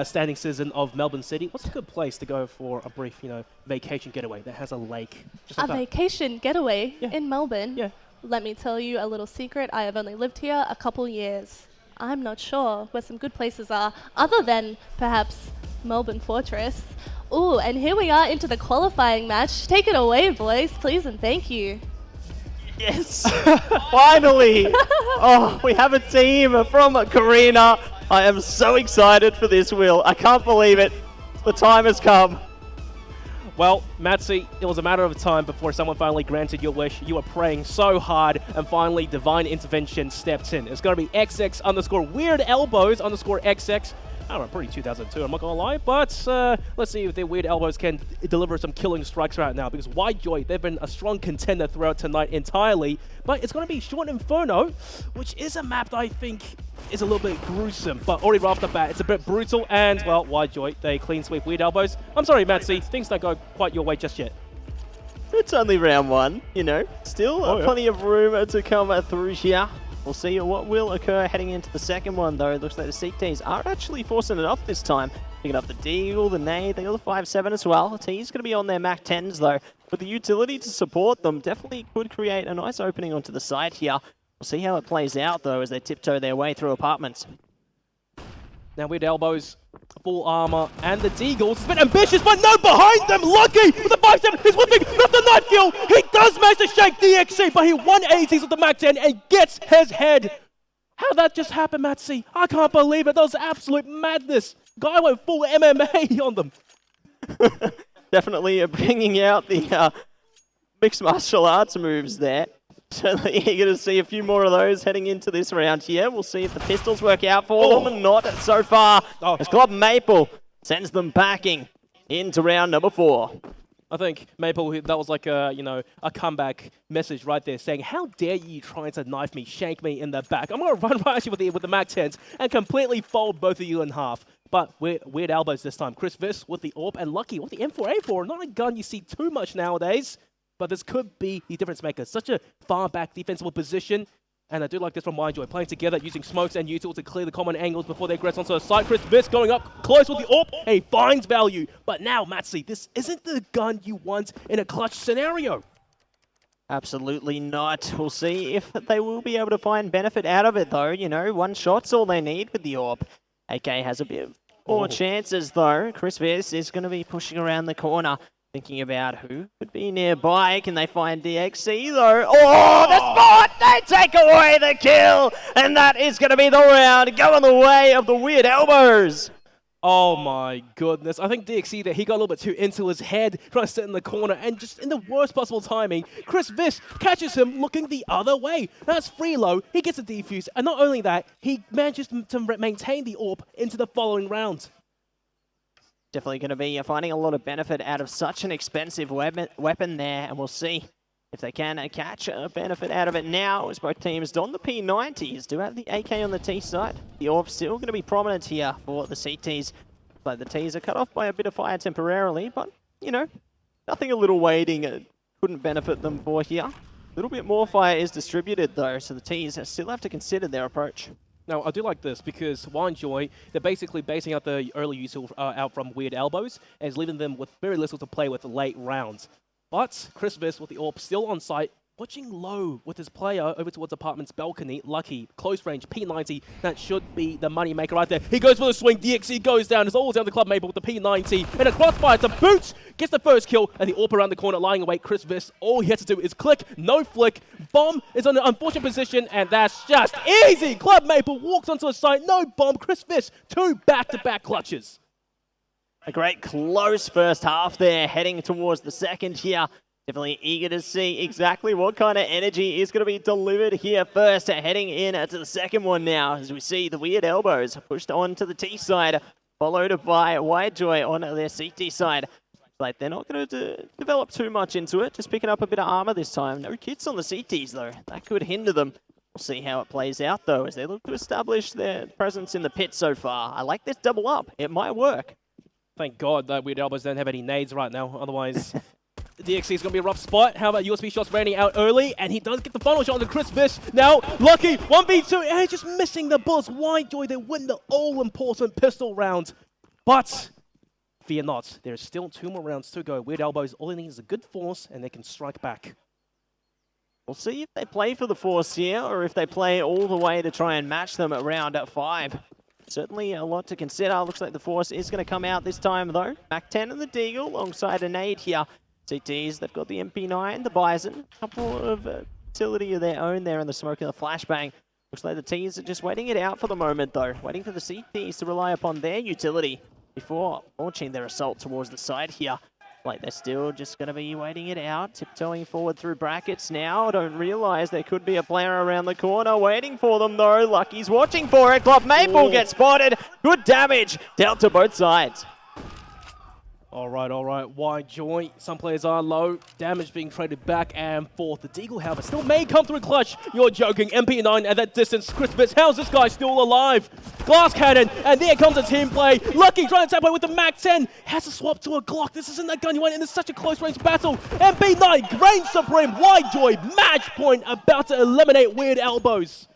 standing citizen of Melbourne City. What's a good place to go for a brief, vacation getaway that has a lake? Just like vacation getaway in Melbourne? Yeah. Let me tell you a little secret. I have only lived here a couple years. I'm not sure where some good places are, other than perhaps Melbourne Fortress. Ooh, and here we are into the qualifying match. Take it away, boys, please and thank you. Yes, finally. Oh, we have a team from Karina. I am so excited for this, Will. I can't believe it. The time has come. Well, Matsy, it was a matter of time before someone finally granted your wish. You were praying so hard, and finally divine intervention stepped in. It's going to be XX_weird_elbows_XX. I don't know, pretty 2002, I'm not gonna lie, but let's see if their weird elbows can deliver some killing strikes right now, because Joy, they've been a strong contender throughout tonight entirely, but it's gonna be Short Inferno, which is a map that I think is a little bit gruesome, but already right off the bat, it's a bit brutal, and, well, Joy, they clean sweep weird elbows. I'm sorry, Matsy, things don't go quite your way just yet. It's only round one, Still plenty of room to come through here. We'll see what will occur heading into the second one, though. It looks like the Seek Ts are actually forcing it up this time. Picking up the Deagle, the Nade, they got the 5-7 as well. The T's going to be on their MAC-10s, though. With the utility to support them, definitely could create a nice opening onto the side here. We'll see how it plays out, though, as they tiptoe their way through apartments. Now weird elbows, full armor, and the Deagles. It's a bit ambitious, but no, behind them, Lucky with the 5-7, he's whipping, not the knife kill. He does manage to shake DXC, but he 180s with the MAC-10 and gets his head. How'd that just happen, Matsy? I can't believe it. That was absolute madness. Guy went full MMA on them. Definitely bringing out the mixed martial arts moves there. Certainly eager to see a few more of those heading into this round here. We'll see if the pistols work out for them, and not so far. As Club Maple sends them backing into round number 4. I think Maple, that was like a comeback message right there, saying, "How dare you try to knife me, shank me in the back? I'm gonna run right at you with the MAC-10s and completely fold both of you in half." But weird elbows this time. Chris Viss with the AWP and Lucky with the M4A4. Not a gun you see too much nowadays. But this could be the difference maker. Such a far back defensible position. And I do like this from Joy, playing together, using smokes and util to clear the common angles before they aggress onto the side. Chris Viss going up close with the AWP, and he finds value. But now, Matsy, this isn't the gun you want in a clutch scenario. Absolutely not. We'll see if they will be able to find benefit out of it, though. One shot's all they need with the AWP. AK has a bit more chances, though. Chris Viss is going to be pushing around the corner. Thinking about who could be nearby. Can they find DXC, though? Oh, the spot! They take away the kill! And that is going to be the round going the way of the weird elbows. Oh my goodness. I think DXC there, he got a little bit too into his head, trying to sit in the corner, and just in the worst possible timing, Chris Viss catches him looking the other way. That's Freelo, he gets a defuse, and not only that, he manages to maintain the AWP into the following round. Definitely going to be finding a lot of benefit out of such an expensive weapon there, and we'll see if they can catch a benefit out of it now, as both teams don the P90s, do have the AK on the T side. The Orb's still going to be prominent here for the CTs, but the Ts are cut off by a bit of fire temporarily, but, you know, nothing a little waiting couldn't benefit them for here. A little bit more fire is distributed, though, so the Ts still have to consider their approach. Now, I do like this because Winejoy, they're basically basing out the early use out from weird elbows and is leaving them with very little to play with late rounds. But Chris Viss with the AWP still on site, watching low with his player over towards Apartment's balcony. Lucky, close range, P90. That should be the money maker right there. He goes for the swing. DXC goes down. It's all down to Club Maple with the P90. And a crossfire to boot. Gets the first kill. And the AWP around the corner lying awake. Chris Viss, all he has to do is click, no flick. Bomb is on an unfortunate position. And that's just easy. Club Maple walks onto the site. No bomb. Chris Viss, 2 back-to-back clutches. A great close first half there, heading towards the second here. Definitely eager to see exactly what kind of energy is going to be delivered here first, heading in to the second one now, as we see the weird elbows pushed on to the T side, followed by Winejoy on their CT side. Like, they're not going to develop too much into it, just picking up a bit of armor this time. No kits on the CTs, though. That could hinder them. We'll see how it plays out, though, as they look to establish their presence in the pit so far. I like this double up. It might work. Thank God that Weird Elbows don't have any nades right now. Otherwise, the DXC is going to be a rough spot. How about USB shots raining out early? And he does get the final shot on the Chris Viss. Now, Lucky, 1v2, and he's just missing the bullets. Winejoy, they win the all-important pistol round. But fear not, there's still 2 more rounds to go. Weird Elbows, all they need is a good force, and they can strike back. We'll see if they play for the force here, or if they play all the way to try and match them at round 5. Certainly a lot to consider. Looks like the force is going to come out this time, though. Mac 10 and the Deagle alongside a nade here. CTs, they've got the MP9, the Bison, a couple of utility of their own there in the smoke and the flashbang. Looks like the Ts are just waiting it out for the moment, though. Waiting for the CTs to rely upon their utility before launching their assault towards the side here. Like, they're still just going to be waiting it out, tiptoeing forward through brackets now. Don't realize there could be a player around the corner waiting for them, though. Lucky's watching for it. Club Maple gets spotted. Good damage dealt to both sides. All right. Winejoy, some players are low. Damage being traded back and forth. The Deagle, however, still may come through clutch. You're joking. MP9 at that distance. Chris Viss, how's this guy still alive? Glass cannon, and there comes a team play. Lucky trying to tap away with the Mac 10. Has to swap to a Glock. This isn't that gun you want in such a close range battle. MP9, reigns supreme. Winejoy, match point, about to eliminate Weird Elbows.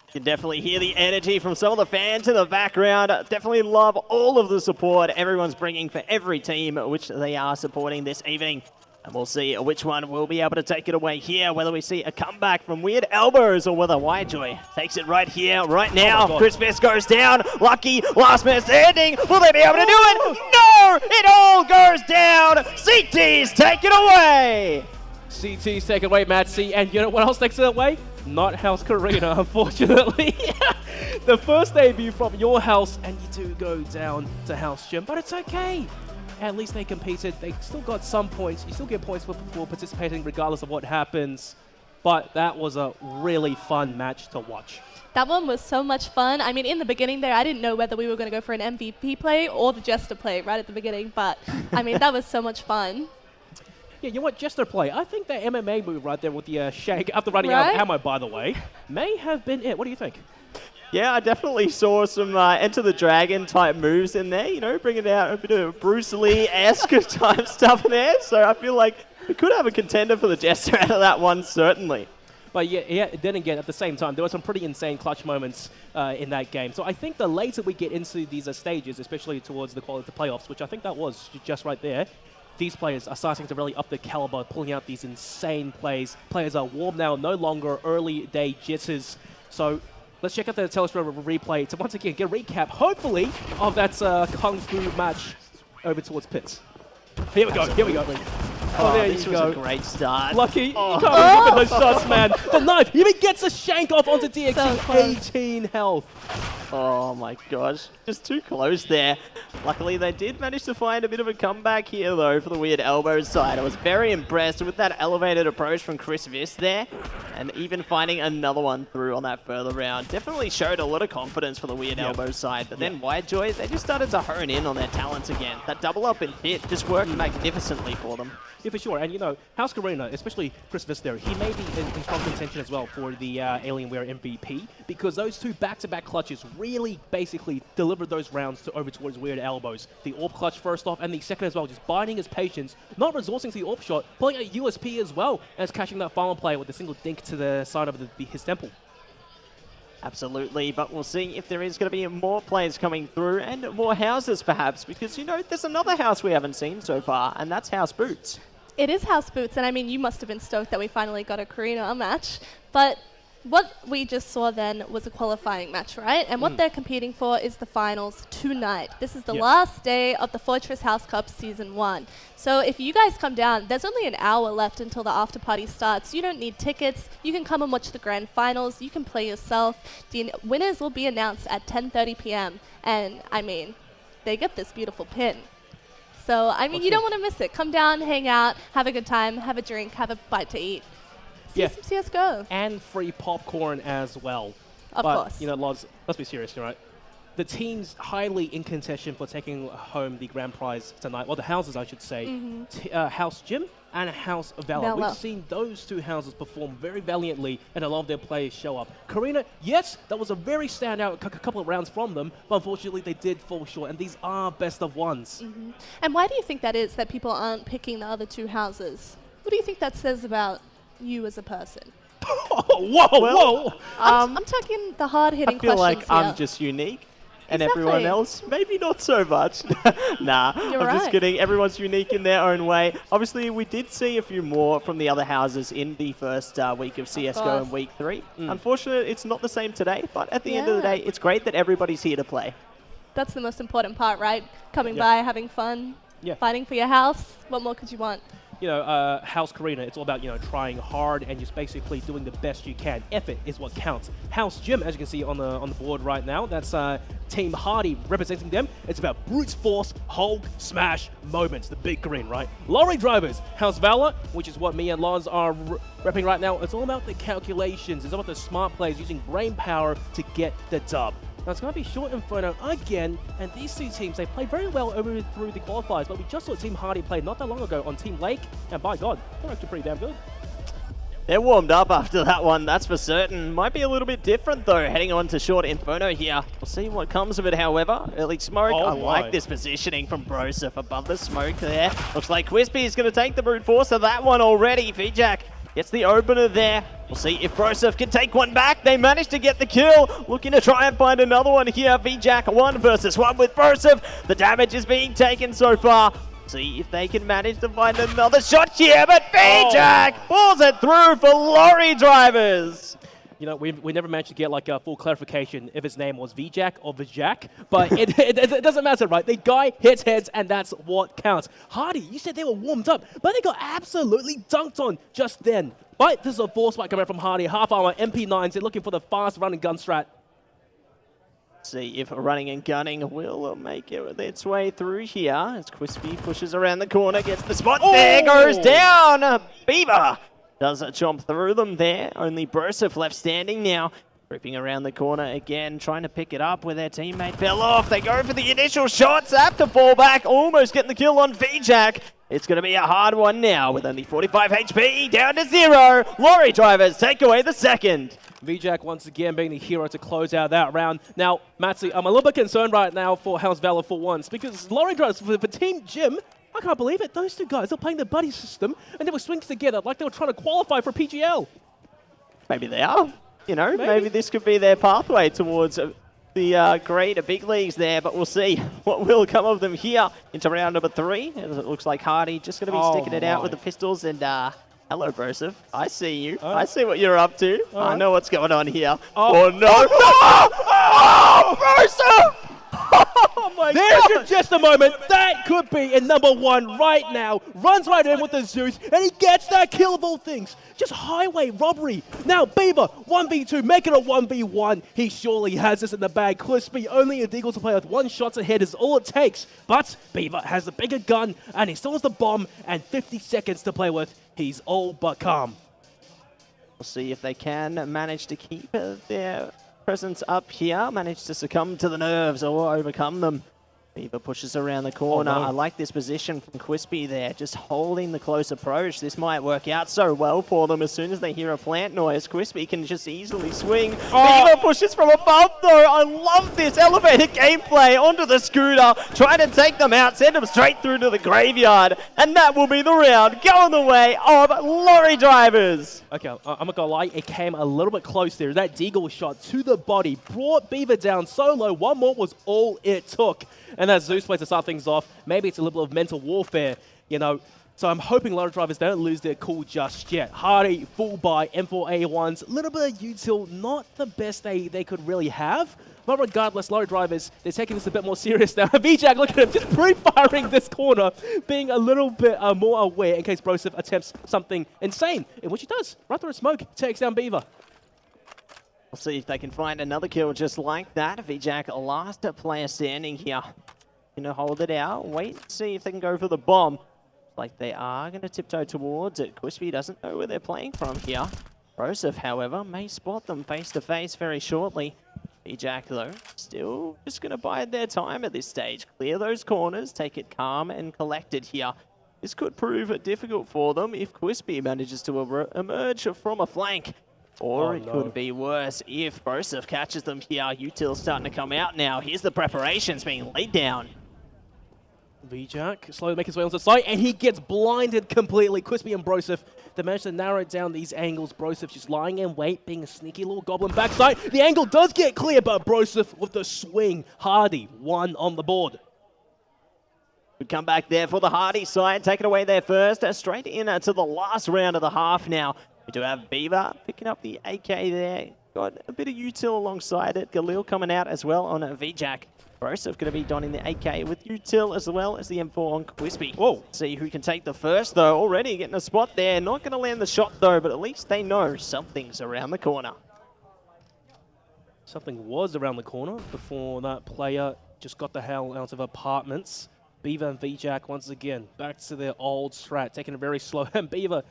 You can definitely hear the energy from some of the fans in the background. Definitely love all of the support everyone's bringing for every team which they are supporting this evening. And we'll see which one will be able to take it away here, whether we see a comeback from Weird Elbows or whether Winejoy takes it right here, right now. Oh, Chris Viss goes down. Lucky, last man standing. Will they be able to do it? No! It all goes down. CTs take it away. CT's take it away, Matt C. And you know what else takes it away? Not House Karina, unfortunately. The first debut from your house, and you do go down to House Gym, but it's okay. At least they competed. They still got some points. You still get points for participating regardless of what happens. But that was a really fun match to watch. That one was so much fun. I mean, in the beginning there, I didn't know whether we were going to go for an MVP play or the Jester play right at the beginning. But, I mean, that was so much fun. Yeah, you know what, Jester play. I think that MMA move right there with the shank after running right? out of ammo, by the way, may have been it. What do you think? Yeah, I definitely saw some Enter the Dragon type moves in there, you know, bringing out a bit of Bruce Lee-esque type stuff in there. So I feel like we could have a contender for the Jester out of that one, certainly. But yeah, then again, at the same time, there were some pretty insane clutch moments in that game. So I think the later we get into these stages, especially towards the quality of the playoffs, which I think that was just right there, these players are starting to really up their caliber, pulling out these insane plays. Players are warm now, no longer early day jitters. So let's check out the Telstra replay to once again get a recap, hopefully, of that Kung Fu match over towards Pits. Here we go. Oh, there this you was go. a great start. Lucky, you can't really whip those shots, man. The knife, he even gets a shank off onto DX, So close. 18 health. Oh my gosh, just too close there. Luckily, they did manage to find a bit of a comeback here, though, for the weird elbow side. I was very impressed with that elevated approach from Chris Viss there, and even finding another one through on that further round. Definitely showed a lot of confidence for the weird elbow side, but then Wide Joy, they just started to hone in on their talents again. That double up and hit just worked magnificently for them. Yeah, for sure. And, you know, House Karina, especially Chris Viss there, he may be in strong contention as well for the Alienware MVP, because those two back-to-back clutches really basically delivered those rounds over towards weird elbows. The AWP clutch first off, and the second as well, just biding his patience, not resourcing to the AWP shot, pulling a USP as well, as catching that final play with a single dink to the side of his temple. Absolutely, but we'll see if there is going to be more players coming through and more houses perhaps, because, you know, there's another house we haven't seen so far, and that's House Boots. It is House Boots, and I mean, you must have been stoked that we finally got a Karina match, but what we just saw then was a qualifying match, right? And what they're competing for is the finals tonight. This is the last day of the Fortress House Cup Season 1. So if you guys come down, there's only an hour left until the after party starts. You don't need tickets. You can come and watch the grand finals. You can play yourself. The winners will be announced at 10:30 p.m. And, I mean, they get this beautiful pin. So, I mean, you don't want to miss it. Come down, hang out, have a good time, have a drink, have a bite to eat. See some CSGO. And free popcorn as well. Of course. You know, Loz, let's be serious, right? The team's highly in contention for taking home the grand prize tonight. Well, the houses, I should say. House Gym and House Valor. We've seen those two houses perform very valiantly, and a lot of their players show up. Karina, yes, that was a very standout couple of rounds from them, but unfortunately they did fall short, and these are best of ones. And why do you think that is, that people aren't picking the other two houses? What do you think that says about you as a person? Whoa! I'm talking the hard-hitting questions I feel like here. I'm just unique. And everyone else, maybe not so much. Nah, I'm just kidding. Everyone's unique in their own way. Obviously, we did see a few more from the other houses in the first week of CSGO in week 3. Unfortunately, it's not the same today, but at the end of the day, it's great that everybody's here to play. That's the most important part, right? Coming by, having fun, fighting for your house. What more could you want? You know, House Karina, it's all about, you know, trying hard and just basically doing the best you can. Effort is what counts. House Gym, as you can see on the board right now, that's Team Hardy representing them. It's about brute force, Hulk, smash, moments, the big green, right? Lorry Drivers, House Valor, which is what me and Loz are repping right now. It's all about the calculations. It's all about the smart plays using brain power to get the dub. Now, it's going to be Short Inferno again, and these two teams, they played very well through the qualifiers, but we just saw Team Hardy play not that long ago on Team Lake, and by God, they're actually pretty damn good. They're warmed up after that one, that's for certain. Might be a little bit different, though, heading on to Short Inferno here. We'll see what comes of it, however. Early smoke, I like this positioning from Broseph above the smoke there. Looks like Quispy is going to take the brute force of that one already. VJack gets the opener there. We'll see if Broseph can take one back. They managed to get the kill. Looking to try and find another one here. VJack 1 versus 1 with Broseph. The damage is being taken so far. See if they can manage to find another shot here. But VJack pulls it through for Lorry Drivers. You know, we never managed to get like a full clarification if his name was VJack or Vijak, but it doesn't matter, right? The guy hits heads, and that's what counts. Hardy, you said they were warmed up, but they got absolutely dunked on just then. But this is a force fight coming from Hardy. Half armor, MP9s. They're looking for the fast run and gun strat. See if running and gunning will make its way through here as Quispy pushes around the corner, gets the spot. There goes down. Beaver does chomp through them there. Only Broseph left standing now. Ripping around the corner again, trying to pick it up where their teammate fell off. They go for the initial shots, have to fall back, almost getting the kill on VJack. It's going to be a hard one now with only 45 HP, down to 0. Lorry Drivers take away the second. VJack once again being the hero to close out that round. Now, Matsi, I'm a little bit concerned right now for House Valor for once, because Lorry Drivers for Team Gym, I can't believe it. Those two guys are playing the buddy system, and they were swinging together like they were trying to qualify for PGL. Maybe they are. You know, maybe this could be their pathway towards the great big leagues there, but we'll see what will come of them here into round number 3. It looks like Hardy just going to be sticking it out with the pistols, and hello, Broseph. I see you. I see what you're up to. I know what's going on here. Oh no! Oh, Broseph! Oh my There's God. your just a moment. That could be in number 1 right now. Runs right in with the Zeus, and he gets that kill of all things. Just highway robbery. Now, Beaver, 1v2, make it a 1v1. He surely has this in the bag. Crispy, only a Deagle to play with. 1 shot ahead is all it takes. But Beaver has the bigger gun, and he still has the bomb, and 50 seconds to play with. He's all but calm. We'll see if they can manage to keep their presence up here, manage to succumb to the nerves or overcome them. Beaver pushes around the corner. Oh, no. I like this position from Quispy there, just holding the close approach. This might work out so well for them. As soon as they hear a plant noise, Quispy can just easily swing. Oh. Beaver pushes from above though. I love this elevated gameplay onto the scooter, trying to take them out, send them straight through to the graveyard. And that will be the round going the way of lorry drivers. Okay, I'm not gonna lie, it came a little bit close there. That Deagle shot to the body brought Beaver down so low. 1 more was all it took. And that Zeus plays to start things off. Maybe it's a little bit of mental warfare, you know. So I'm hoping lorry drivers don't lose their cool just yet. Hardy, full buy, M4A1s, a little bit of util, not the best they could really have. But regardless, lorry drivers, they're taking this a bit more serious now. VJack, look at him, just pre-firing this corner, being a little bit more aware in case Broseph attempts something insane, in which he does. Right through a smoke, takes down Beaver. We'll see if they can find another kill just like that. VJack, last player standing here. Gonna hold it out, wait and see if they can go for the bomb. Like they are gonna tiptoe towards it. Quispy doesn't know where they're playing from here. Broseph, however, may spot them face to face very shortly. VJack, though, still just gonna bide their time at this stage. Clear those corners, take it calm and collected here. This could prove difficult for them if Quispy manages to emerge from a flank. Or it could be worse if Broseph catches them here. Util's starting to come out now. Here's the preparations being laid down. VJack slowly making his way onto the site, and he gets blinded completely. Quispy and Broseph, they manage to narrow down these angles. Broseph just lying in wait, being a sneaky little goblin backside. The angle does get clear, but Broseph with the swing. Hardy, 1 on the board. Good come back there for the Hardy side. Take it away there first. Straight in to the last round of the half now. We do have Beaver picking up the AK there. Got a bit of util alongside it. Galil coming out as well on VJack. Broseph going to be donning the AK with util as well as the M4 on Quispy. Whoa. See who can take the first though. Already getting a spot there. Not going to land the shot though, but at least they know something's around the corner. Something was around the corner before that player just got the hell out of apartments. Beaver and VJack once again back to their old strat, taking it very slow. And Beaver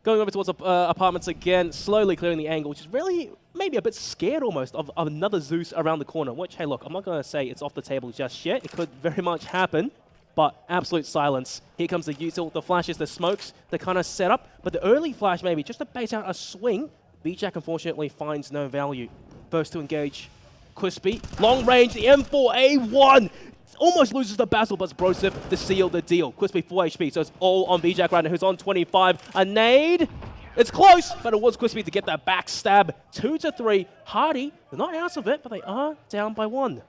going over towards apartments again, slowly clearing the angle, which is really maybe a bit scared almost of another Zeus around the corner, which, hey, look, I'm not going to say it's off the table just yet. It could very much happen, but absolute silence. Here comes the util, the flashes, the smokes, the kind of setup, but the early flash maybe just to bait out a swing. VJack, unfortunately, finds no value. First to engage, Quispy. Long range, the M4A1. Almost loses the battle, but it's Broseph to seal the deal. Quispy 4 HP, so it's all on VJack right now, who's on 25. A nade. It's close, but it was Quispy to get that backstab. 2-3. Hardy, they're not out of it, but they are down by 1.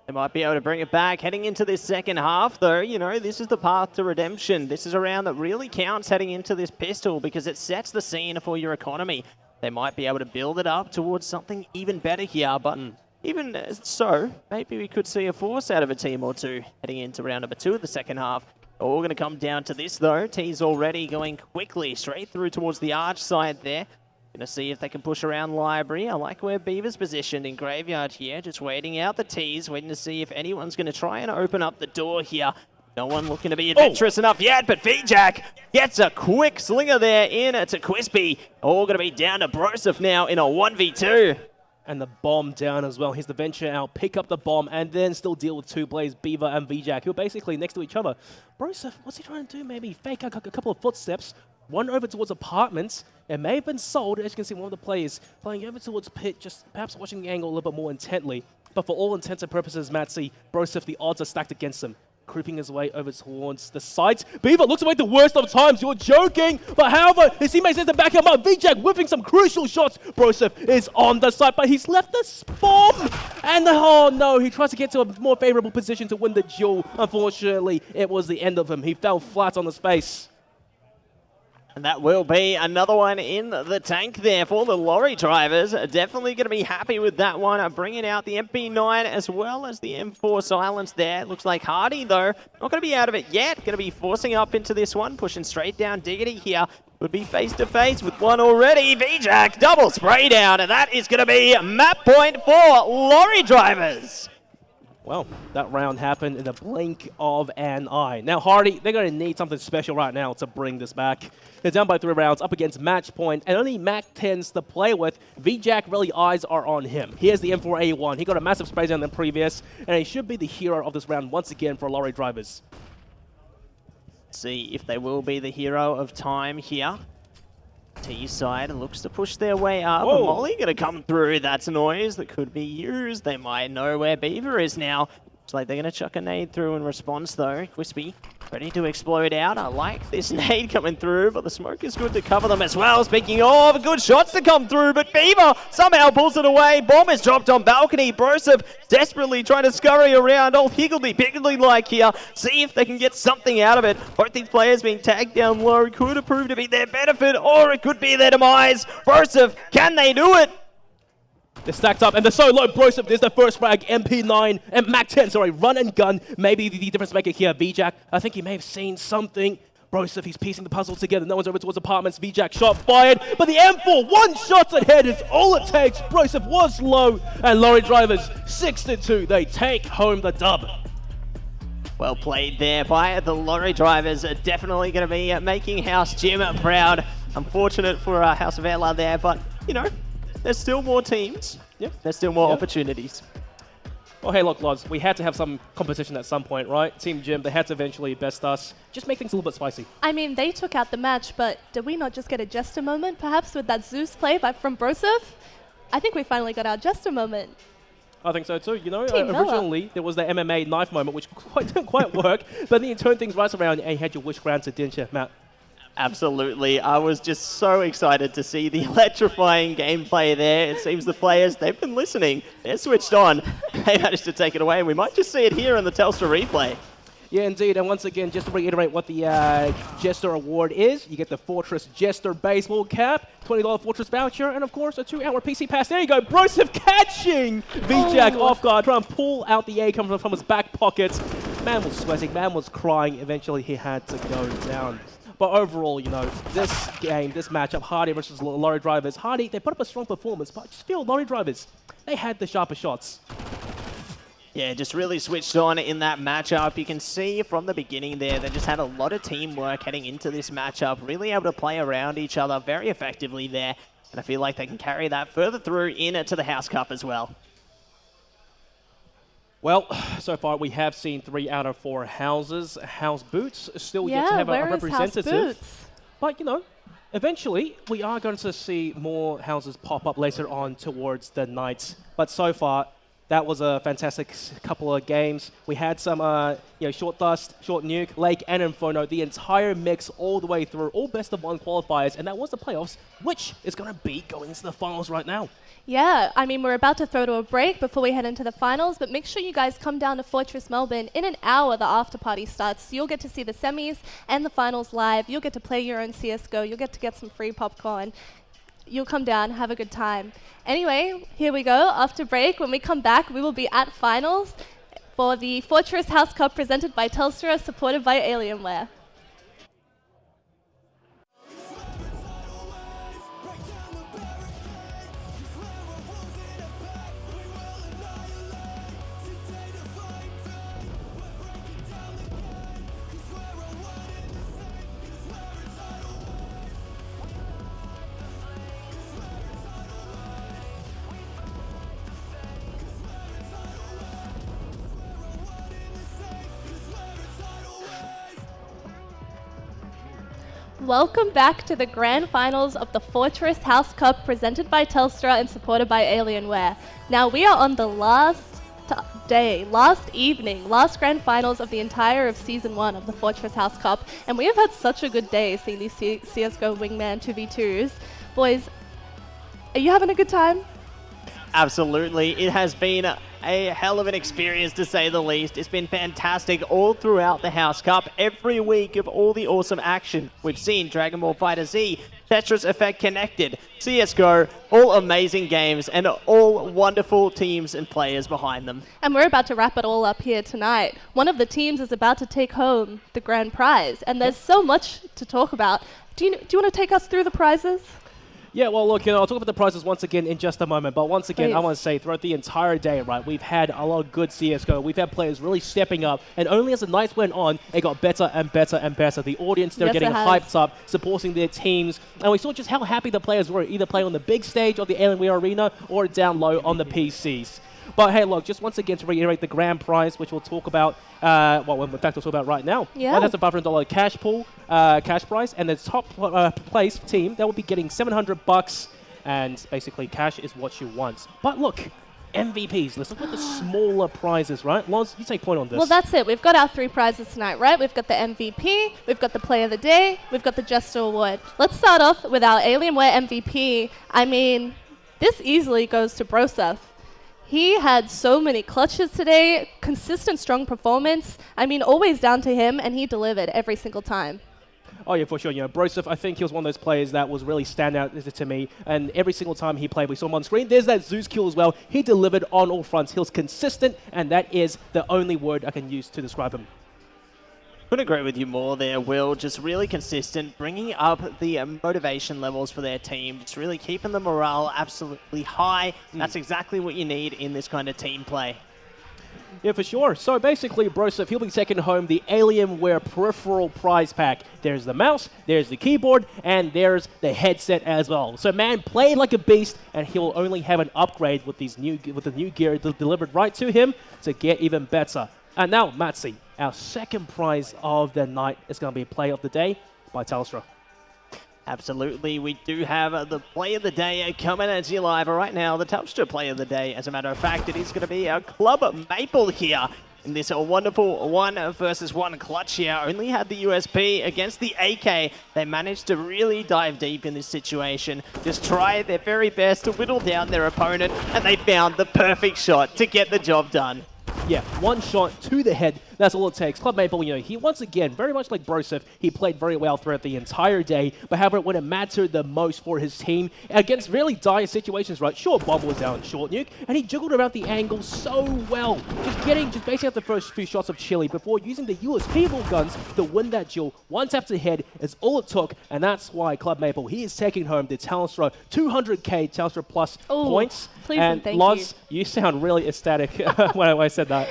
They might be able to bring it back. Heading into this second half, though, you know, this is the path to redemption. This is a round that really counts heading into this pistol because it sets the scene for your economy. They might be able to build it up towards something even better here, but even so, maybe we could see a force out of a team or two heading into round number 2 of the second half. All going to come down to this, though. T's already going quickly straight through towards the arch side there. Going to see if they can push around Library. I like where Beaver's positioned in Graveyard here. Just waiting out the T's, waiting to see if anyone's going to try and open up the door here. No one looking to be adventurous enough yet, but VJack gets a quick slinger there in to Quispy. All going to be down to Broseph now in a 1v2. And the bomb down as well. Here's the venture out, pick up the bomb, and then still deal with 2 players, Beaver and VJack, who are basically next to each other. Broseph, what's he trying to do? Maybe fake a couple of footsteps, run over towards apartments. It may have been sold. As you can see, one of the players playing over towards pit, just perhaps watching the angle a little bit more intently. But for all intents and purposes, Matsy, Broseph, the odds are stacked against him. Creeping his way over towards the sides. Beaver looks like the worst of times. You're joking. But however, his teammates to back him up. VJack whipping some crucial shots. Broseph is on the side, but he's left the bomb. And oh no, he tries to get to a more favorable position to win the duel. Unfortunately, it was the end of him. He fell flat on his face. And that will be another one in the tank there for the lorry drivers. Definitely going to be happy with that one. Bringing out the MP9 as well as the M4 Silence there. Looks like Hardy, though, not going to be out of it yet. Going to be forcing up into this one, pushing straight down Diggity here. Would be face-to-face with one already. VJack double spray down, and that is going to be map point for lorry drivers. Well, that round happened in the blink of an eye. Now, Hardy, they're going to need something special right now to bring this back. They're down by 3 rounds, up against match point, and only Mac 10s to play with. VJack, really, eyes are on him. Here's the M4A1. He got a massive spray down than previous, and he should be the hero of this round once again for lorry drivers. See if they will be the hero of time here. T side looks to push their way up. Whoa. Molly going to come through. That's noise that could be used. They might know where Beaver is now. Looks like they're going to chuck a nade through in response, though. Quispy ready to explode out. I like this nade coming through, but the smoke is good to cover them as well. Speaking of, good shots to come through, but Beaver somehow pulls it away. Bomb is dropped on balcony. Broseph desperately trying to scurry around, all higgledy-piggledy-like here. See if they can get something out of it. Both these players being tagged down low could have proved to be their benefit, or it could be their demise. Broseph, can they do it? They're stacked up, and they're so low. Broseph, there's the first frag. MP9 and Mac 10, sorry, run and gun. Maybe the difference maker here. VJack, I think he may have seen something. Broseph, he's piecing the puzzle together. No one's over towards apartments. VJack shot fired, but the M4, 1 shot ahead is all it takes. Broseph was low, and lorry drivers 6-2. They take home the dub. Well played there by the lorry drivers. Definitely going to be making House Jim proud. Unfortunate for House of Ella there, but, you know, there's still more teams. Yep. There's still more opportunities. Well, hey, look, Loz, we had to have some competition at some point, right? Team Jim, they had to eventually best us. Just make things a little bit spicy. I mean, they took out the match, but did we not just get a Jester moment, perhaps, with that Zeus play from Broseph? I think we finally got our Jester moment. I think so too. You know, Team originally there was the MMA knife moment, which didn't quite work, but then you turned things right around and you had your wish granted, didn't you, Matt? Absolutely. I was just so excited to see the electrifying gameplay there. It seems the players, they've been listening. They're switched on. They managed to take it away, and we might just see it here in the Telstra replay. Yeah, indeed. And once again, just to reiterate what the Jester Award is, you get the Fortress Jester baseball cap, $20 Fortress voucher, and of course, a 2-hour PC pass. There you go. Broseph catching VJack off guard, trying to pull out the A coming from his back pockets. Man was sweating, man was crying. Eventually, he had to go down. But overall, you know, this game, this matchup, Hardy versus lorry drivers. Hardy, they put up a strong performance, but I just feel lorry drivers, they had the sharper shots. Yeah, just really switched on in that matchup. You can see from the beginning there, they just had a lot of teamwork heading into this matchup, really able to play around each other very effectively there. And I feel like they can carry that further through into the House Cup as well. Well, so far we have seen 3 out of 4 houses. House Boots still yet to have a representative. House Boots? But, you know, eventually we are going to see more houses pop up later on towards the night. But so far, that was a fantastic couple of games. We had some, Short Dust, Short Nuke, Lake, and Inferno. The entire mix all the way through, all best-of-1 qualifiers, and that was the playoffs, which is going to be going into the finals right now. Yeah, I mean, we're about to throw to a break before we head into the finals, but make sure you guys come down to Fortress Melbourne. In an hour, the after party starts. You'll get to see the semis and the finals live. You'll get to play your own CSGO. You'll get to get some free popcorn. You'll come down, have a good time. Anyway, here we go. After break, when we come back, we will be at finals for the Fortress House Cup presented by Telstra, supported by Alienware. Welcome back to the grand finals of the Fortress House Cup presented by Telstra and supported by Alienware. Now we are on the last grand finals of the entire of Season 1 of the Fortress House Cup, and we have had such a good day seeing these CSGO Wingman 2v2s. Boys, are you having a good time? Absolutely. It has been a hell of an experience, to say the least. It's been fantastic all throughout the House Cup. Every week of all the awesome action. We've seen Dragon Ball FighterZ, Tetris Effect Connected, CSGO, all amazing games and all wonderful teams and players behind them. And we're about to wrap it all up here tonight. One of the teams is about to take home the grand prize, and there's so much to talk about. Do you want to take us through the prizes? Yeah, well, look, I'll talk about the prizes once again in just a moment. But once again, I want to say throughout the entire day, right, we've had a lot of good CSGO. We've had players really stepping up. And only as the nights went on, it got better and better and better. The audience, they're getting hyped up, supporting their teams. And we saw just how happy the players were, either playing on the big stage of the Alienware Arena or down low on the PCs. But hey, look, just once again to reiterate the grand prize, which we'll talk about, well, in fact, we'll talk about right now. Yeah. That's a $500 cash pool, cash prize, and the top place team, that will be getting $700, and basically cash is what you want. But look, MVPs, let's look at the smaller prizes, right? Loz, you take point on this. Well, that's it. We've got our 3 prizes tonight, right? We've got the MVP, we've got the Player of the Day, we've got the Jester Award. Let's start off with our Alienware MVP. I mean, this easily goes to Broseph. He had so many clutches today, consistent, strong performance. I mean, always down to him, and he delivered every single time. Oh, yeah, for sure. You know, Broseph, I think he was one of those players that was really stand out to me. And every single time he played, we saw him on screen. There's that Zeus kill as well. He delivered on all fronts. He was consistent, and that is the only word I can use to describe him. Couldn't agree with you more there, Will. Just really consistent, bringing up the motivation levels for their team, just really keeping the morale absolutely high. That's exactly what you need in this kind of team play. Yeah, for sure. So basically, Broseph, he'll be taking home the Alienware Peripheral Prize Pack. There's the mouse, there's the keyboard, and there's the headset as well. So man played like a beast, and he'll only have an upgrade with the new gear delivered right to him to get even better. And now, Matsi, our second prize of the night is going to be Play of the Day by Telstra. Absolutely, we do have the Play of the Day coming at you live right now. The Telstra Play of the Day, as a matter of fact, it is going to be a Club Maple here in this wonderful 1-versus-1 clutch here. Only had the USP against the AK. They managed to really dive deep in this situation, just try their very best to whittle down their opponent, and they found the perfect shot to get the job done. Yeah, one shot to the head. That's all it takes. Club Maple, you know, he once again, very much like Broseph, he played very well throughout the entire day. But however, when it mattered the most for his team, against really dire situations, right? Sure, Bob was down short nuke, and he juggled around the angle so well. Just basing out the first few shots of Chili before using the USP ball guns to win that duel. One tap to the head is all it took, and that's why Club Maple, he is taking home the Telstra 200k Telstra Plus points. Please and thank Loz, you sound really ecstatic when I said that.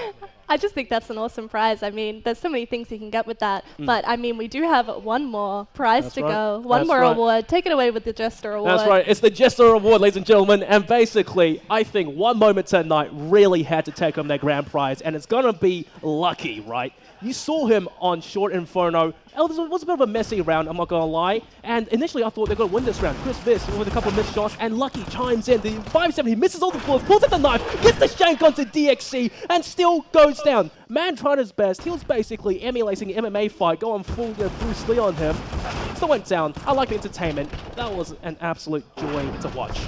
I just think that's an awesome prize. I mean, there's so many things you can get with that. But, I mean, we do have one more prize to go. One more award. Take it away with the Jester Award. That's right. It's the Jester Award, ladies and gentlemen. And basically, I think one moment tonight really had to take home their grand prize. And it's going to be Lucky, right? You saw him on Short Inferno. It was a bit of a messy round, I'm not going to lie. And initially, I thought they were going to win this round. Chris Viss with a couple of missed shots, and Lucky chimes in. The 570 misses all the bullets, pulls out the knife, gets the shank onto DXC, and still goes down. Man tried his best. He was basically emulating an MMA fight, going full Bruce Lee on him. Still went down. I like the entertainment. That was an absolute joy to watch.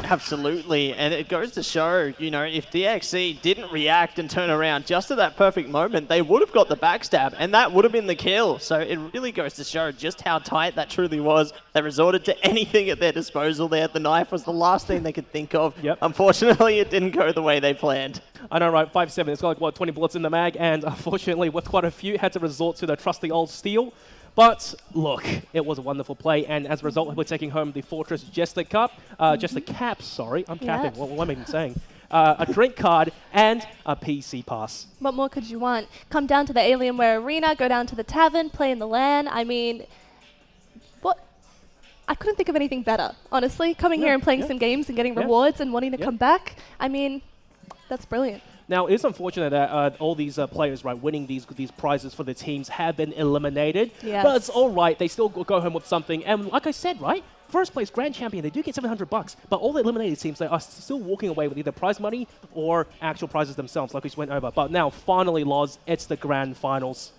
Absolutely, and it goes to show, you know, if DXC didn't react and turn around just at that perfect moment, they would have got the backstab, and that would have been the kill. So it really goes to show just how tight that truly was. They resorted to anything at their disposal there. The knife was the last thing they could think of. Yep. Unfortunately, it didn't go the way they planned. I know, right? 5.7. It's got like, what, 20 bullets in the mag, and unfortunately, with quite a few, had to resort to the trusty old steel. But look, it was a wonderful play, and as a result, we're taking home the Fortress Jester Cup, Jester Cap, sorry, I'm capping, Yes. what am I even saying? A drink card, and a PC pass. What more could you want? Come down to the Alienware Arena, go down to the tavern, play in the LAN. I mean, what? I couldn't think of anything better, honestly. Coming here and playing some games and getting rewards and wanting to come back. I mean, that's brilliant. Now, it's unfortunate that all these players, right, winning these prizes for the teams have been eliminated. Yes. But it's all right. They still go home with something. And like I said, right, first place grand champion, they do get $700. But all the eliminated teams, they are still walking away with either prize money or actual prizes themselves, like we just went over. But now, finally, Loz, it's the grand finals.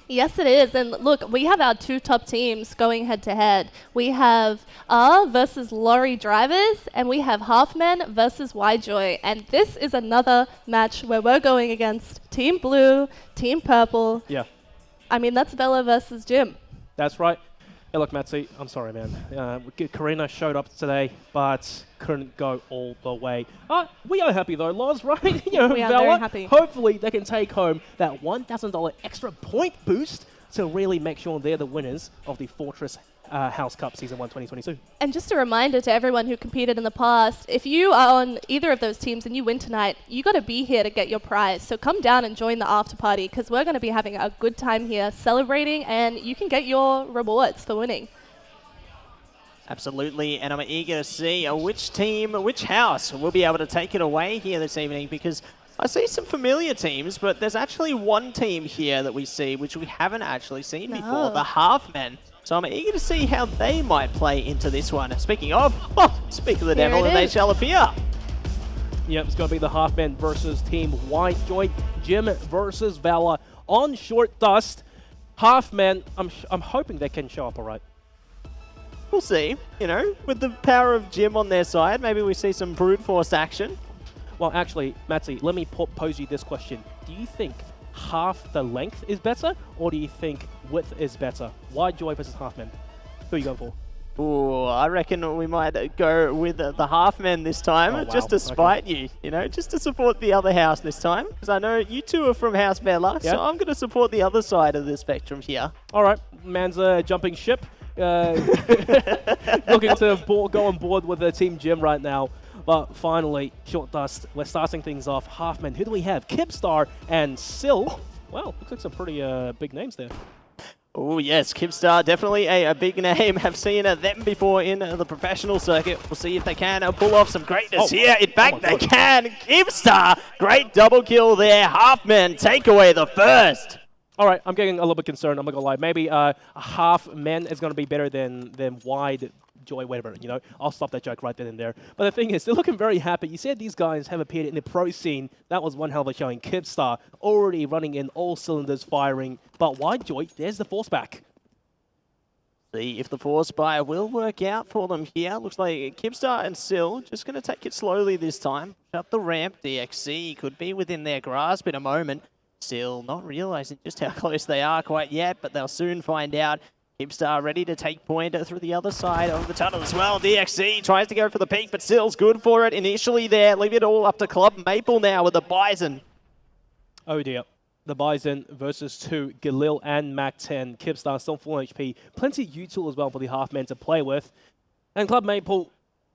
Yes, it is. And look, we have our two top teams going head-to-head. We have R versus Lorry Drivers, and we have Halfman versus Yjoy. And this is another match where we're going against Team Blue, Team Purple. Yeah. I mean, that's Bella versus Jim. That's right. Hey, look, Matzy, I'm sorry, man. Karina showed up today, but couldn't go all the way. We are happy, though, Loz, right? We are very happy. Hopefully, they can take home that $1,000 extra point boost to really make sure they're the winners of the Fortress House Cup Season 1 2022. And just a reminder to everyone who competed in the past, if you are on either of those teams and you win tonight, you got to be here to get your prize. So come down and join the after party because we're going to be having a good time here celebrating, and you can get your rewards for winning. Absolutely, and I'm eager to see which team, which house will be able to take it away here this evening, because I see some familiar teams, but there's actually one team here that we see which we haven't actually seen before, the Halfmen. So I'm eager to see how they might play into this one. Speaking of, speak of the devil, and they shall appear. Yep, it's going to be the Halfmen versus Team Yjoy, Jim versus Valor on Short Dust. Halfmen, I'm hoping they can show up all right. We'll see, you know, with the power of Jim on their side, maybe we see some brute force action. Well, actually, Matzy, let me pose you this question. Do you think half the length is better, or do you think width is better? Yjoy versus Halfmen. Who are you going for? Ooh, I reckon we might go with the Halfmen this time, wow. just to spite you, you know, just to support the other house this time, because I know you two are from House Vela, so I'm going to support the other side of the spectrum here. All right, man's jumping ship. Looking to go on board with the Team Jim right now. But finally, Short Dust, we're starting things off. Halfmen, who do we have? Kipstar and Sil. Well, looks like some pretty big names there. Oh yes, Kipstar, definitely a big name. Have seen them before in the professional circuit. We'll see if they can pull off some greatness here. In fact, they can. Kipstar, great double kill there. Halfmen take away the first. All right, I'm getting a little bit concerned. I'm not gonna lie. Maybe a Halfmen is gonna be better than Yjoy, whatever. You know, I'll stop that joke right then and there. But the thing is, they're looking very happy. You said these guys have appeared in the pro scene. That was one hell of a showing. Kipstar already running in all cylinders, firing. But Yjoy, there's the force back. See if the force buy will work out for them here. Looks like Kipstar and Sil just gonna take it slowly this time. Up the ramp. DXC could be within their grasp in a moment. Still not realizing just how close they are quite yet, but they'll soon find out. Kipstar ready to take point through the other side of the tunnel as well. DXC tries to go for the peak, but Sil's good for it initially there. Leave it all up to Club Maple now with the Bison. Oh dear. The Bison versus 2, Galil and Mac-10. Kipstar still full HP. Plenty util as well for the Halfmen to play with. And Club Maple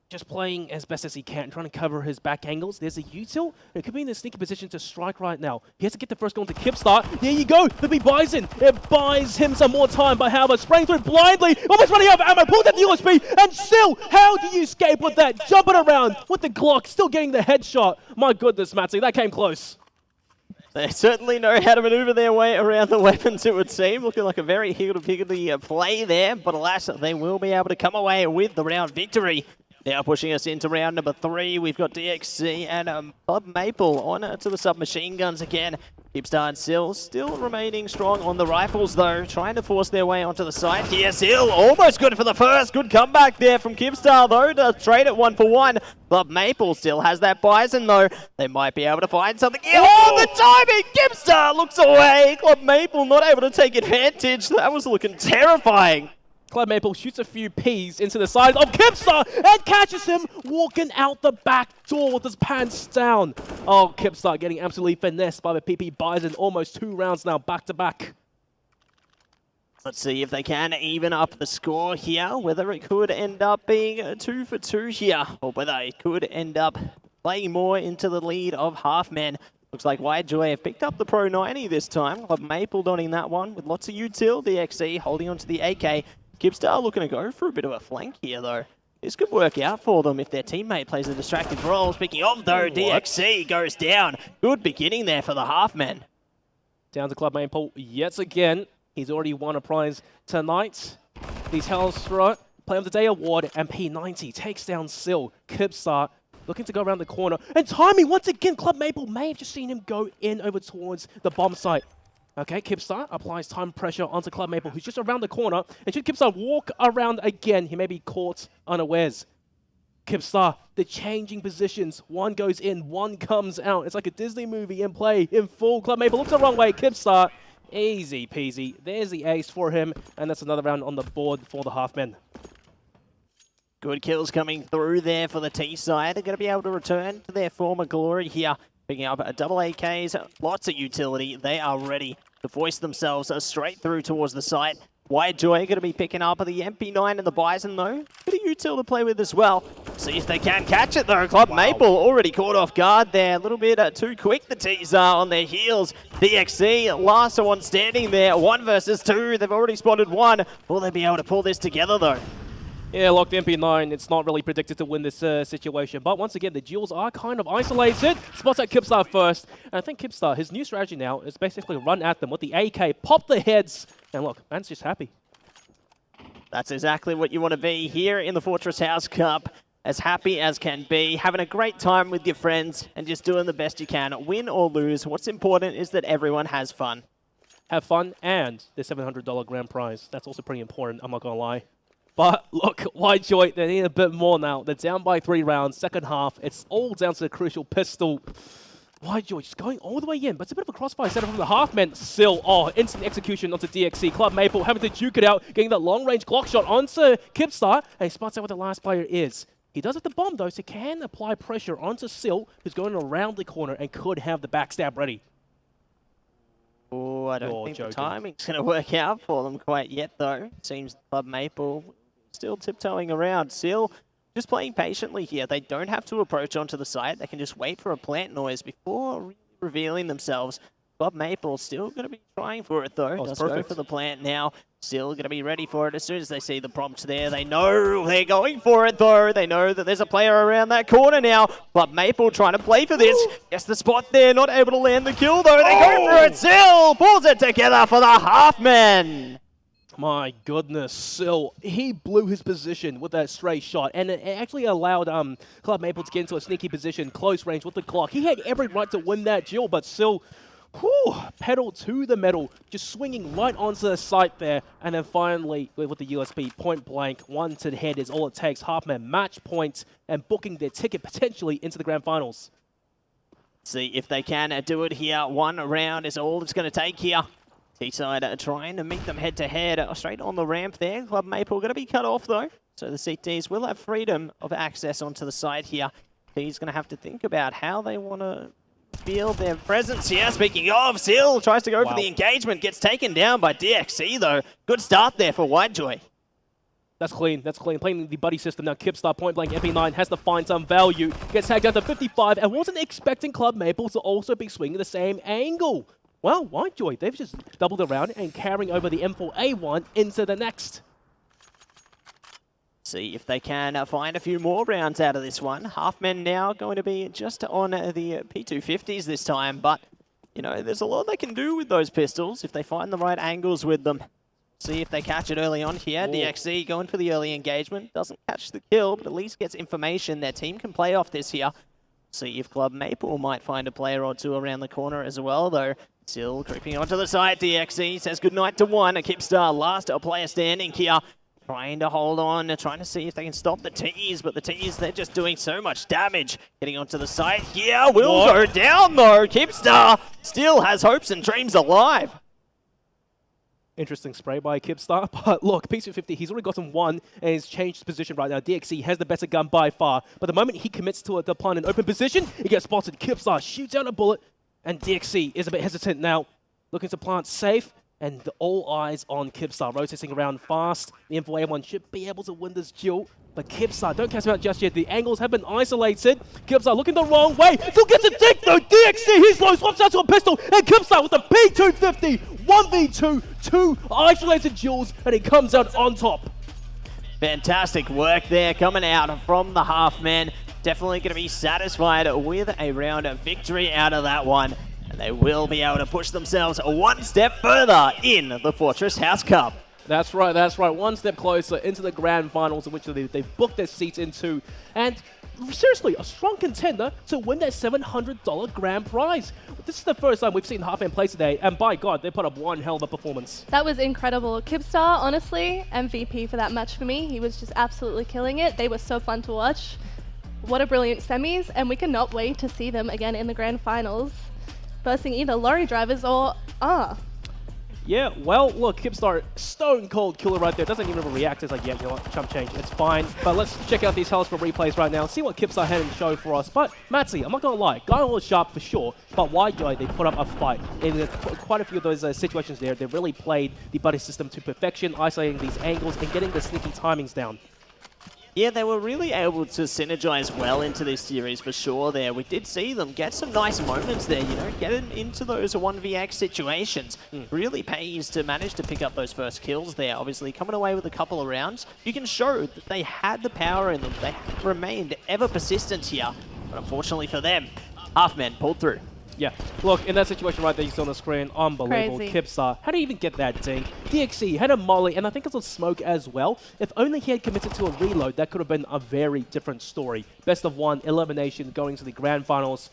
just playing as best as he can, trying to cover his back angles. There's a util. It could be in a sneaky position to strike right now. He has to get the first goal to Kipstar. There you go. The big Bison. It buys him some more time by Halbert. Spraying through blindly. Almost running out of ammo. Pulls out the USP. And still, how do you escape with that? Jumping around with the Glock. Still getting the headshot. My goodness, Matzy. That came close. They certainly know how to maneuver their way around the weapons, it would seem. Looking like a very higgledy-piggledy play there. But alas, they will be able to come away with the round victory. Now pushing us into round number 3, we've got DXC and Club Maple on to the submachine guns again. Kipstar and Sil still remaining strong on the rifles though, trying to force their way onto the side here. Sil almost good for the first. Good comeback there from Kipstar though to trade it 1-for-1. Club Maple still has that Bison though. They might be able to find something. Oh, the timing! Kipstar looks away. Club Maple not able to take advantage. That was looking terrifying. Club Maple shoots a few Ps into the side of Kipstar and catches him walking out the back door with his pants down. Oh, Kipstar getting absolutely finessed by the PP Bison. Almost 2 rounds now, back to back. Let's see if they can even up the score here, whether it could end up being 2-for-2 here, or whether it could end up playing more into the lead of Halfmen. Looks like Yjoy have picked up the Pro 90 this time. Club Maple donning that one with lots of util. DXC holding onto the AK. Kipstar looking to go for a bit of a flank here, though. This could work out for them if their teammate plays a distracted role. Speaking of, though, DXC goes down. Good beginning there for the Halfmen. Down to Club Maple yet again. He's already won a prize tonight. These Hellstra Play of the Day award, and P90 takes down Sil. Kipstar looking to go around the corner. And timing, once again, Club Maple may have just seen him go in over towards the bomb site. Okay, Kipstar applies time pressure onto Club Maple, who's just around the corner. And should Kipstar walk around again, he may be caught unawares. Kipstar, the changing positions. One goes in, one comes out. It's like a Disney movie in play, in full. Club Maple looks the wrong way. Kipstar, easy peasy. There's the ace for him, and that's another round on the board for the Halfmen. Good kills coming through there for the T side. They're going to be able to return to their former glory here. Picking up a double AKs, lots of utility. They are ready to voice themselves straight through towards the site. Wide Joy going to be picking up the MP9 and the Bison, though. Bit of util to play with as well. See if they can catch it, though. Club Maple already caught off guard there. A little bit too quick, the T's are on their heels. DXC, last one standing there. 1 versus 2. They've already spotted 1. Will they be able to pull this together, though? Yeah, locked MP9, it's not really predicted to win this situation. But once again, the duels are kind of isolated. Spots at Kipstar first. And I think Kipstar, his new strategy now is basically run at them with the AK, pop the heads. And look, man's just happy. That's exactly what you want to be here in the Fortress House Cup. As happy as can be, having a great time with your friends and just doing the best you can. Win or lose, what's important is that everyone has fun. Have fun and the $700 grand prize. That's also pretty important, I'm not going to lie. But look, Wide Joy, they need a bit more now. They're down by 3 rounds, second half. It's all down to the crucial pistol. Wide Joy just going all the way in, but it's a bit of a crossfire setup from the Halfmen. Still, instant execution onto DXC. Club Maple having to juke it out, getting that long-range Glock shot onto Kipstar, and he spots out where the last player is. He does have the bomb, though, so he can apply pressure onto Sil, who's going around the corner and could have the backstab ready. Oh, I don't think the timing's going to work out for them quite yet, though. Seems Club Maple still tiptoeing around. Sil just playing patiently here. They don't have to approach onto the site. They can just wait for a plant noise before revealing themselves. Club Maple still going to be trying for it, though. Does go for the plant now. Still going to be ready for it as soon as they see the prompt there. They know they're going for it, though. They know that there's a player around that corner now. Club Maple trying to play for this. Gets the spot there. Not able to land the kill, though. They go for it. Sil pulls it together for the Halfmen. My goodness, Sil, he blew his position with that stray shot, and it actually allowed Club Maple to get into a sneaky position, close range with the Glock. He had every right to win that duel, but Sil, pedal to the metal, just swinging right onto the site there, and then finally, with the USB, point blank, 1 to the head is all it takes. Halfmen match point and booking their ticket potentially into the grand finals. See if they can do it here. 1 round is all it's going to take here. T-side trying to meet them head-to-head straight on the ramp there. Club Maple going to be cut off, though. So the CTs will have freedom of access onto the side here. He's going to have to think about how they want to feel their presence here. Speaking of, Sil tries to go for the engagement. Gets taken down by DXC, though. Good start there for Wide Joy. That's clean. That's clean. Playing the buddy system now. Kipstar point blank MP9 has to find some value. Gets tagged down to 55 and wasn't expecting Club Maple to also be swinging the same angle. Well, Wide Joy, they've just doubled around and carrying over the M4A1 into the next. See if they can find a few more rounds out of this one. Halfmen now going to be just on the P250s this time, but, you know, there's a lot they can do with those pistols if they find the right angles with them. See if they catch it early on here. DXC going for the early engagement. Doesn't catch the kill, but at least gets information. Their team can play off this here. See if Club Maple might find a player or two around the corner as well, though. Still creeping onto the side. DXC says goodnight to 1. A Kipstar, last player standing here. Trying to hold on, trying to see if they can stop the T's, but the T's, they're just doing so much damage. Getting onto the side here. Will go down, though. Kipstar still has hopes and dreams alive. Interesting spray by Kipstar, but look, P250, he's already gotten 1 and he's changed position right now. DXC has the better gun by far, but the moment he commits to the plant in open position, he gets spotted. Kipstar shoots out a bullet, and DXC is a bit hesitant now, looking to plant safe, and all eyes on Kipstar, rotating around fast. The M4A1 should be able to win this duel, but Kipstar, don't cast him out just yet. The angles have been isolated. Kipstar looking the wrong way. Still gets a dig though. DXC, he's low, swaps out to a pistol, and Kipstar with the P250. 1v2, 2 isolated duels, and he comes out on top. Fantastic work there coming out from the Halfmen. Definitely going to be satisfied with a round of victory out of that one. And they will be able to push themselves 1 step further in the Fortress House Cup. That's right, that's right. One step closer into the grand finals, in which they've booked their seats into. And seriously, a strong contender to win that $700 grand prize. This is the first time we've seen Halfman play today, and by God, they put up one hell of a performance. That was incredible. Kibstar, honestly, MVP for that match for me. He was just absolutely killing it. They were so fun to watch. What a brilliant semis, and we cannot wait to see them again in the grand finals, versing either lorry drivers or Yeah, well, look, Kibstar, stone cold killer right there. Doesn't even react. It's like, yeah, you know what, chump change, it's fine. But let's check out these Hells for replays right now and see what Kibstar had in show for us. But, Matsy, I'm not going to lie, Guy was sharp for sure, but YGI, they put up a fight. In quite a few of those situations there, they really played the buddy system to perfection, isolating these angles and getting the sneaky timings down. Yeah, they were really able to synergize well into this series for sure there. We did see them get some nice moments there, you know, getting into those 1vx situations. Really pays to manage to pick up those first kills there. Obviously, coming away with a couple of rounds, you can show that they had the power in them. They remained ever persistent here. But unfortunately for them, Halfman pulled through. Yeah, look, in that situation right there you saw on the screen, unbelievable. Crazy. Kibstar, how do you even get that ding? DXE had a molly, and I think it's a smoke as well. If only he had committed to a reload, that could have been a very different story. Best of one, elimination, going to the grand finals.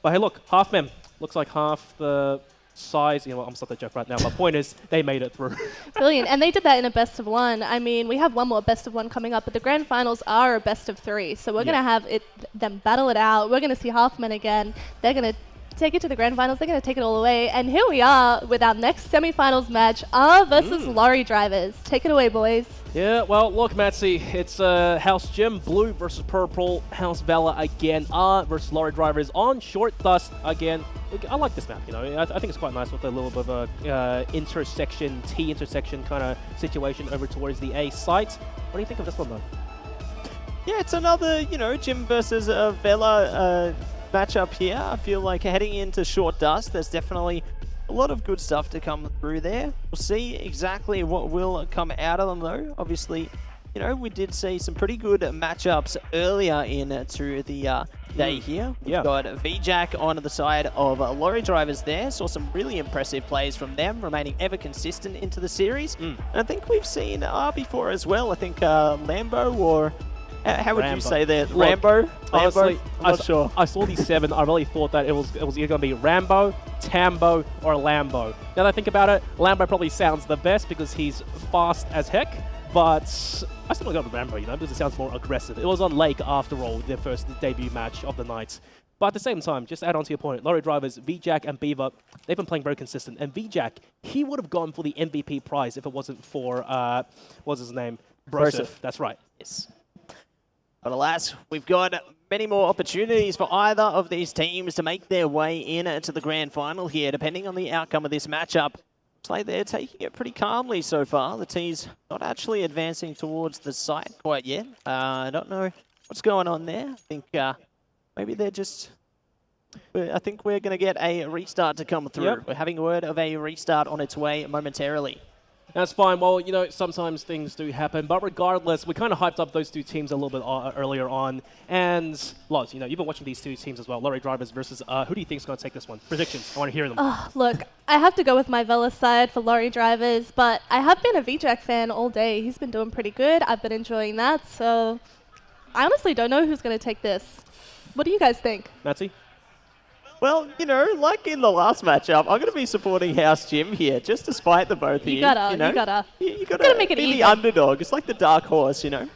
But hey, look, Halfman looks like half the size. You know what, I'm stopping that joke right now. My point is, they made it through. Brilliant, and they did that in a best of one. I mean, we have one more best of one coming up, but the grand finals are a best of three. So we're going to have them battle it out. We're going to see Halfman again. They're going to take it to the grand finals. They're going to take it all away. And here we are with our next semifinals match, versus lorry drivers. Take it away, boys. Yeah, well, look, Matsy, it's House Jim, blue versus purple, House Valor again, versus lorry drivers on short dust again. I like this map, you know, I think it's quite nice with a little bit of a intersection, T-intersection kind of situation over towards the A site. What do you think of this one, though? Yeah, it's another, you know, Jim versus Vela matchup here. I feel like heading into short dust, there's definitely a lot of good stuff to come through there. We'll see exactly what will come out of them, though. Obviously, you know, we did see some pretty good matchups earlier into the day here. We've got VJack on the side of lorry drivers there. Saw some really impressive plays from them, remaining ever consistent into the series. And I think we've seen before as well. I think Lambo or... how would you say that? Rambo? Honestly, I'm not sure. I saw these 7. I really thought that it was either going to be Rambo, Tambo, or Lambo. Now that I think about it, Lambo probably sounds the best because he's fast as heck. But I still got with Rambo, you know, because it sounds more aggressive. It was on Lake, after all, their first debut match of the night. But at the same time, just to add on to your point, lorry drivers, VJack and Beaver, they've been playing very consistent. And VJack, he would have gone for the MVP prize if it wasn't for, what's his name? Broseph. That's right. Yes. But alas, we've got many more opportunities for either of these teams to make their way into the grand final here, depending on the outcome of this matchup. Looks like they're taking it pretty calmly so far. The team's not actually advancing towards the site quite yet. I don't know what's going on there. I think maybe they're just... I think we're going to get a restart to come through. Yep. We're having word of a restart on its way momentarily. That's fine. Well, you know, sometimes things do happen. But regardless, we kind of hyped up those two teams a little bit earlier on. And, Loz, you know, you've been watching these two teams as well. Lorry Drivers versus, who do you think is going to take this one? Predictions. I want to hear them. Look, I have to go with my Vela side for lorry drivers, but I have been a VJack fan all day. He's been doing pretty good. I've been enjoying that. So I honestly don't know who's going to take this. What do you guys think? Matsy? Well, you know, like in the last matchup, I'm going to be supporting House Jim here, just to spite the both of you. You gotta make it be even. the underdog. It's like the dark horse, you know.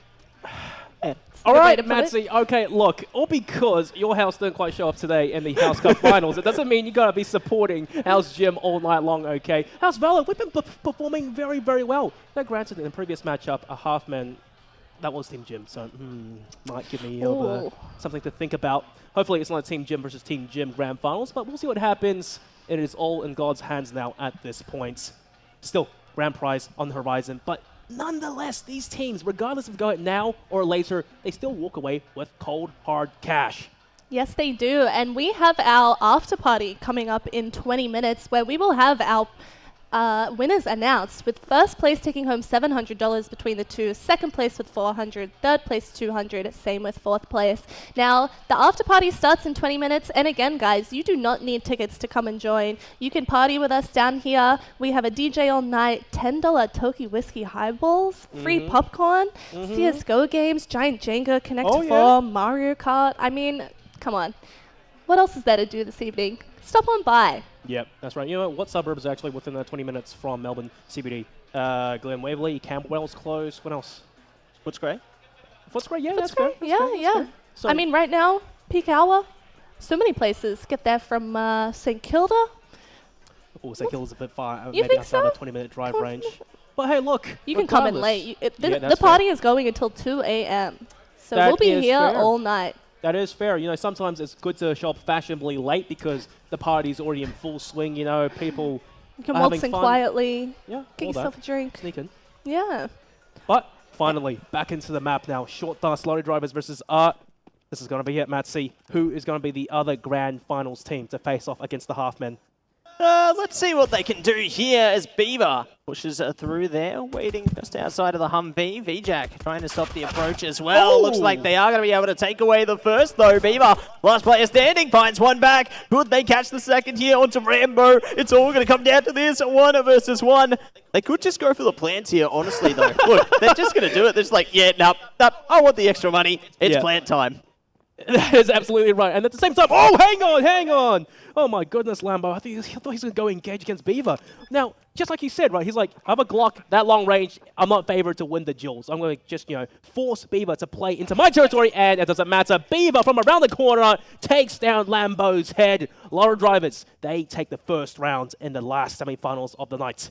All right, Matsy. Okay, look, all because your house didn't quite show up today in the House Cup finals, it doesn't mean you got to be supporting House Jim all night long, okay? House Valor, we've been performing very, very well. Now, granted, in the previous matchup, a half-man, that was Team Jim, so might give me something to think about. Hopefully it's not a Team Jim versus Team Jim grand finals, but we'll see what happens. It is all in God's hands now at this point. Still, grand prize on the horizon, but nonetheless, these teams, regardless of going now or later, they still walk away with cold, hard cash. Yes, they do. And we have our after party coming up in 20 minutes where we will have our winners announced, with first place taking home $700 between the two, second place with $400, third place $200, same with fourth place. Now, the after party starts in 20 minutes, and again, guys, you do not need tickets to come and join. You can party with us down here. We have a DJ all night, $10 Toki whiskey highballs, free popcorn, CSGO games, giant Jenga, Connect to 4, Mario Kart. I mean, come on. What else is there to do this evening? Stop on by. Yep, that's right. You know what suburbs are actually within 20 minutes from Melbourne CBD? Glen Waverley, Camberwell's close. What else? Footscray? Footscray, yeah, that's Footscray? fair. Yeah. So I mean, right now, peak hour, so many places. Get there from St. Kilda. Oh, St. Kilda's a bit far. You maybe think outside so? the 20-minute drive range. But hey, look. You can come in late. The party is going until 2 a.m. So we'll be here all night. That is fair. You know, sometimes it's good to show up fashionably late because the party's already in full swing. You know, people You can are waltz having in fun. quietly. Yeah, Get all yourself that. a drink. Sneak in. Yeah. But finally, back into the map now. Short Dust Lorry Drivers versus Art. This is going to be it, Matt C. Who is going to be the other grand finals team to face off against the Halfmen? Let's see what they can do here as Beaver pushes through there, waiting just outside of the Humvee. VJack trying to stop the approach as well. Oh. Looks like they are going to be able to take away the first, though. Beaver, last player standing, finds one back. Could they catch the second here onto Rambo? It's all going to come down to this, 1 versus 1. They could just go for the plants here, honestly, though. Look, they're just going to do it. They're just like, yeah, nope, I want the extra money. It's plant time. That is absolutely right. And at the same time, oh, hang on. Oh, my goodness, Lambo. I thought he was going to go engage against Beaver. Now, just like he said, right, he's like, I have a Glock that long range. I'm not favored to win the duels. I'm going to just, force Beaver to play into my territory, and it doesn't matter. Beaver from around the corner takes down Lambo's head. Lorry Drivers, they take the first round in the last semifinals of the night.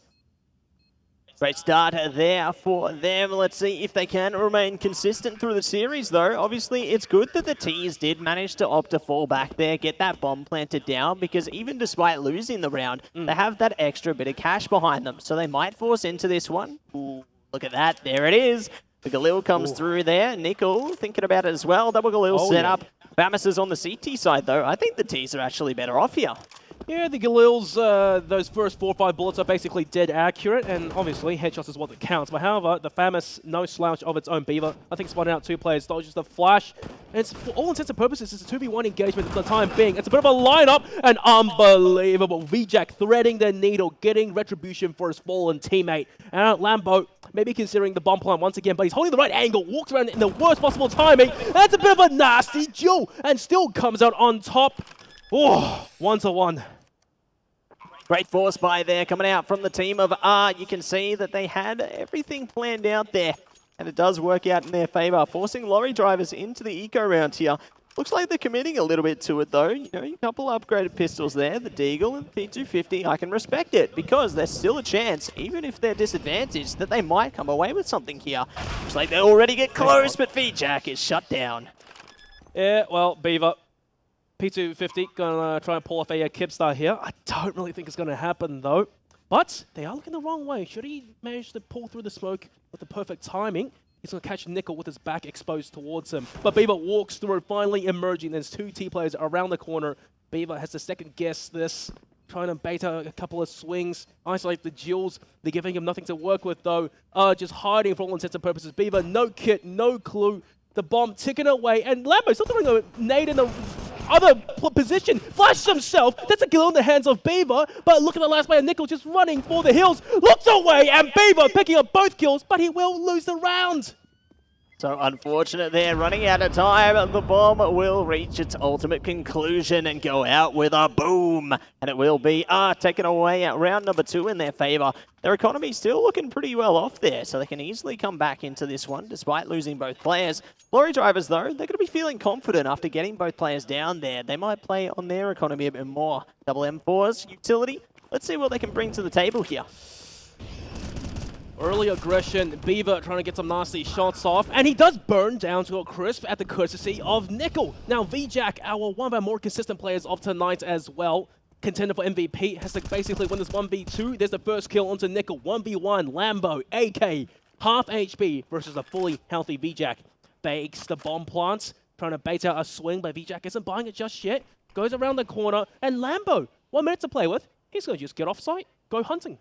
Great start there for them. Let's see if they can remain consistent through the series, though. Obviously, it's good that the T's did manage to opt to fall back there, get that bomb planted down, because even despite losing the round, they have that extra bit of cash behind them. So they might force into this one. Ooh, look at that. There it is. The Galil comes through there. Nickel thinking about it as well. Double Galil set up. Famus is on the CT side, though. I think the T's are actually better off here. Yeah, the Galils, those first 4 or 5 bullets are basically dead accurate, and obviously headshots is what that counts. But however, the Famus, no slouch of its own Beaver. I think spotting out 2 players, dodges the flash. And it's, for all intents and purposes, it's a 2v1 engagement for the time being. It's a bit of a lineup, and unbelievable. VJack threading the needle, getting retribution for his fallen teammate. And Lambo, maybe considering the bomb plant once again, but he's holding the right angle, walks around in the worst possible timing. That's a bit of a nasty duel, and still comes out on top. Oh, 1-1. Great force by there coming out from the team of R. You can see that they had everything planned out there, and it does work out in their favor, forcing Lorry Drivers into the eco round here. Looks like they're committing a little bit to it, though. You know, a couple upgraded pistols there, the Deagle and the P250. I can respect it because there's still a chance, even if they're disadvantaged, that they might come away with something here. Looks like they already get close, but VJack is shut down. Yeah, well, Beaver. P250 gonna try and pull off a Kipstar here. I don't really think it's gonna happen though. But they are looking the wrong way. Should he manage to pull through the smoke with the perfect timing, he's gonna catch Nickel with his back exposed towards him. But Beaver walks through, finally emerging. There's 2 T players around the corner. Beaver has to second guess this, trying to bait out a couple of swings, isolate the duels. They're giving him nothing to work with though. Just hiding for all intents and purposes. Beaver, no kit, no clue. The bomb ticking away, and Lambo still throwing a nade in the other position, flashes himself. That's a kill in the hands of Beaver, but look at the last player, Nickel, just running for the hills, looks away, and Beaver picking up both kills, but he will lose the round. So unfortunate there, running out of time. The bomb will reach its ultimate conclusion and go out with a boom. And it will be taken away at round number 2 in their favor. Their economy still looking pretty well off there, so they can easily come back into this one despite losing both players. Lorry Drivers, though, they're going to be feeling confident after getting both players down there. They might play on their economy a bit more. Double M4's utility. Let's see what they can bring to the table here. Early aggression, Beaver trying to get some nasty shots off, and he does burn down to a crisp at the courtesy of Nickel. Now, VJack, one of our more consistent players of tonight as well, contender for MVP, has to basically win this 1v2. There's the first kill onto Nickel, 1v1, Lambo, AK, half HP versus a fully healthy VJack. Bakes the bomb plant, trying to bait out a swing, but VJack isn't buying it just yet. Goes around the corner, and Lambo, 1 minute to play with. He's going to just get off site, go hunting.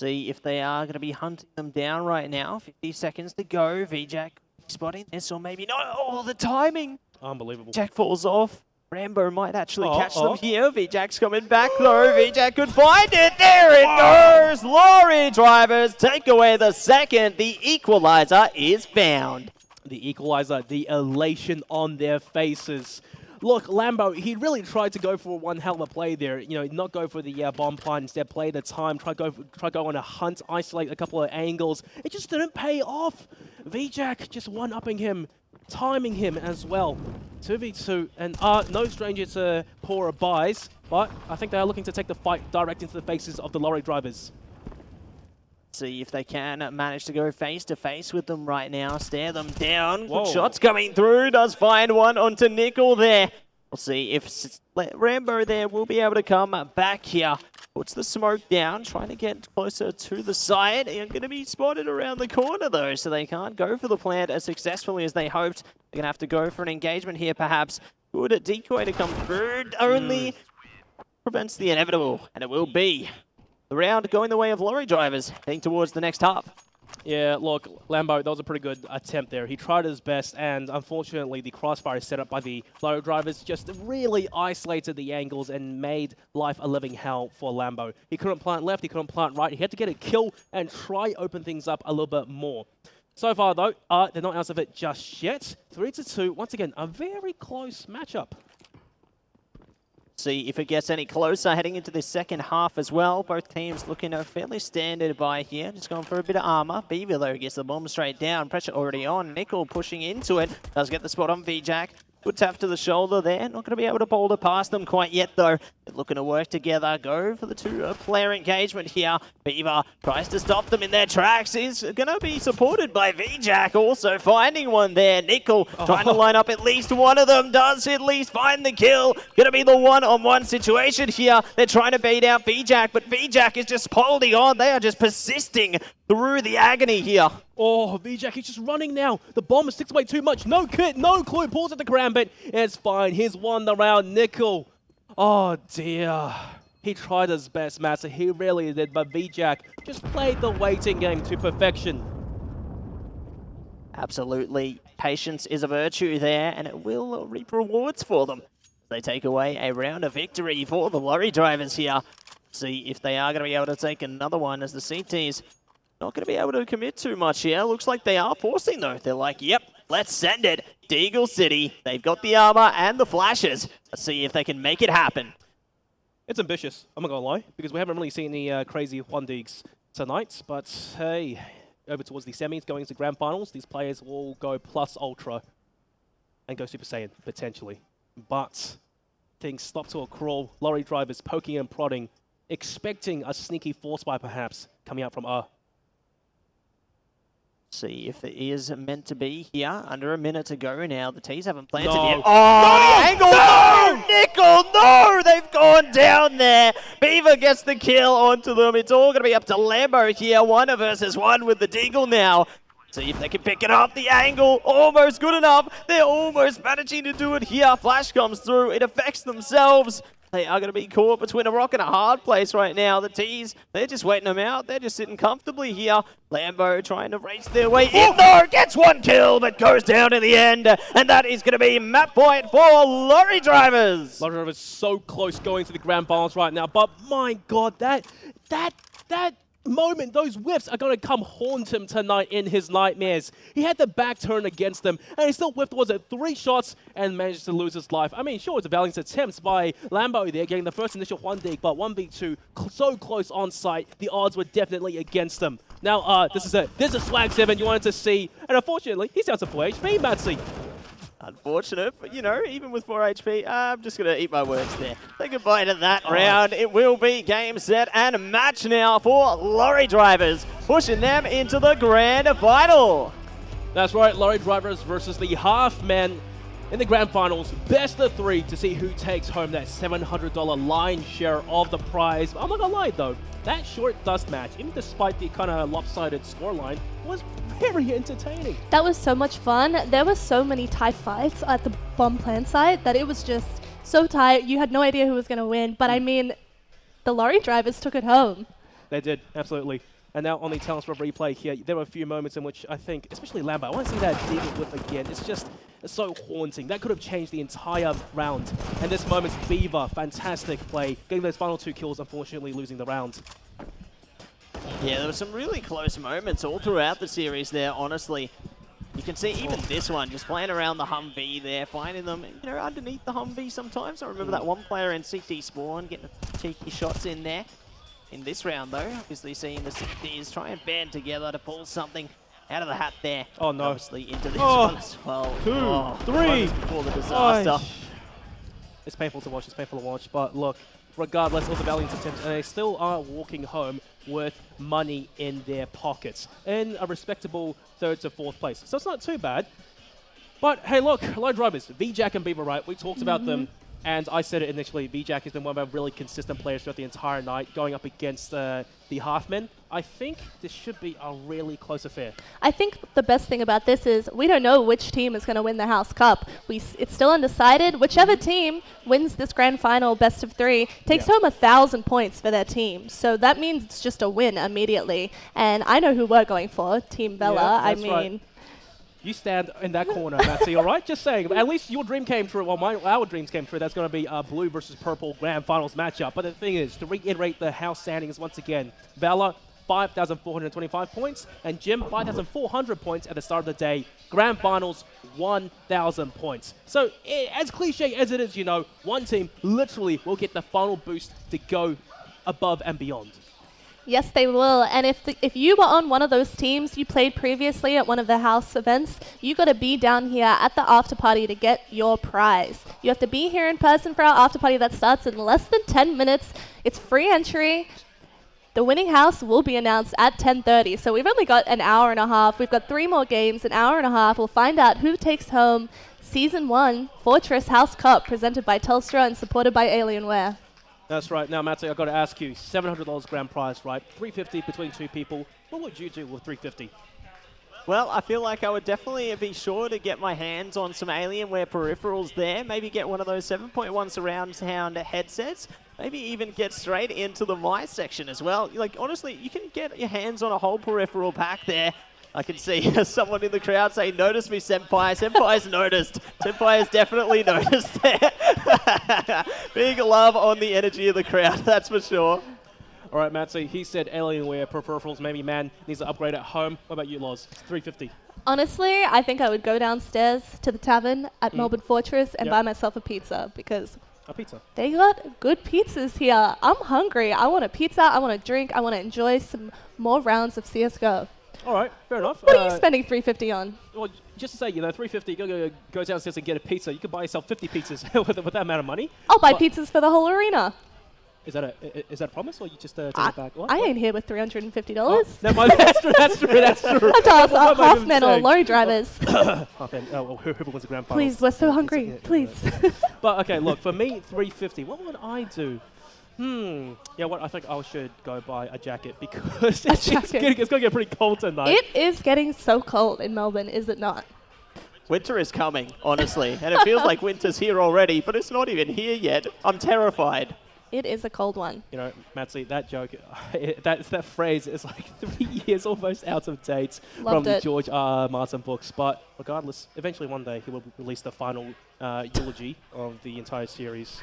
See if they are going to be hunting them down right now. 50 seconds to go. VJack spotting this, or maybe not. Oh, the timing. Unbelievable. Jack falls off. Rambo might actually catch them here. VJack's coming back though. VJack could find it. There it goes. Lorry drivers take away the second. The equalizer is found. The equalizer, the elation on their faces. Look, Lambo, he really tried to go for one hell of a play there. You know, not go for the bomb plant, instead play the time, try go on a hunt, isolate a couple of angles. It just didn't pay off. VJack just one-upping him, timing him as well. 2v2, and no stranger to poor buys, but I think they are looking to take the fight direct into the faces of the lorry drivers. See if they can manage to go face-to-face with them right now. Stare them down. Whoa. Good shots coming through. Does find one onto Nickel there. We'll see if Rambo there will be able to come back here. Puts the smoke down, trying to get closer to the side. They're going to be spotted around the corner, though, so they can't go for the plant as successfully as they hoped. They're going to have to go for an engagement here, perhaps. Good decoy to come through. Only prevents the inevitable, and it will be the round going the way of lorry drivers, heading towards the next half. Yeah, look, Lambo, that was a pretty good attempt there. He tried his best, and unfortunately, the crossfire set up by the lorry drivers just really isolated the angles and made life a living hell for Lambo. He couldn't plant left, he couldn't plant right. He had to get a kill and try open things up a little bit more. So far, though, they're not out of it just yet. 3-2, once again, a very close matchup. See if it gets any closer heading into the second half as well. Both teams looking fairly standard by here. Just going for a bit of armor. Beaver, though, gets the bomb straight down. Pressure already on. Nickel pushing into it. Does get the spot on VJack. Good tap to the shoulder there. Not going to be able to boulder past them quite yet, though. They're looking to work together. Go for the two-player engagement here. Beaver tries to stop them in their tracks. Is going to be supported by VJack. Also finding one there. Nickel trying to line up at least one of them. Does at least find the kill. Going to be the one-on-one situation here. They're trying to beat out VJack, but VJack is just holding on. They are just persisting through the agony here. Oh, VJack, he's just running now. The bomb is 6 away too much. No kit, no clue. Pulls at the ground, but it's fine. He's won the round. Nickel. Oh, dear. He tried his best, Master. He really did, but VJack just played the waiting game to perfection. Absolutely. Patience is a virtue there, and it will reap rewards for them. They take away a round of victory for the lorry drivers here. See if they are going to be able to take another one, as the CTs not going to be able to commit too much here. Looks like they are forcing, though. They're like, yep, let's send it. Deagle City. They've got the armor and the flashes. Let's see if they can make it happen. It's ambitious, I'm not going to lie, because we haven't really seen any crazy 1-digs tonight. But, hey, over towards the semis, going into grand finals, these players will go plus ultra and go Super Saiyan, potentially. But things stop to a crawl. Lorry drivers poking and prodding, expecting a sneaky force buy, perhaps, coming out from See if it is meant to be here. Under a minute to go now. The T's haven't planted No. yet. Oh, the angle! No! Nickel, no! They've gone down there. Beaver gets the kill onto them. It's all going to be up to Lambo here. 1 versus 1 with the Deagle now. See if they can pick it up. The angle, almost good enough. They're almost managing to do it here. Flash comes through. It affects themselves. They are going to be caught between a rock and a hard place right now. The T's, they're just waiting them out. They're just sitting comfortably here. Lambo trying to race their way in. No, gets 1 kill, but goes down in the end. And that is going to be map point for lorry drivers. Lorry drivers so close going to the grand finals right now. But my God, that moment, those whiffs are going to come haunt him tonight in his nightmares. He had the back turn against them, and he still whiffed, was it 3 shots, and managed to lose his life. I mean, sure, it's a valiant attempt by Lambo there, getting the first initial 1-dig, but 1v2, so close on site, the odds were definitely against him. Now, this is it. This is Swag 7 you wanted to see, and unfortunately, he's down to 4 HP, Matsy. Unfortunate, but you know, even with 4 HP, I'm just going to eat my words there. Say goodbye to that round. It will be game, set, and match now for lorry drivers, pushing them into the grand final. That's right, lorry drivers versus the half-men in the grand finals. Best of 3 to see who takes home that $700 line share of the prize. I'm not going to lie, though. That short dust match, even despite the kind of lopsided scoreline, was very entertaining. That was so much fun. There were so many tight fights at the bomb plant site that it was just so tight. You had no idea who was going to win. But I mean, the lorry drivers took it home. They did, absolutely. And now on the Talents for replay here, there were a few moments in which I think, especially Lambo, I want to see that Demon Whip again. It's so haunting. That could have changed the entire round. And this moment, Beaver, fantastic play. Getting those final 2 kills, unfortunately losing the round. Yeah, there were some really close moments all throughout the series there, honestly. You can see even this one, just playing around the Humvee there, finding them, underneath the Humvee sometimes. I remember that one player in CT Spawn getting cheeky shots in there. In this round, though, obviously seeing the CTs try and band together to pull something out of the hat there. Oh, no. Obviously into this one as well. 2, 3. Before the disaster. It's painful to watch, but look, regardless of the valiant attempts, they still are walking home with money in their pockets in a respectable 3rd to 4th place. So it's not too bad. But hey, look, low drivers, VJack and Beaver, right? We talked about them, and I said it initially. VJack has been one of our really consistent players throughout the entire night, going up against the Halfmen. I think this should be a really close affair. I think the best thing about this is we don't know which team is going to win the House Cup. It's still undecided. Whichever team wins this grand final best of 3 takes home 1,000 points for their team. So that means it's just a win immediately. And I know who we're going for, Team Bella. Yeah, that's right. You stand in that corner, Matsy, all right? Just saying. At least your dream came true. Well, our dreams came true. That's going to be a blue versus purple grand finals matchup. But the thing is, to reiterate the house standings once again, Bella, 5,425 points, and Jim, 5,400 points at the start of the day. Grand finals, 1,000 points. So, as cliche as it is, one team literally will get the final boost to go above and beyond. Yes, they will. And if you were on one of those teams, you played previously at one of the house events, you got to be down here at the after party to get your prize. You have to be here in person for our after party that starts in less than 10 minutes. It's free entry. The winning house will be announced at 10:30. So we've only got an hour and a half. We've got 3 more games, an hour and a half. We'll find out who takes home Season 1 Fortress House Cup presented by Telstra and supported by Alienware. That's right. Now, Matty, I've got to ask you, $700 grand prize, right? $350 between 2 people. What would you do with $350? Well, I feel like I would definitely be sure to get my hands on some Alienware peripherals there. Maybe get one of those 7.1 surround sound headsets. Maybe even get straight into the mice section as well. Honestly, you can get your hands on a whole peripheral pack there. I can see someone in the crowd saying, "Notice me, Senpai." Senpai's noticed. Senpai has definitely noticed there. Big love on the energy of the crowd, that's for sure. All right, Matsy, he said Alienware peripherals, maybe man needs to upgrade at home. What about you, Loz? $350. Honestly, I think I would go downstairs to the tavern at Melbourne Fortress and buy myself a pizza because a pizza. They got good pizzas here. I'm hungry. I want a pizza. I want a drink. I want to enjoy some more rounds of CSGO. All right, fair enough. What are you spending $350 on? Well, just to say, $350, go downstairs and get a pizza. You could buy yourself 50 pizzas with that amount of money. I'll buy pizzas for the whole arena. Is that a promise, or you just take it back? What? I ain't here with $350. Oh, no, that's true. That's true. I'm talking about half-men or lorry drivers. Half-men. Well, whoever wins the grand final. Please, we're so hungry. Please. But okay, look, for me, $350. What would I do? Yeah, what I think I should go buy a jacket because it's going to get pretty cold tonight. It is getting so cold in Melbourne, is it not? Winter is coming, honestly, and it feels like winter's here already, but it's not even here yet. I'm terrified. It is a cold one. Matsy, that joke, that phrase is like 3 years almost out of date from the George R. R. Martin books. But regardless, eventually one day he will release the final eulogy of the entire series.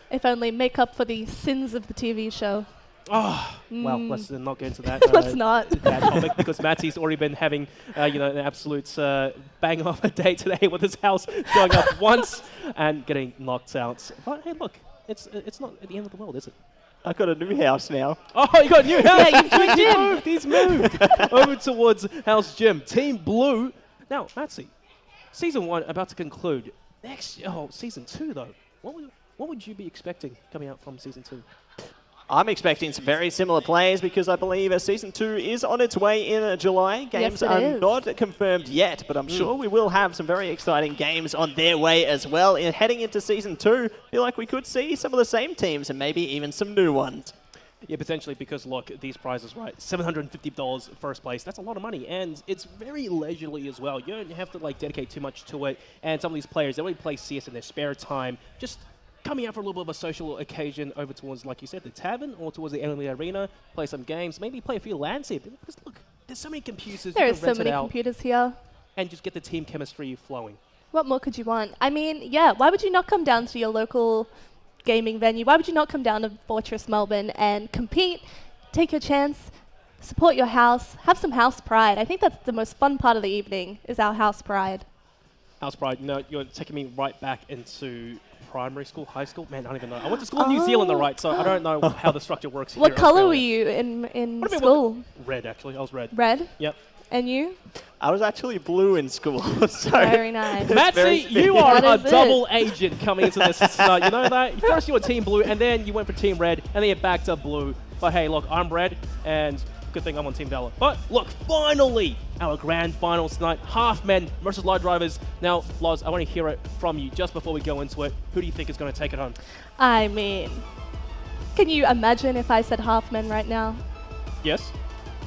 If only make up for the sins of the TV show. Oh, well, let's not get into that. Let's not. That topic, because Matsy's already been having, an absolute bang of a day today with his house going up once and getting knocked out. But hey, look. It's not at the end of the world, is it? I've got a new house now. Oh, you got a new house? Yeah, you've joined Jim. He's moved over towards House Jim. Team Blue. Now, Matsy, Season 1 about to conclude. Season 2, though. What would you be expecting coming out from Season 2? I'm expecting some very similar plays because I believe Season 2 is on its way in July. Games are not confirmed yet, but I'm sure we will have some very exciting games on their way as well. Heading into Season 2, I feel like we could see some of the same teams and maybe even some new ones. Yeah, potentially, because look, these prizes, right? $750 first place. That's a lot of money, and it's very leisurely as well. You don't have to dedicate too much to it. And some of these players, they only play CS in their spare time. Just coming out for a little bit of a social occasion over towards, like you said, the tavern or towards the enemy arena, play some games, maybe play a few LANs here. Because look, there's so many computers. There are so many computers here. And just get the team chemistry flowing. What more could you want? I mean, yeah, why would you not come down to your local gaming venue? Why would you not come down to Fortress Melbourne and compete, take your chance, support your house, have some house pride? I think that's the most fun part of the evening, is our house pride. House pride, no, you're taking me right back into primary school, high school? Man, I don't even know. I went to school in New Zealand, though, right? So I don't know how the structure works here. What colour were you in school? Red, actually. I was red. Red? Yep. And you? I was actually blue in school. So very nice. Matsy, you are a double agent coming into this. You know that? First you were Team Blue, and then you went for Team Red, and then you're back to Blue. But hey, look, I'm red, and good thing I'm on Team Valor. But look, finally, our grand finals tonight. Half men versus Lottery Drivers. Now, Loz, I want to hear it from you just before we go into it. Who do you think is going to take it home? I mean, can you imagine if I said half men right now? Yes.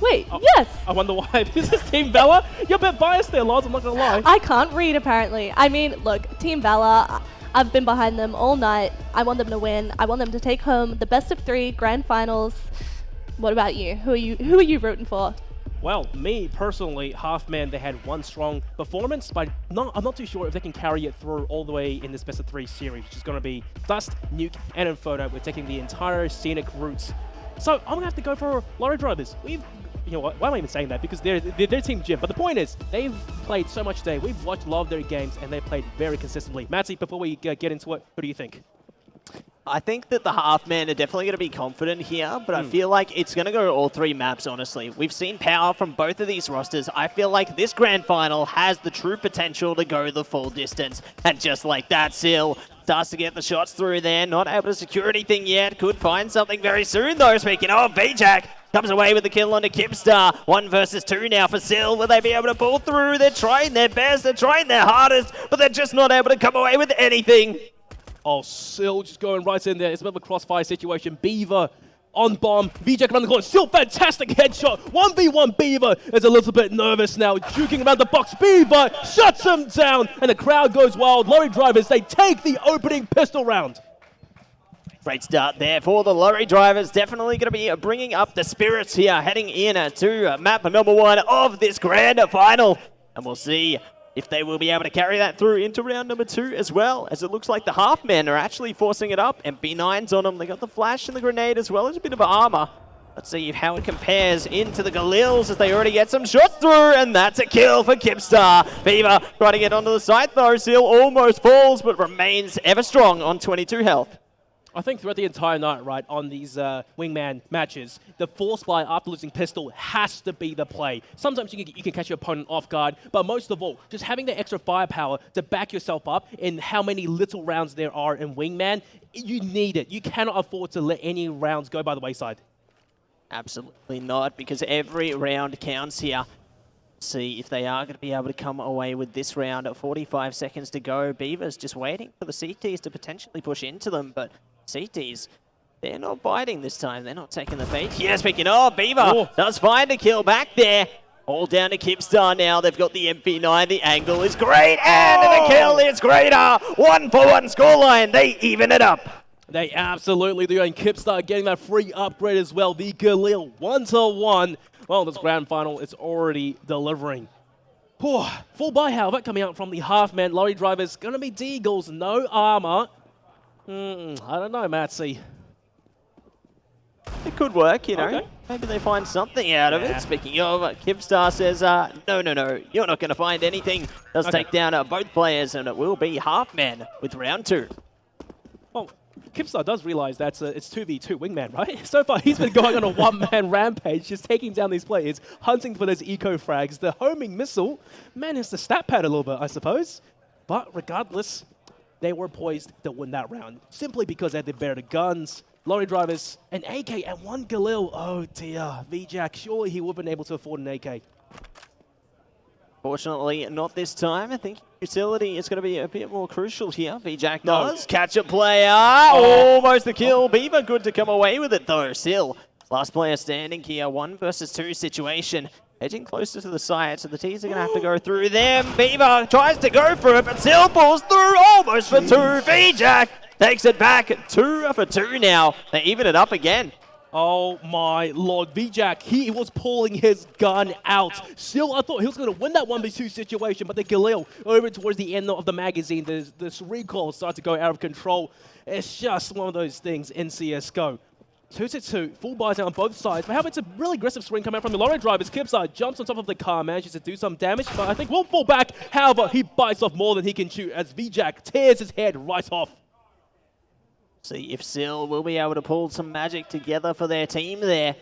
Wait, yes! I wonder why. This is Team Valor. You're a bit biased there, Loz, I'm not going to lie. I can't read, apparently. I mean, look, Team Valor, I've been behind them all night. I want them to win. I want them to take home the best of 3 grand finals. What about you? Who are you rooting for? Well, me personally, half man, they had one strong performance, but I'm not too sure if they can carry it through all the way in this best of 3 series, which is going to be Dust, Nuke, and Inferno. We're taking the entire scenic routes. So I'm going to have to go for Lottery Drivers. You know what, why am I even saying that? Because they're Team Jim. But the point is, they've played so much today. We've watched a lot of their games, and they played very consistently. Matsy, before we get into it, who do you think? I think that the half men are definitely going to be confident here, but I feel like it's going to go all 3 maps, honestly. We've seen power from both of these rosters. I feel like this grand final has the true potential to go the full distance. And just like that, Sil starts to get the shots through there. Not able to secure anything yet. Could find something very soon, though. Speaking of, VJack comes away with the kill onto Kipstar. 1 versus 2 now for Sil. Will they be able to pull through? They're trying their best. They're trying their hardest, but they're just not able to come away with anything. Oh, Sil just going right in there. It's a bit of a crossfire situation. Beaver on bomb. VJack around the corner. Still fantastic headshot. 1v1 Beaver is a little bit nervous now. Juking around the box. Beaver shuts him down. And the crowd goes wild. Lorry Drivers, they take the opening pistol round. Great start there for the Lorry Drivers. Definitely going to be bringing up the spirits here. Heading in to map number 1 of this grand final. And we'll see if they will be able to carry that through into round number 2 as well, as it looks like the half men are actually forcing it up. MP9's on them. They got the flash and the grenade as well as a bit of armor. Let's see how it compares into the Galils as they already get some shots through, and that's a kill for Kipstar. Beaver trying to get onto the site though. Seal almost falls, but remains ever strong on 22 health. I think throughout the entire night, right, on these Wingman matches, the force buy after losing pistol has to be the play. Sometimes you can catch your opponent off guard, but most of all, just having the extra firepower to back yourself up in how many little rounds there are in Wingman, you need it. You cannot afford to let any rounds go by the wayside. Absolutely not, because every round counts here. See if they are going to be able to come away with this round at 45 seconds to go. Beaver's just waiting for the CTs to potentially push into them, but CTs, they're not biting this time. They're not taking the bait. Yeah, speaking of, Beaver does find a kill back there. All down to Kipstar now. They've got the MP9. The angle is great, and the kill is greater. 1-1 scoreline. They even it up. They absolutely do, and Kipstar getting that free upgrade as well. The Galil 1-1. Well, this grand final is already delivering. Full buy, however, coming out from the half-man Lorry Drivers. Going to be Deagles, no armor. I don't know, Matsy. It could work, you know. Okay. Maybe they find something out of it. Speaking of, Kipstar says, no, you're not going to find anything. Does take down both players, and it will be half-man with round 2. Well, Kipstar does realize that it's 2v2 Wingman, right? So far, he's been going on a one-man rampage, just taking down these players, hunting for those eco-frags. The homing missile managed to stat pad a little bit, I suppose. But regardless, they were poised to win that round, simply because they had the better guns, Lorry Drivers, an AK, and 1 Galil. Oh dear, VJack, surely he would have been able to afford an AK. Fortunately, not this time. I think utility is going to be a bit more crucial here. VJack does catch a player. Almost the kill. Beaver good to come away with it, though. Still, last player standing here. 1 versus 2 situation. Edging closer to the side, so the T's are going to have to go through them. Beaver tries to go for it, but still pulls through almost for 2. VJack takes it back. 2 for 2 now. They even it up again. Oh my lord, VJack, he was pulling his gun out. Still, I thought he was going to win that 1v2 situation, but the Galil, over towards the end of the magazine, this recoil started to go out of control. It's just one of those things in CSGO. 2-2, full buys out on both sides. But it's a really aggressive swing coming out from the lorry drivers. Kipstar jumps on top of the car, manages to do some damage, but I think won't fall back. However, he bites off more than he can chew as VJack tears his head right off. See if Sil will be able to pull some magic together for their team there.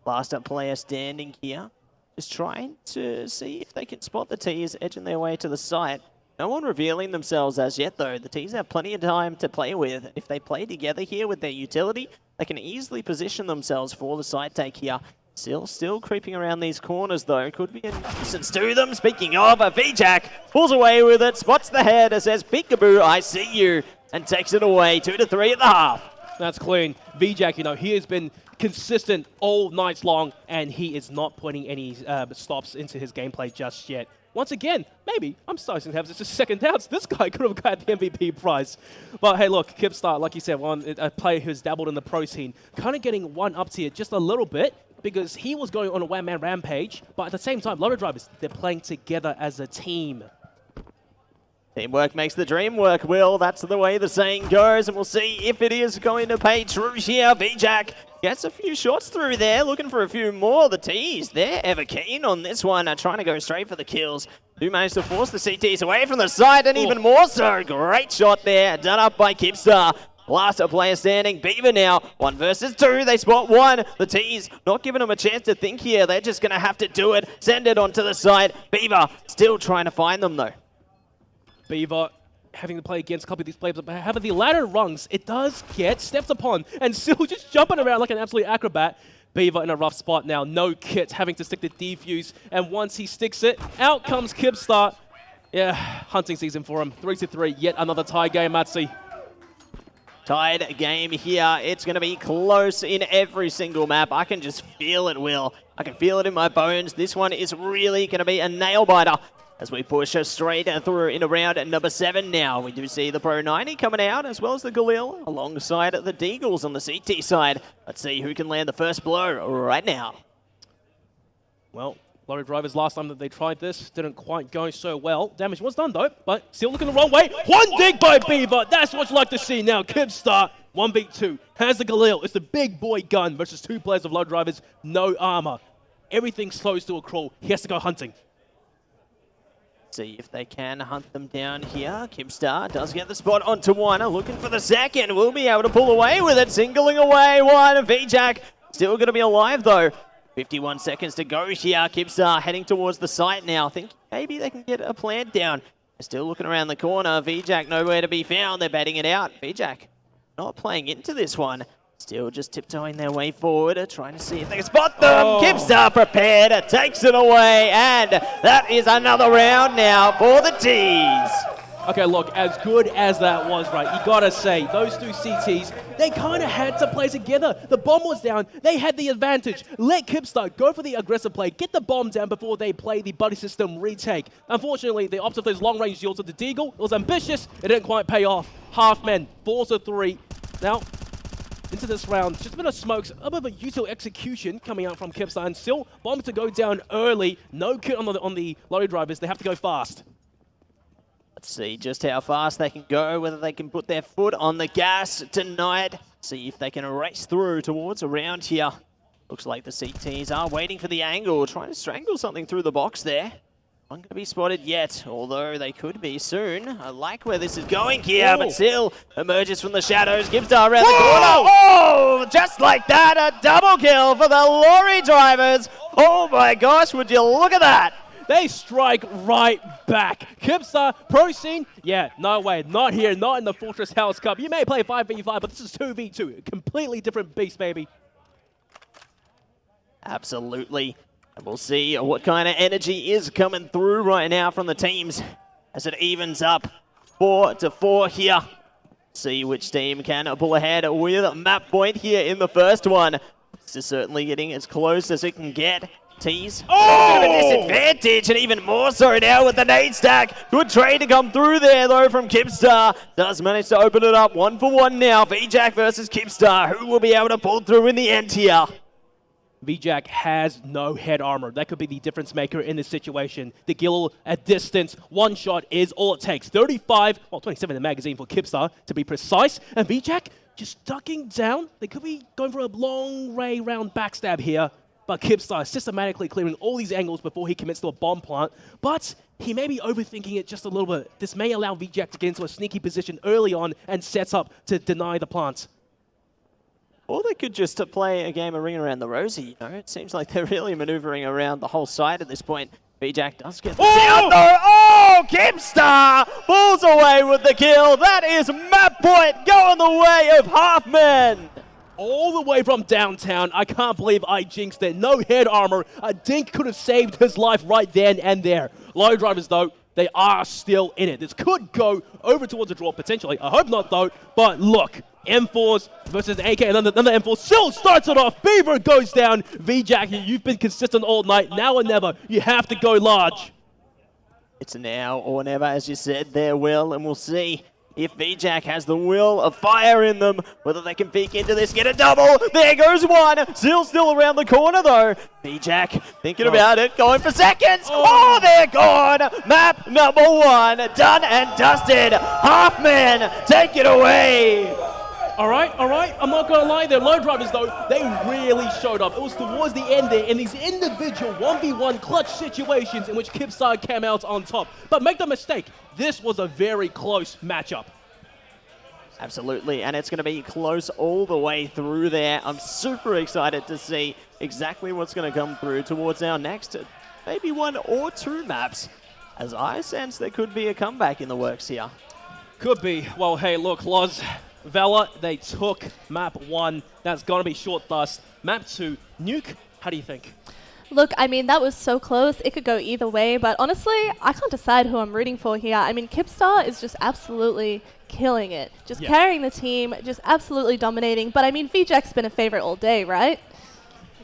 Last up player standing here. Just trying to see if they can spot the T's edging their way to the site. No one revealing themselves as yet, though. The T's have plenty of time to play with. If they play together here with their utility, they can easily position themselves for the side take here. Still creeping around these corners, though. Could be a nuisance to them. Speaking of, VJack pulls away with it, spots the head, and says, "Peekaboo, I see you," and takes it away. 2-3 at the half. That's clean. VJack, he has been consistent all night long, and he is not putting any stops into his gameplay just yet. Once again, maybe I'm starting to have just a second doubts. This guy could have got the MVP prize. But hey, look, Kipstar, like you said, a player who's dabbled in the pro scene, kind of getting one up to it just a little bit because he was going on a one-man rampage. But at the same time, lottery drivers, they're playing together as a team. Teamwork makes the dream work, Will. That's the way the saying goes, and we'll see if it is going to pay true here. VJack gets a few shots through there, looking for a few more. The T's, they're ever keen on this one, trying to go straight for the kills. Do manage to force the CTs away from the side, and even more so. Great shot there, done up by Kipstar. Last player standing, Beaver now. 1 versus 2, they spot 1. The T's not giving them a chance to think here. They're just going to have to do it. Send it onto the side. Beaver still trying to find them, though. Beaver having to play against a couple of these players, but having the ladder rungs, it does get stepped upon, and still just jumping around like an absolute acrobat. Beaver in a rough spot now, no kit, having to stick the defuse, and once he sticks it, out comes Kipstar. Yeah, hunting season for him. 3-3, yet another tie game, Matsi. Tied game here. It's going to be close in every single map. I can just feel it, Will. I can feel it in my bones. This one is really going to be a nail-biter. As we push straight through in round number 7 now. We do see the Pro 90 coming out, as well as the Galil, alongside the Deagles on the CT side. Let's see who can land the first blow right now. Well, lorry drivers, last time that they tried this, didn't quite go so well. Damage was done, though, but still looking the wrong way. One dig by Beaver. That's what you like to see now. Kipstar, 1v2, has the Galil. It's the big boy gun versus 2 players of lorry drivers, no armor. Everything slows to a crawl. He has to go hunting. See if they can hunt them down here. Kipstar does get the spot onto 1. Looking for the second. Will be able to pull away with it. Singling away 1. VJack still going to be alive, though. 51 seconds to go here. Kipstar heading towards the site now. Think maybe they can get a plant down. They're still looking around the corner. VJack nowhere to be found. They're batting it out. VJack not playing into this one. Still just tiptoeing their way forward, trying to see if they can spot them. Oh. Kipstar prepared, takes it away, and that is another round now for the T's. Okay, look, as good as that was, right, you gotta say, those 2 CTs, they kind of had to play together. The bomb was down, they had the advantage. Let Kipstar go for the aggressive play, get the bomb down before they play the buddy system retake. Unfortunately, the opposite of those long-range yields of the Deagle, it was ambitious, it didn't quite pay off. Half men, 4-3. Now, into this round, just a bit of smokes, a bit of a util execution coming out from Kipstar, and still bomb to go down early. No kit on the lorry drivers, they have to go fast. Let's see just how fast they can go, whether they can put their foot on the gas tonight. See if they can race through towards a round here. Looks like the CTs are waiting for the angle, trying to strangle something through the box there. Not going to be spotted yet, although they could be soon. I like where this is going here, but still emerges from the shadows. Kipstar around the corner. Oh, just like that, a double kill for the lorry drivers. Oh my gosh, would you look at that? They strike right back. Kipstar, pro scene, yeah, no way, not here, not in the Fortress House Cup. You may play 5v5, but this is 2v2, a completely different beast, baby. Absolutely. And we'll see what kind of energy is coming through right now from the teams as it evens up 4-4 here. See which team can pull ahead with map point here in the first one. This is certainly getting as close as it can get. tease. Oh! A bit of a disadvantage, and even more so now with the nade stack. Good trade to come through there, though, from Kipstar. Does manage to open it up 1-for-1 now. VJack versus Kipstar. Who will be able to pull through in the end here? VJack has no head armor. That could be the difference maker in this situation. The Gill at distance, one shot is all it takes. 35, well, 27 in the magazine for Kipstar, to be precise. And VJack just ducking down. They could be going for a long ray round backstab here. But Kipstar is systematically clearing all these angles before he commits to a bomb plant. But he may be overthinking it just a little bit. This may allow VJack to get into a sneaky position early on and sets up to deny the plant. Or they could just play a game of Ring Around the Rosie, you know? It seems like they're really maneuvering around the whole side at this point. VJack does get the down though. Oh, Kipstar pulls away with the kill. That is map point going the way of Halfman. All the way from downtown. I can't believe I jinxed it. No head armor. A dink could have saved his life right then and there. Low drivers, though, they are still in it. This could go over towards a draw, potentially. I hope not, though. But look, M4s versus AK, and then the M4 still starts it off. Beaver goes down. VJack, you've been consistent all night. Now or never. You have to go large. It's now or never, as you said there, Will, and we'll see if VJack has the will of fire in them, whether they can peek into this, get a double. There goes one. Still around the corner, though. VJack thinking about it, going for seconds. Oh, they're gone. Map number 1, done and dusted. Halfman, take it away. All right. I'm not going to lie there. Low drivers, though, they really showed up. It was towards the end there in these individual 1v1 clutch situations in which Kipstar came out on top. But make no mistake, this was a very close matchup. Absolutely, and it's going to be close all the way through there. I'm super excited to see exactly what's going to come through towards our next maybe 1 or 2 maps, as I sense there could be a comeback in the works here. Could be. Well, hey, look, Loz, Vela, they took map 1. That's going to be short dust. Map 2, Nuke, how do you think? Look, I mean, that was so close. It could go either way, but honestly, I can't decide who I'm rooting for here. I mean, Kipstar is just absolutely killing it. Just carrying the team, just absolutely dominating. But I mean, VJack's been a favorite all day, right?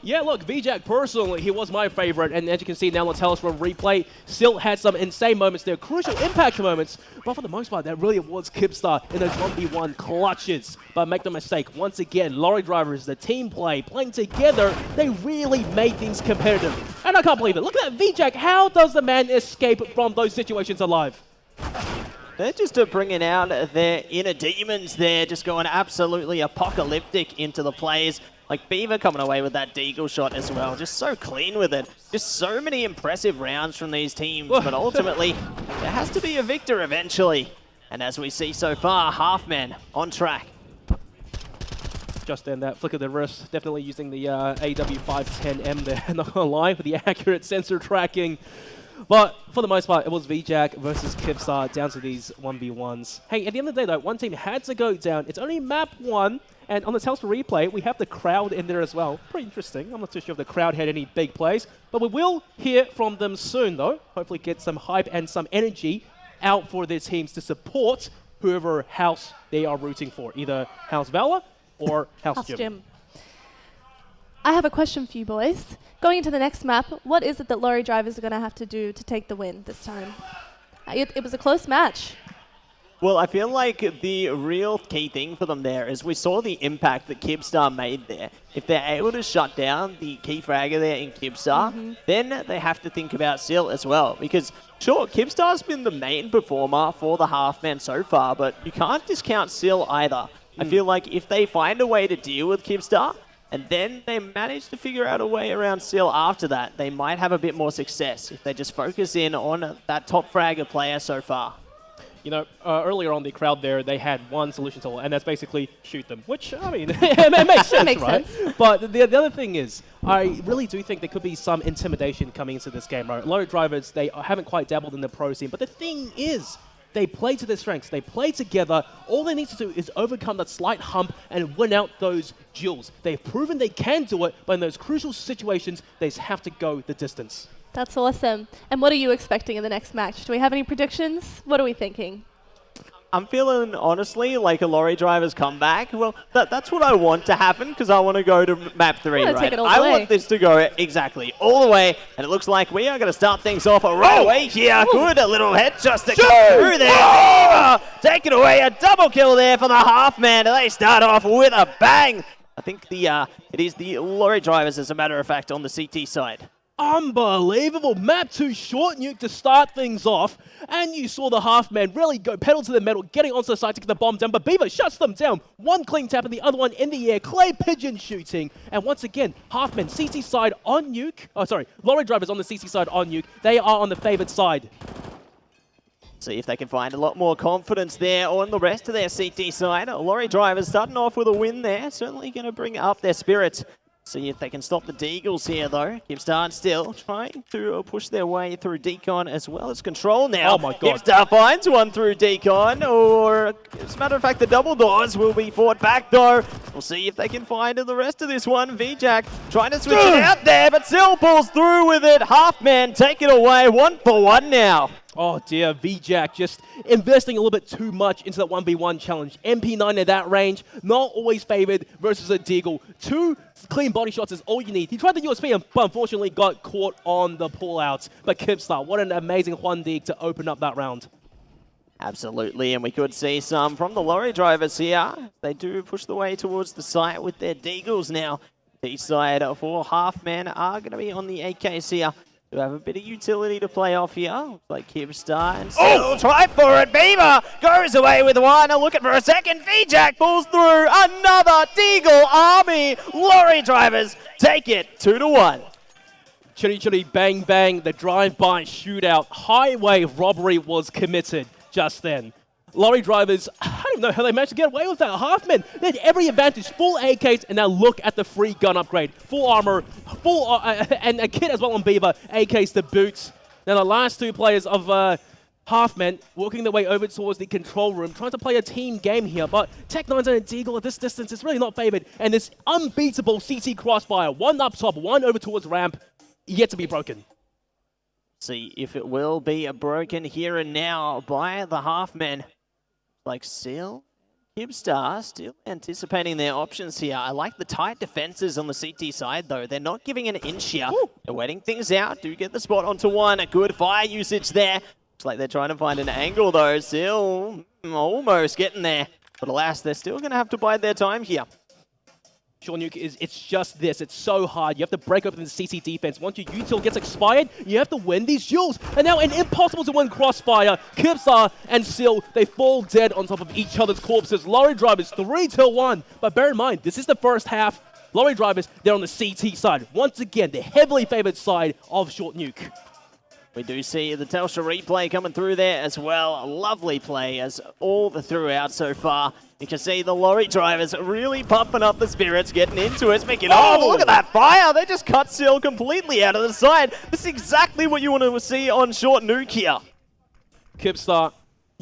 Yeah, look, VJack personally, he was my favorite, and as you can see now, let's tell us from replay, still had some insane moments there, crucial impact moments, but for the most part, that really was Kipstar in those 1v1 clutches. But make no mistake, once again, lorry drivers, the team play, playing together, they really made things competitive. And I can't believe it. Look at that, VJack, how does the man escape from those situations alive? They're just bringing out their inner demons there, just going absolutely apocalyptic into the plays. Like Beaver coming away with that deagle shot as well. Just so clean with it. Just so many impressive rounds from these teams. But ultimately, there has to be a victor eventually. And as we see so far, Halfman on track. Just then, that flick of the wrist, definitely using the AW510M there, not gonna lie, with the accurate sensor tracking. But for the most part, it was VJack versus Kipstar down to these 1v1s. Hey, at the end of the day, though, one team had to go down. It's only map 1. And on the Telstra replay, we have the crowd in there as well. Pretty interesting. I'm not too sure if the crowd had any big plays. But we will hear from them soon, though. Hopefully get some hype and some energy out for their teams to support whoever house they are rooting for. Either House Valor or House Jim. I have a question for you boys. Going into the next map, what is it that lorry drivers are going to have to do to take the win this time? It was a close match. Well, I feel like the real key thing for them there is we saw the impact that Kipstar made there. If they're able to shut down the key fragger there in Kipstar, then they have to think about Sil as well. Because, sure, Kipstar's been the main performer for the Halfman so far, but you can't discount Sil either. I feel like if they find a way to deal with Kipstar, and then they manage to figure out a way around Sil after that, they might have a bit more success if they just focus in on that top fragger player so far. You know, earlier on the crowd there, they had one solution to all, and that's basically shoot them. Which, I mean, it makes sense, right? But the other thing is, I really do think there could be some intimidation coming into this game, right? Lorry drivers, they haven't quite dabbled in the pro scene, but the thing is, they play to their strengths. They play together. All they need to do is overcome that slight hump and win out those duels. They've proven they can do it, but in those crucial situations, they just have to go the distance. That's awesome. And what are you expecting in the next match? Do we have any predictions? What are we thinking? I'm feeling, honestly, like a lorry driver's comeback. Well, that's what I want to happen because I want to go to map 3, right? Take it all the I way. want this to go exactly all the way, and it looks like we are going to start things off right away here. Good, a little head just to come through there. Beaver, take it away, a double kill there for the half-man. They start off with a bang. I think it is the lorry drivers, as a matter of fact, on the CT side. Unbelievable. Map 2 short nuke to start things off. And you saw the half-man really go pedal to the metal, getting onto the side to get the bomb down. But Beaver shuts them down. One clean tap and the other one in the air. Clay pigeon shooting. And once again, half-man CT side on nuke. Oh, sorry. Lorry drivers on the CT side on nuke. They are on the favored side. See if they can find a lot more confidence there on the rest of their CT side. Lorry drivers starting off with a win there. Certainly going to bring up their spirits. See if they can stop the Deagles here, though. Kipstar still trying to push their way through Decon as well as Control now. Oh my god. Kipstar finds one through Decon, or as a matter of fact, the double doors will be fought back, though. We'll see if they can find the rest of this one. VJack trying to switch it out there, but still pulls through with it. Half-man take it away, 1-for-1 now. Oh dear, VJack just investing a little bit too much into that 1v1 challenge. MP9 at that range, not always favored versus a Deagle. 2 clean body shots is all you need. He tried the USP, but unfortunately got caught on the pullouts. But Kipstar, what an amazing Juan Dig to open up that round. Absolutely, and we could see some from the lorry drivers here. They do push the way towards the site with their Deagles now. Each side for half-man are going to be on the AKs here. Do have a bit of utility to play off here. Looks like Kipstar and still try for it. Beaver goes away with one. Looking for a second. VJack pulls through. Another Deagle army. Lorry drivers take it 2-1. Chitty chitty bang bang. The drive-by shootout. Highway robbery was committed just then. Lorry drivers, I don't know how they managed to get away with that. Half-men, they had every advantage, full AKs, and now look at the free gun upgrade. Full armor, and a kit as well on Beaver, AKs to boots. Now the last 2 players of half-men working their way over towards the control room, trying to play a team game here, but Tech9's and Deagle at this distance is really not favored, and this unbeatable CT crossfire, one up top, one over towards ramp, yet to be broken. See if it will be broken here and now by the half-men. Like Seal, Kipstar still anticipating their options here. I like the tight defenses on the CT side, though. They're not giving an inch here. They're waiting things out. Do get the spot onto one. A good fire usage there. Looks like they're trying to find an angle, though. Seal almost getting there. But alas, they're still going to have to bide their time here. Short nuke it's just this. It's so hard. You have to break open the CC defense. Once your util gets expired, you have to win these duels. And now an impossible to win crossfire. Kipstar and Sil, they fall dead on top of each other's corpses. Lorry drivers 3-1. But bear in mind, this is the first half. Lorry drivers, they're on the CT side. Once again, the heavily favored side of short nuke. We do see the Telstra replay coming through there as well. A lovely play as all the throughout so far. You can see the lorry drivers really pumping up the spirits, getting into it, making, look at that fire. They just cut Seal completely out of the side. This is exactly what you want to see on short nuke here. Kipstar,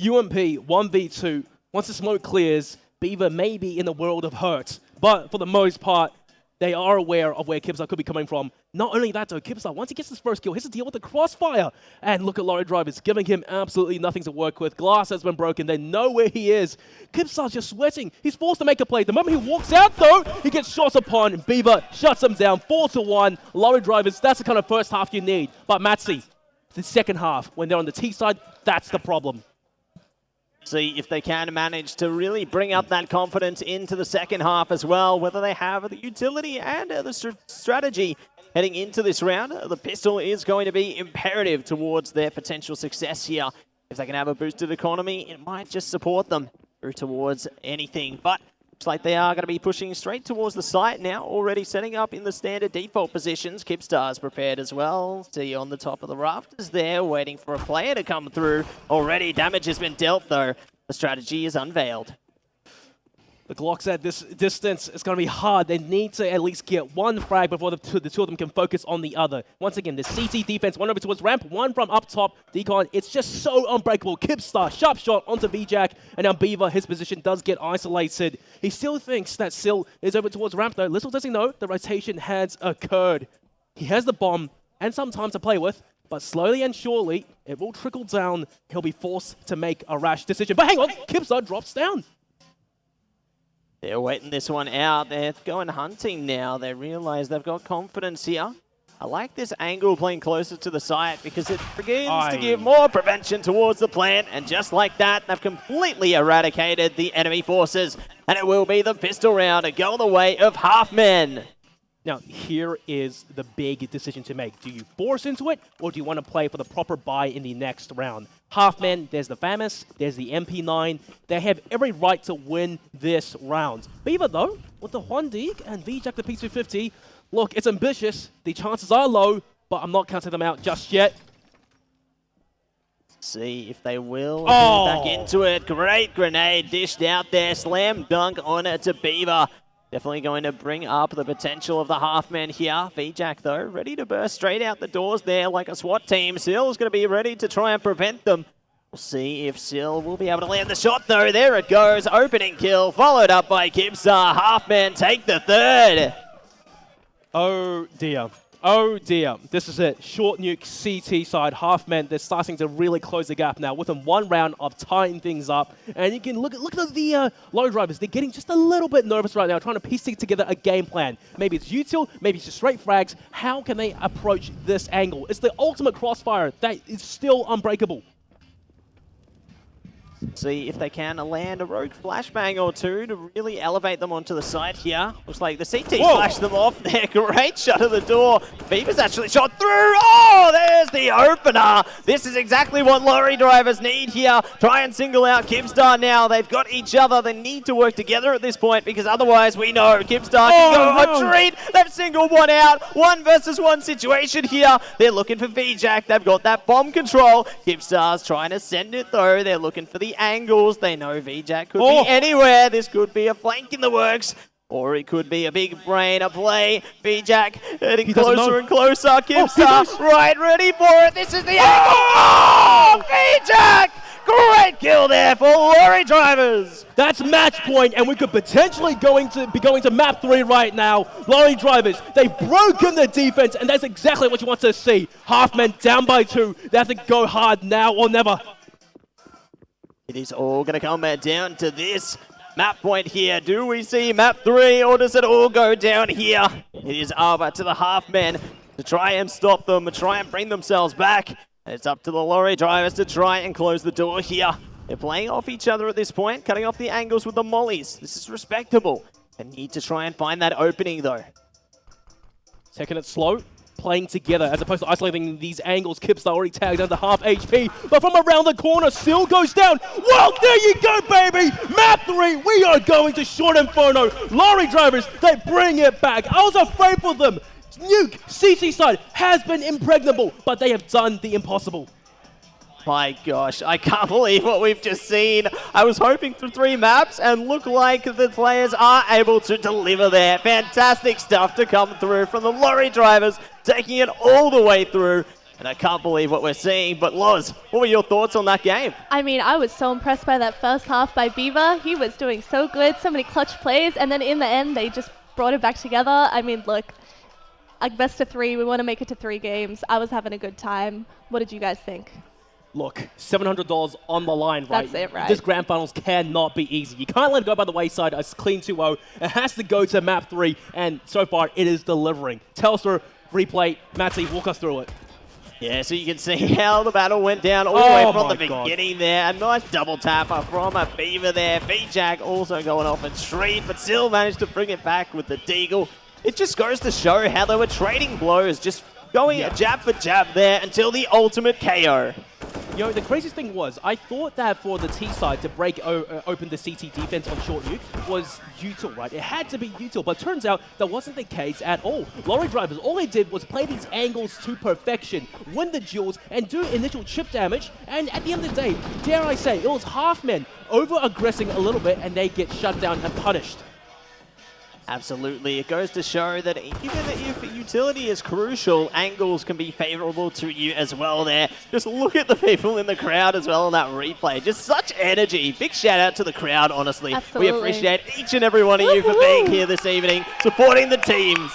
UMP, 1v2. Once the smoke clears, Beaver may be in the world of hurt. But for the most part, they are aware of where Kipstar could be coming from. Not only that, though, Kipstar, once he gets his first kill, he has to deal with the crossfire. And look at Lorry Drivers, giving him absolutely nothing to work with. Glass has been broken. They know where he is. Kipstar's just sweating. He's forced to make a play. The moment he walks out, though, he gets shot upon. Beaver shuts him down, 4-1. Lorry Drivers, that's the kind of first half you need. But Matsy, the second half, when they're on the T side, that's the problem. See if they can manage to really bring up that confidence into the second half as well, whether they have the utility and the strategy heading into this round. The pistol is going to be imperative towards their potential success here. If they can have a boosted economy, it might just support them through towards anything. But looks like they are going to be pushing straight towards the site now, already setting up in the standard default positions. Kipstar's prepared as well. See on the top of the rafters there, waiting for a player to come through. Already damage has been dealt, though. The strategy is unveiled. The Glocks at this distance is going to be hard. They need to at least get one frag before the two of them can focus on the other. Once again, the CT defense, one over towards ramp, one from up top. Decon, it's just so unbreakable. Kipstar, sharp shot onto VJack, and now Beaver, his position does get isolated. He still thinks that Sil is over towards ramp, though. Little does he know, the rotation has occurred. He has the bomb and some time to play with, but slowly and surely, it will trickle down. He'll be forced to make a rash decision. But hang on, Kipstar drops down. They're waiting this one out. They're going hunting now. They realize they've got confidence here. I like this angle playing closer to the site because it begins to give more prevention towards the plant. And just like that, they've completely eradicated the enemy forces. And it will be the pistol round to go the way of Halfman. Now, here is the big decision to make. Do you force into it, or do you want to play for the proper buy in the next round? Halfman, there's the Famous, there's the MP9. They have every right to win this round. Beaver, though, with the Huandig and VJack the P250, look, it's ambitious. The chances are low, but I'm not counting them out just yet. See if they will get back into it. Great grenade dished out there. Slam dunk on it to Beaver. Definitely going to bring up the potential of the Halfman here. VJack, though, ready to burst straight out the doors there like a SWAT team. Sil's going to be ready to try and prevent them. We'll see if Sil will be able to land the shot, though. There it goes. Opening kill, followed up by Kipstar. Halfman take the third. Oh, dear. Oh, dear. This is it. Short nuke CT side. Halfman, they're starting to really close the gap now within one round of tying things up. And you can look at the low drivers. They're getting just a little bit nervous right now, trying to piece together a game plan. Maybe it's util, maybe it's just straight frags. How can they approach this angle? It's the ultimate crossfire that is still unbreakable. See if they can land a rogue flashbang or two to really elevate them onto the side here. Looks like the CT flashed them off there. Great shot of the door. Beaver's actually shot through. Oh, there's the opener. This is exactly what lorry drivers need here. Try and single out Kipstar now. They've got each other. They need to work together at this point because otherwise we know Kipstar can go a treat. They've singled one out. 1 versus 1 situation here. They're looking for VJack. They've got that bomb control. Kipstar's trying to send it though. They're looking for the angles. They know VJack could be anywhere. This could be a flank in the works. Or it could be a big brain, a play. VJack getting closer and closer. Kipstar right ready for it. This is the angle. Oh, VJack! Great kill there for lorry drivers. That's match point, and we could potentially be going to map 3 right now. Lorry drivers, they've broken the defense, and that's exactly what you want to see. Halfman down by 2. They have to go hard now or never. It is all going to come down to this map point here. Do we see map 3, or does it all go down here? It is over to the Halfmen to try and stop them, to try and bring themselves back. And it's up to the lorry drivers to try and close the door here. They're playing off each other at this point, cutting off the angles with the mollies. This is respectable. They need to try and find that opening, though. Taking it slow, playing together as opposed to isolating these angles. Kipstar already tagged under half HP, but from around the corner, Sil goes down. Well, there you go, baby! Map 3, we are going to Short Inferno. Lorry drivers, they bring it back. I was afraid for them. Nuke, CC side has been impregnable, but they have done the impossible. My gosh, I can't believe what we've just seen. I was hoping for 3 maps and look like the players are able to deliver there. Fantastic stuff to come through from the lorry drivers, taking it all the way through. And I can't believe what we're seeing. But Loz, what were your thoughts on that game? I mean, I was so impressed by that first half by Beaver. He was doing so good, so many clutch plays. And then in the end, they just brought it back together. I mean, look, like best of 3, we want to make it to 3 games. I was having a good time. What did you guys think? Look, $700 on the line, right? That's it, right? This grand finals cannot be easy. You can't let it go by the wayside. A clean 2-0. It has to go to map 3, and so far it is delivering. Telstra, replay, Matty, walk us through it. Yeah, so you can see how the battle went down all the way from the beginning there. A nice double tapper from a Beaver there. VJack also going off a treat, but still managed to bring it back with the Deagle. It just goes to show how they were trading blows, just going jab for jab there until the ultimate KO. You know, the craziest thing was, I thought that for the T side to break open the CT defense on short nuke was util, right? It had to be util, but turns out that wasn't the case at all. Lorry drivers, all they did was play these angles to perfection, win the duels, and do initial chip damage, and at the end of the day, dare I say, it was Halfmen over-aggressing a little bit, and they get shut down and punished. Absolutely. It goes to show that even if utility is crucial, angles can be favorable to you as well there. Just look at the people in the crowd as well in that replay. Just such energy. Big shout out to the crowd, honestly. Absolutely. We appreciate each and every one of you for being here this evening, supporting the teams.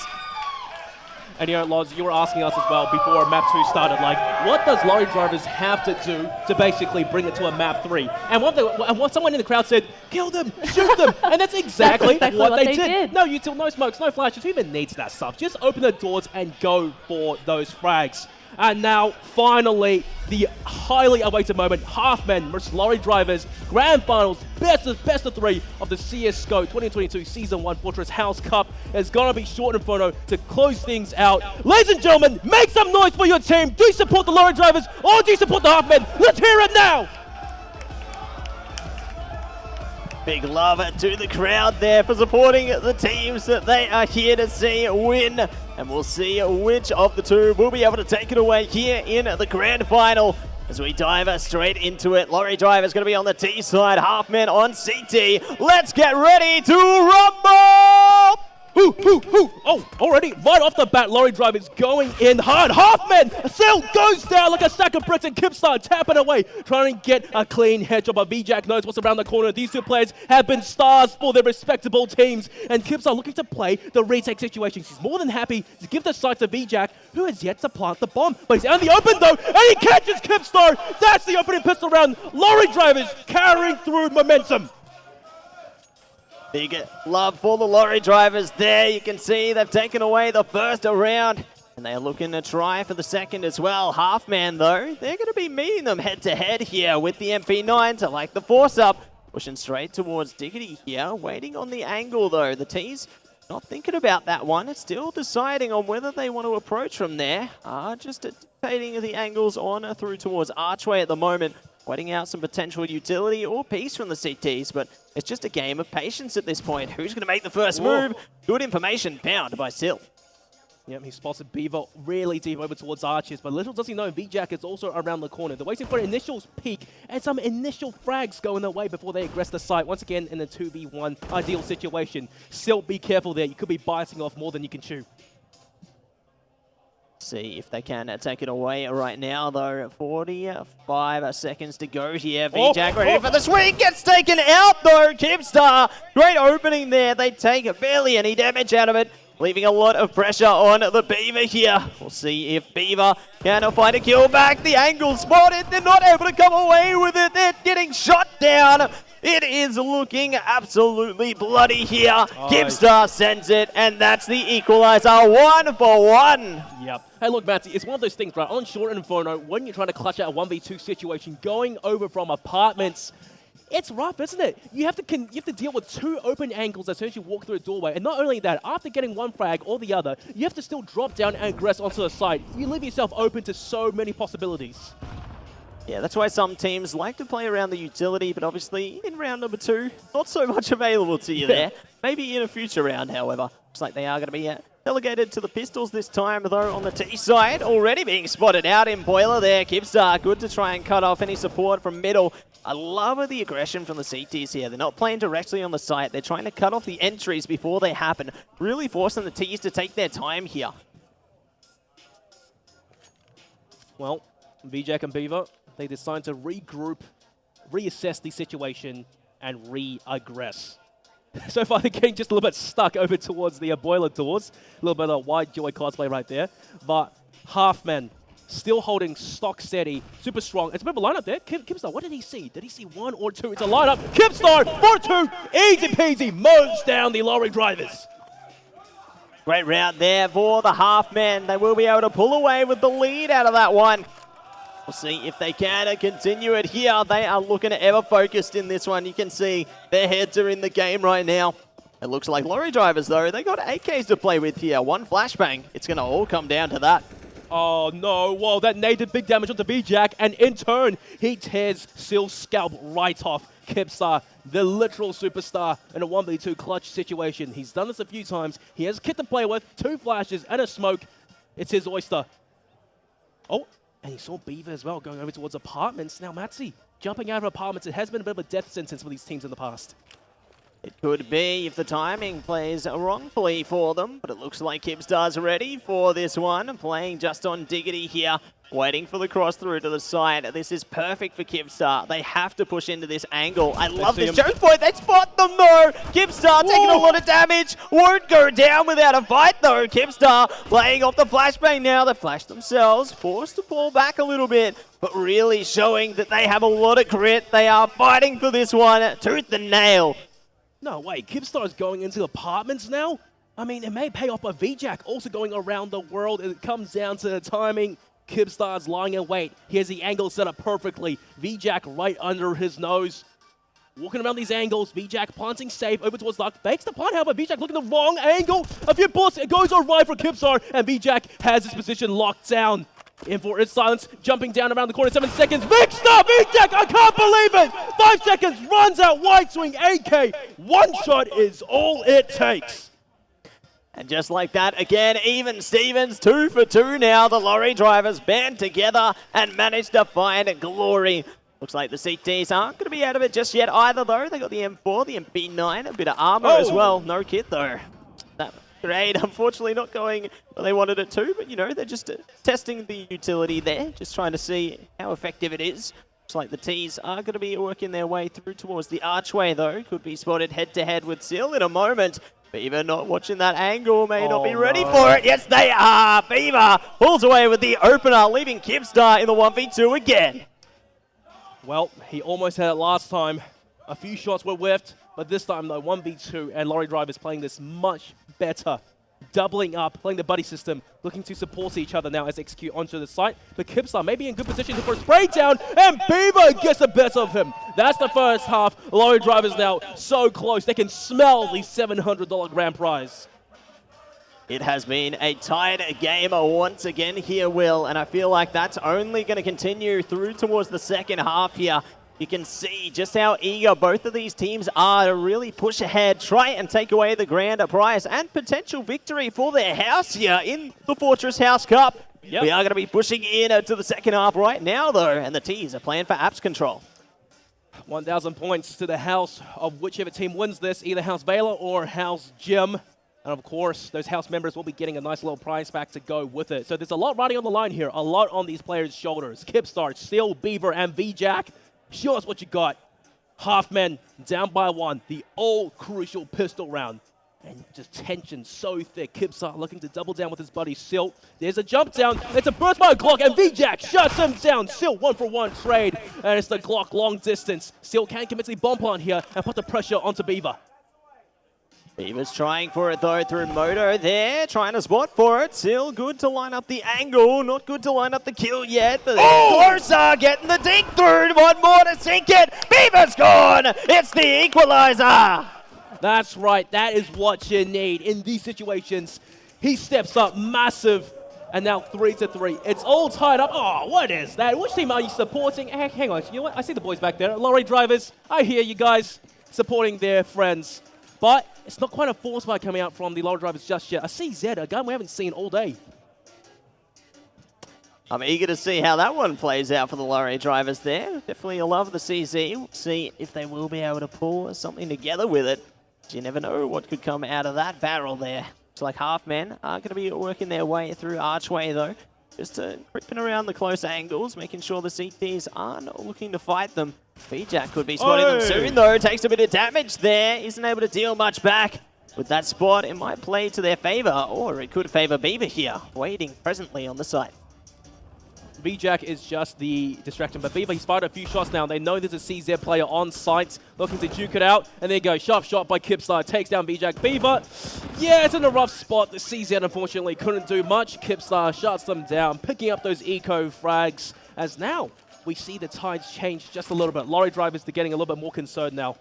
And you know, Loz, you were asking us as well before Map 2 started, like, what does lorry drivers have to do to basically bring it to a Map 3? And what someone in the crowd said, kill them, shoot them, and that's exactly what they did. No util, no smokes, no flashes. Who even needs that stuff? Just open the doors and go for those frags. And now, finally, the highly awaited moment, Halfmen versus Lorry Drivers, Grand Finals, best of 3 of the CSGO 2022 Season 1 Fortress House Cup. It's going to be Short Inferno to close things out. Ladies and gentlemen, make some noise for your team. Do you support the Lorry Drivers or do you support the Halfmen? Let's hear it now! Big love to the crowd there for supporting the teams that they are here to see win. And we'll see which of the two will be able to take it away here in the grand final. As we dive straight into it, Lorry Driver's going to be on the T side, Halfmen on CT. Let's get ready to rumble! Oh, already, right off the bat, Lorry Driver's going in hard. Halfmen still goes down like a stack of bricks, and Kipstar tapping away, trying to get a clean headshot, but VJack knows what's around the corner. These two players have been stars for their respectable teams, and Kipstar looking to play the retake situation. She's more than happy to give the site to VJack, who has yet to plant the bomb. But he's out in the open, though, and he catches Kipstar. That's the opening pistol round. Lorry Drivers carrying through momentum. Big love for the Lorry Drivers there. You can see they've taken away the first round, and they're looking to try for the second as well. Halfman, though, they're going to be meeting them head-to-head here with the MP9 to like the force-up. Pushing straight towards Diggity here, waiting on the angle, though. The T's not thinking about that one. It's still deciding on whether they want to approach from there. Just dictating the angles on through towards Archway at the moment. Waiting out some potential utility or piece from the CTs, but it's just a game of patience at this point. Who's going to make the first move? Good information found by Sil. Yep, he spotted Beaver really deep over towards Arches, but little does he know VJack is also around the corner. They're waiting for an initial peek and some initial frags going their way before they aggress the site. Once again, in a 2v1 ideal situation. Still be careful there. You could be biting off more than you can chew. See if they can take it away right now, though. 45 seconds to go here. VJack ready for the swing. Gets taken out, though. Kipstar, great opening there. They take barely any damage out of it, leaving a lot of pressure on the Beaver here. We'll see if Beaver can find a kill back. The angle spotted. They're not able to come away with it. They're getting shot down. It is looking absolutely bloody here. Kipstar sends it, and that's the equalizer. 1-for-1. Yep. Hey, look, Matty, it's one of those things, right? On Short Inferno, when you're trying to clutch out a 1v2 situation, going over from apartments, it's rough, isn't it? You have to deal with two open angles as soon as you walk through a doorway. And not only that, after getting one frag or the other, you have to still drop down and aggress onto the side. You leave yourself open to so many possibilities. Yeah, that's why some teams like to play around the utility, but obviously in round number 2, not so much available to you there. Maybe in a future round, however. Looks like they are going to be delegated to the pistols this time, though, on the T side. Already being spotted out in Boiler there. Kipstar, good to try and cut off any support from middle. I love the aggression from the CTs here. They're not playing directly on the site. They're trying to cut off the entries before they happen, really forcing the Ts to take their time here. Well, VJack and Beaver, they decide to regroup, reassess the situation, and re-aggress. So far, they're getting just a little bit stuck over towards the boiler doors. A little bit of wide joy cosplay right there. But Halfmen still holding stock steady, super strong. It's a bit of a lineup there. Kipstar, what did he see? Did he see 1 or 2? It's a lineup. Kipstar, 4-2, easy peasy, mows down the Lorry Drivers. Great round there for the Halfmen. They will be able to pull away with the lead out of that one. We'll see if they can continue it here. They are looking ever focused in this one. You can see their heads are in the game right now. It looks like Lorry Drivers, though. They got AKs to play with here. One flashbang. It's going to all come down to that. Oh, no. Whoa, that nade did big damage onto VJack, and in turn, he tears Sil's scalp right off. Kipstar, the literal superstar in a 1v2 clutch situation. He's done this a few times. He has a kit to play with, 2 flashes and a smoke. It's his oyster. Oh, and he saw Beaver as well going over towards apartments. Now, Matsy, jumping out of apartments, it has been a bit of a death sentence for these teams in the past. It could be if the timing plays wrongfully for them, but it looks like Kipstar's ready for this one. Playing just on Diggity here. Waiting for the cross through to the side. This is perfect for Kipstar. They have to push into this angle. I love this choke point. They spot them though. Kipstar taking a lot of damage. Won't go down without a fight though. Kipstar laying off the flashbang now. They flash themselves. Forced to pull back a little bit. But really showing that they have a lot of grit. They are fighting for this one tooth and nail. No way. Kipstar's going into apartments now? I mean, it may pay off, but VJack also going around the world. It comes down to the timing. Kipstar's lying in wait. Here's the angle set up perfectly. VJack right under his nose. Walking around these angles. VJack planting safe over towards Luck. Fakes the punt, however. VJack looking the wrong angle. A few bullets. It goes all right for Kipstar. And VJack has his position locked down. In for its silence. Jumping down around the corner. 7 seconds. Big stop. VJack. I can't believe it. 5 seconds. Runs out. Wide swing. AK. One shot is all it takes. And just like that, again, even Stevens, 2 for 2 now. The lorry drivers band together and managed to find glory. Looks like the CTs aren't going to be out of it just yet either, though. They got the M4, the MP9, a bit of armor as well. No kit, though. That grenade, unfortunately, not going where they wanted it to. But, you know, they're just testing the utility there, just trying to see how effective it is. Looks like the Ts are going to be working their way through towards the archway, though. Could be spotted head-to-head with Seal in a moment. Beaver not watching that angle, may not be ready for it. Yes, they are. Beaver pulls away with the opener, leaving Kipstar in the 1v2 again. Well, he almost had it last time. A few shots were whiffed, but this time, though, 1v2, and Lorry Drive is playing this much better. Doubling up, playing the buddy system, looking to support each other now as they execute onto the site. But Kipstar may be in good position for a spray down, and Beaver gets the best of him. That's the first half. Lorry Drive is now so close. They can smell the $700 grand prize. It has been a tied game once again here, Will, and I feel like that's only going to continue through towards the second half here. You can see just how eager both of these teams are to really push ahead, try and take away the grand prize and potential victory for their house here in the Fortress House Cup. Yep. We are going to be pushing in to the second half right now, though, and the Ts are playing for apps control. 1,000 points to the house of whichever team wins this, either House Valor or House Jim. And of course, those house members will be getting a nice little prize pack to go with it. So there's a lot riding on the line here, a lot on these players' shoulders. Kipstar, Steel, Beaver, and VJack. Show us what you got. Halfmen down by 1. The all crucial pistol round. And just tension so thick. Kipstar looking to double down with his buddy Silt. There's a jump down. It's a burst by a Glock, and VJack shuts him down. Silt 1-for-1 trade. And it's the Glock long distance. Silt can commit the bomb plant here and put the pressure onto Beaver. Beaver's trying for it though through Moto there, trying to spot for it. Still good to line up the angle, not good to line up the kill yet. But closer, getting the dink through. One more to sink it. Beaver's gone. It's the equalizer. That's right. That is what you need in these situations. He steps up massive. And now 3-3. It's all tied up. Oh, what is that? Which team are you supporting? Hang on. You know what? I see the boys back there. Lorry drivers. I hear you guys supporting their friends. But it's not quite a force fight coming out from the Lorry drivers just yet. A CZ, a gun we haven't seen all day. I'm eager to see how that one plays out for the Lorry drivers there. Definitely love the CZ. We'll see if they will be able to pull something together with it. You never know what could come out of that barrel there. Looks like Halfmen are going to be working their way through Archway, though. Just creeping around the close angles, making sure the CTs aren't looking to fight them. VJack could be spotting them soon, though. Takes a bit of damage there. Isn't able to deal much back. With that spot, it might play to their favor, or it could favor Beaver here, waiting presently on the site. VJack is just the distraction, but Beaver, he's fired a few shots now. They know there's a CZ player on site, looking to juke it out, and there you go, sharp shot by Kipstar, takes down VJack. Beaver, yeah, it's in a rough spot. The CZ, unfortunately, couldn't do much. Kipstar shuts them down, picking up those eco frags, as now we see the tides change just a little bit. Lorry drivers are getting a little bit more concerned now.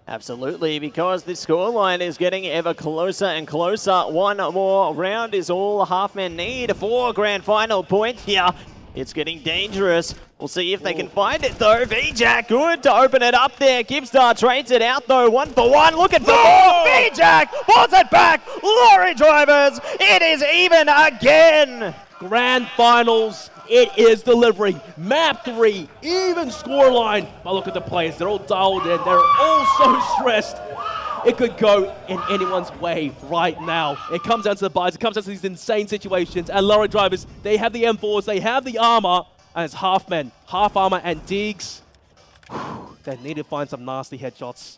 Absolutely, because the scoreline is getting ever closer and closer. One more round is all Halfmen need for grand final point here. It's getting dangerous. We'll see if they can find it, though. VJack, good to open it up there. Kipstar trades it out, though. 1-for-1, looking for more. VJack pulls it back. Lorry drivers, it is even again. Grand finals. It is delivering. Map 3, even scoreline. But look at the players. They're all dialed in. They're all so stressed. it could go in anyone's way right now. It comes down to the buys, it comes down to these insane situations, and lorry drivers, they have the M4s, they have the armor, and it's half men, half armor, and Deegs. They need to find some nasty headshots.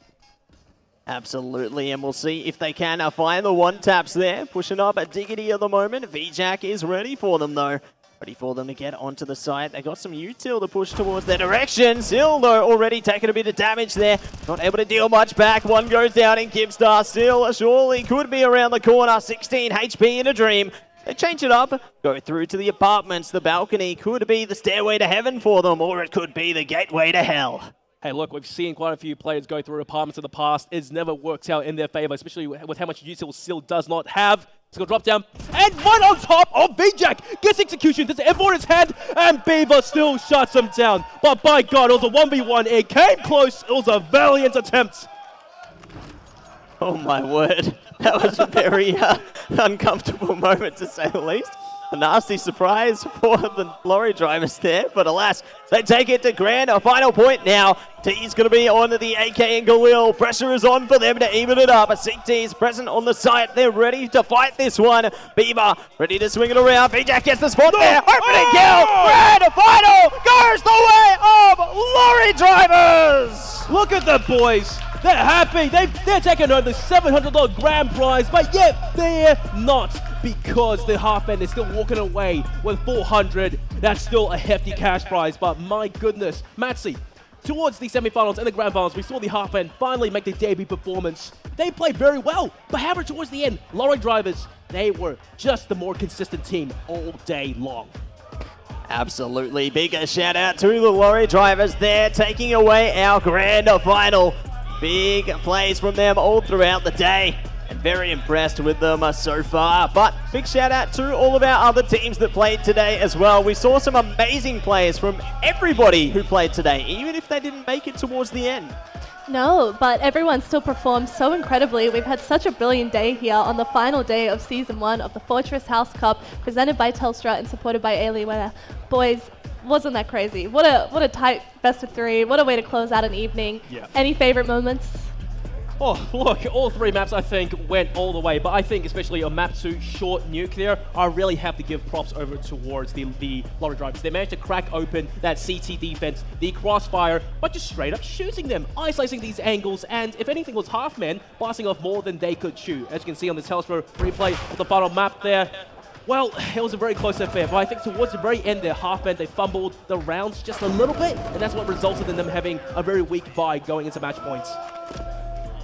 Absolutely, and we'll see if they can find the one-taps there. Pushing up at Diggity at the moment. VJack is ready for them, though. Ready for them to get onto the site. They got some util to push towards their direction. Still, though, already taking a bit of damage there. Not able to deal much back. One goes down in Kipstar. Still, surely could be around the corner. 16 HP in a dream. They change it up, go through to the apartments. The balcony could be the stairway to heaven for them, or it could be the gateway to hell. Hey, look, we've seen quite a few players go through apartments in the past. It's never worked out in their favor, especially with how much util still does not have. It's going to drop down, and right on top of VJack gets execution. There's everyone in his head, and Beaver still shuts him down. But by God, it was a 1v1. It came close. It was a valiant attempt. Oh my word. That was a very uncomfortable moment, to say the least. A nasty surprise for the lorry drivers there, but alas, they take it to grand. A final point now. T's going to be on the AK and Galil. Pressure is on for them to even it up. A Seek T is present on the site. They're ready to fight this one. Beaver ready to swing it around. VJack gets the spot there. Opening kill. Grand final goes the way of lorry drivers. Look at the boys. They're happy. They're taking home the $700 grand prize, but yet they're not, because the half-men is still walking away with 400. That's still a hefty cash prize, but my goodness. Matsy, towards the semifinals and the grand finals, we saw the half-men finally make their debut performance. They played very well, but however, towards the end, lorry drivers, they were just the more consistent team all day long. Absolutely. Big shout out to the lorry drivers there, taking away our grand final. Big plays from them all throughout the day, and very impressed with them so far. But big shout out to all of our other teams that played today as well. We saw some amazing players from everybody who played today, even if they didn't make it towards the end. No, but everyone still performed so incredibly. We've had such a brilliant day here on the final day of Season 1 of the Fortress House Cup, presented by Telstra and supported by Alienware. Boys, wasn't that crazy? What a tight best of 3. What a way to close out an evening. Yeah. Any favorite moments? Oh, look, all 3 maps, I think, went all the way. But I think especially on map 2, Short Nuclear, I really have to give props over towards the lorry drivers. They managed to crack open that CT defense, the crossfire, but just straight up shooting them, isolating these angles, and if anything was half-men, blasting off more than they could shoot. As you can see on the Telstra replay of the final map there, well, it was a very close affair, but I think towards the very end there, half-men, they fumbled the rounds just a little bit, and that's what resulted in them having a very weak buy going into match points.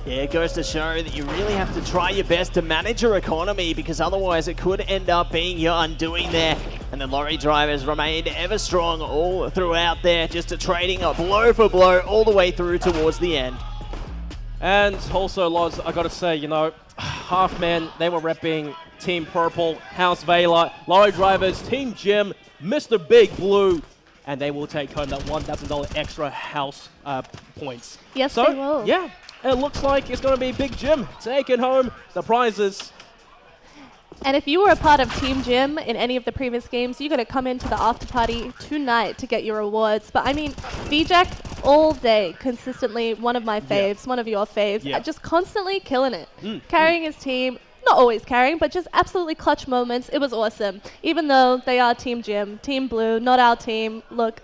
Yeah, it goes to show that you really have to try your best to manage your economy, because otherwise it could end up being your undoing there. And the lorry drivers remained ever strong all throughout there, just trading a blow for blow all the way through towards the end. And also, Loz, I gotta say, you know, half-men, they were repping Team Purple, House Vela, lorry drivers, Team Jim, Mr. Big Blue, and they will take home that $1,000 extra house points. Yes, so, they will. Yeah, it looks like it's going to be Big Jim taking home the prizes. And if you were a part of Team Jim in any of the previous games, you got to come into the after party tonight to get your rewards. But I mean, VJack all day, consistently one of my faves, one of your faves, just constantly killing it, carrying his team. Not always carrying, but just absolutely clutch moments. It was awesome. Even though they are Team Jim, Team Blue, not our team. Look,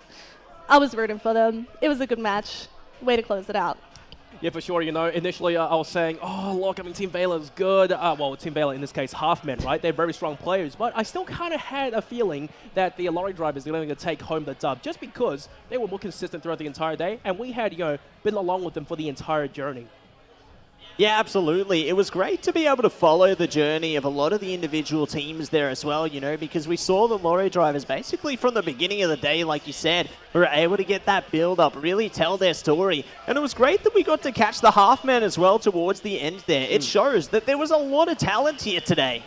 I was rooting for them. It was a good match. Way to close it out. Yeah, for sure. You know, initially I was saying, oh, look, I mean, Team Vela is good. Well, Team Vela, in this case, half-men, right? They're very strong players. But I still kind of had a feeling that the lorry drivers are going to take home the dub, just because they were more consistent throughout the entire day. And we had, you know, been along with them for the entire journey. Yeah, absolutely. It was great to be able to follow the journey of a lot of the individual teams there as well, you know, because we saw the lorry drivers basically from the beginning of the day, like you said, were able to get that build up, really tell their story. And it was great that we got to catch the half-men as well towards the end there. It shows that there was a lot of talent here today.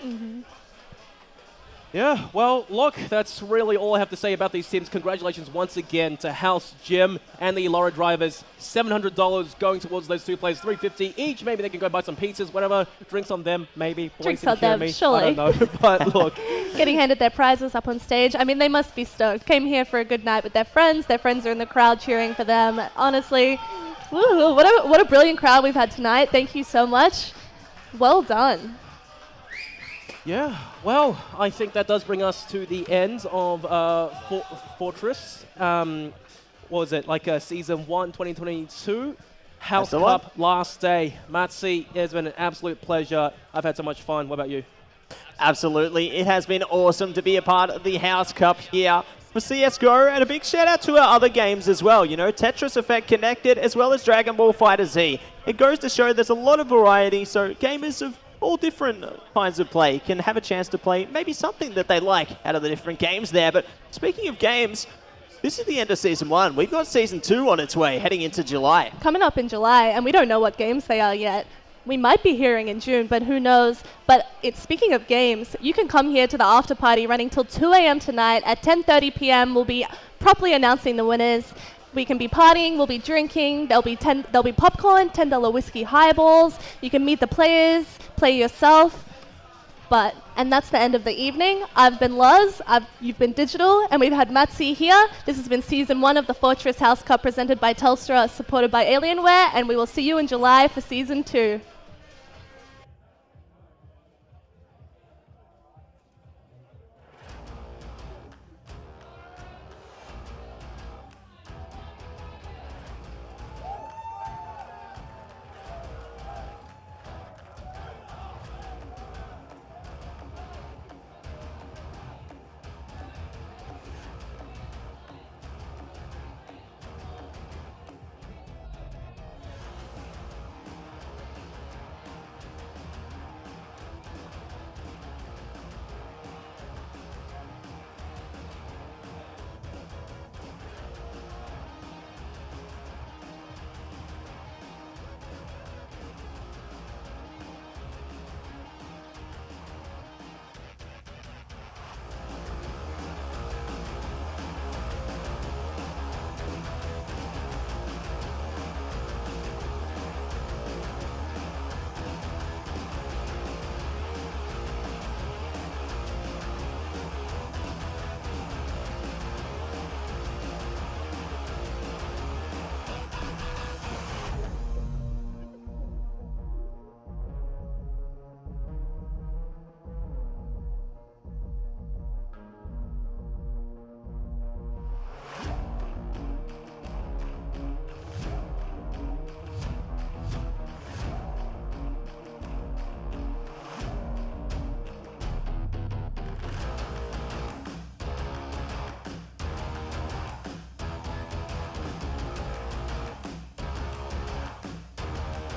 Yeah, well, look, that's really all I have to say about these teams. Congratulations once again to House, Jim, and the lorry drivers. $700 going towards those 2 players, $350 each. Maybe they can go buy some pizzas, whatever. Drinks on them, maybe. Drinks on them, surely. I don't know, but look. Getting handed their prizes up on stage. I mean, they must be stoked. Came here for a good night with their friends. Their friends are in the crowd cheering for them. Honestly, Woo, what a brilliant crowd we've had tonight. Thank you so much. Well done. Yeah, well, I think that does bring us to the end of Fortress. What was it, like Season 1, 2022? House Cup, last day. Matsi, it's been an absolute pleasure. I've had so much fun. What about you? Absolutely. It has been awesome to be a part of the House Cup here for CSGO, and a big shout out to our other games as well. You know, Tetris Effect Connected, as well as Dragon Ball FighterZ. It goes to show there's a lot of variety, so gamers of all different kinds of play can have a chance to play maybe something that they like out of the different games there. But speaking of games, this is the end of Season 1. We've got Season 2 on its way, heading into July. Coming up in July, and we don't know what games they are yet. We might be hearing in June, but who knows. But speaking of games, you can come here to the after party running till 2 a.m. tonight. At 10:30 p.m., we'll be properly announcing the winners. We can be partying, we'll be drinking, there'll be popcorn, $10 whiskey highballs. You can meet the players, play yourself. And that's the end of the evening. I've been Luz, you've been Digital, and we've had Matsi here. This has been Season 1 of the Fortress House Cup presented by Telstra, supported by Alienware, and we will see you in July for Season 2.